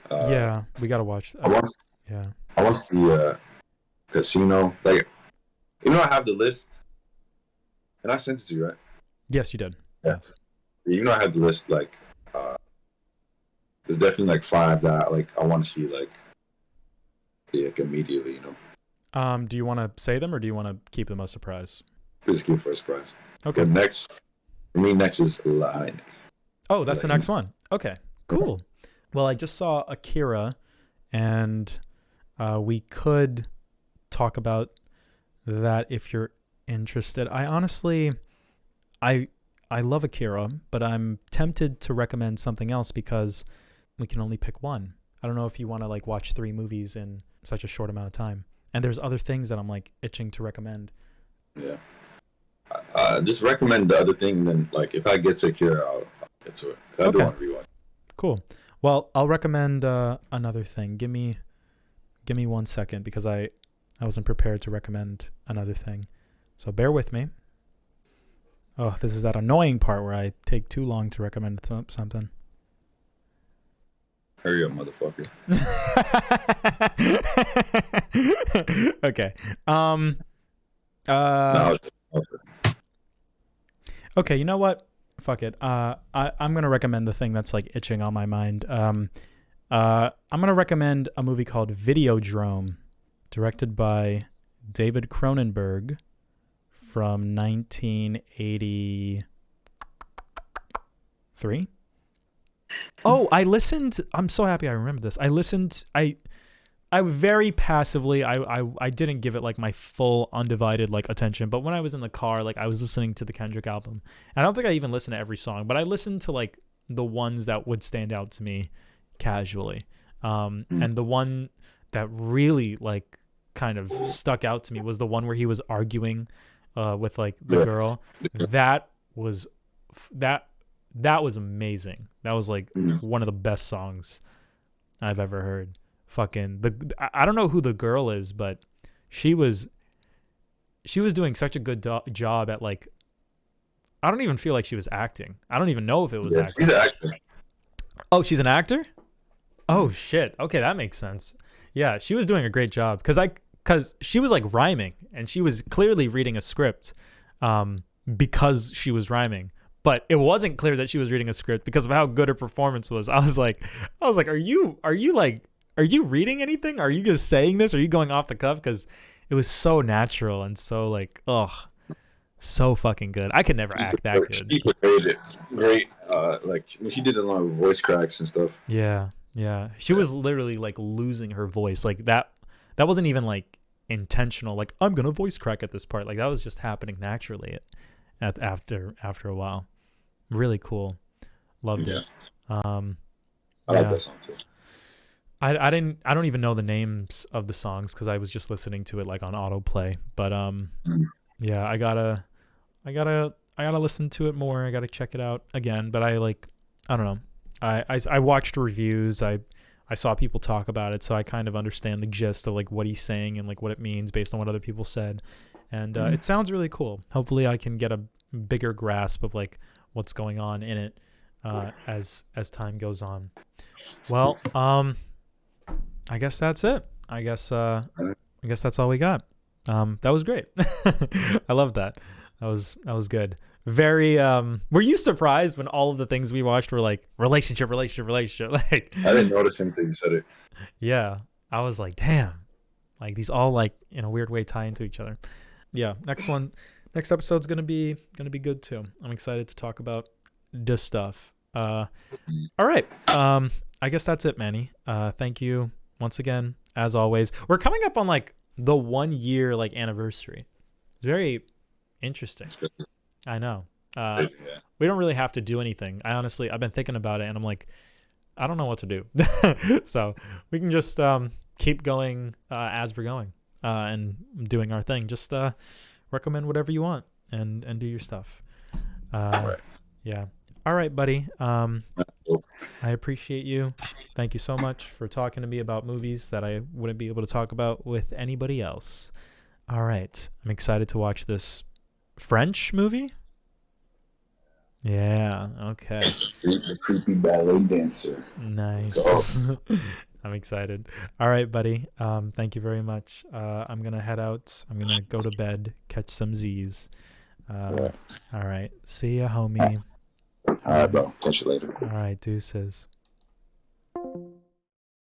yeah, we gotta watch. I want. Yeah. I want the Casino. Like, you know, I have the list, and I sent it to you, right? Yes, you did. Yeah. Yes. You know, I have the list. Like, there's definitely like 5 that like I want to see like immediately. You know. Do you want to say them or do you want to keep them a surprise? Please keep it for a surprise. Okay. But next, for me, next is Haine. Oh, that's the next one. Okay, cool. Well, I just saw Akira, and we could talk about that if you're interested. I honestly, I love Akira, but I'm tempted to recommend something else because we can only pick one. I don't know if you want to like watch 3 movies in such a short amount of time. And there's other things that I'm like itching to recommend. Yeah. Just recommend the other thing, and then like if I get to Akira, I'll get to it. I do want to rewatch. Cool. Well, I'll recommend another thing. Give me 1 second because I wasn't prepared to recommend another thing. So bear with me. Oh, this is that annoying part where I take too long to recommend something. Hurry up, motherfucker. Okay. No, okay, you know what? Fuck it. I'm gonna recommend the thing that's like itching on my mind. I'm gonna recommend a movie called Videodrome, directed by David Cronenberg from 1983. Oh, I'm so happy I remember this. I very passively, I didn't give it like my full undivided like attention, but when I was in the car, like I was listening to the Kendrick album. And I don't think I even listened to every song, but I listened to like the ones that would stand out to me casually. And the one that really like kind of stuck out to me was the one where he was arguing with like the girl. That was amazing. That was like one of the best songs I've ever heard. I don't know who the girl is, but she was doing such a good job at like, I don't even feel like she was acting. I don't even know if it was acting. She's an actor. Oh, she's an actor? Oh shit. Okay, that makes sense. Yeah, she was doing a great job because she was like rhyming and she was clearly reading a script because she was rhyming. But it wasn't clear that she was reading a script because of how good her performance was. I was like, are you reading anything? Are you just saying this? Are you going off the cuff? Because it was so natural and so like, so fucking good. I could never act that good. She portrayed it great. Like she did a lot of voice cracks and stuff. Yeah. She was literally like losing her voice. Like that wasn't even like intentional. Like I'm gonna voice crack at this part. Like that was just happening naturally. After a while. Really cool. Loved it. I like that song too. I don't even know the names of the songs because I was just listening to it like on autoplay. But yeah, I gotta listen to it more. I gotta check it out again. But I don't know. I watched reviews. I saw people talk about it, so I kind of understand the gist of like what he's saying and like what it means based on what other people said. And it sounds really cool. Hopefully I can get a bigger grasp of like what's going on in it as time goes on. Well, I guess that's it. I guess that's all we got. That was great. I love that. That was good. Very were you surprised when all of the things we watched were like relationship? Like I didn't notice anything you said it. Yeah. I was like, damn. Like these all like in a weird way tie into each other. Yeah, next episode's gonna be good too. I'm excited to talk about this stuff. All right. I guess that's it, Manny. Thank you once again, as always. We're coming up on like the 1 year like anniversary. It's very interesting. I know. We don't really have to do anything. I've been thinking about it, and I'm like, I don't know what to do. So we can just keep going as we're going and doing our thing. Just recommend whatever you want and do your stuff. Right. Yeah. All right, buddy. I appreciate you. Thank you so much for talking to me about movies that I wouldn't be able to talk about with anybody else. All right. I'm excited to watch this French movie. Yeah. Okay. The creepy ballet dancer. Nice. I'm excited. All right, buddy. Thank you very much. I'm gonna head out. I'm gonna go to bed, catch some Z's. All right. See ya, homie. All right, bro. Catch you later. All right, deuces.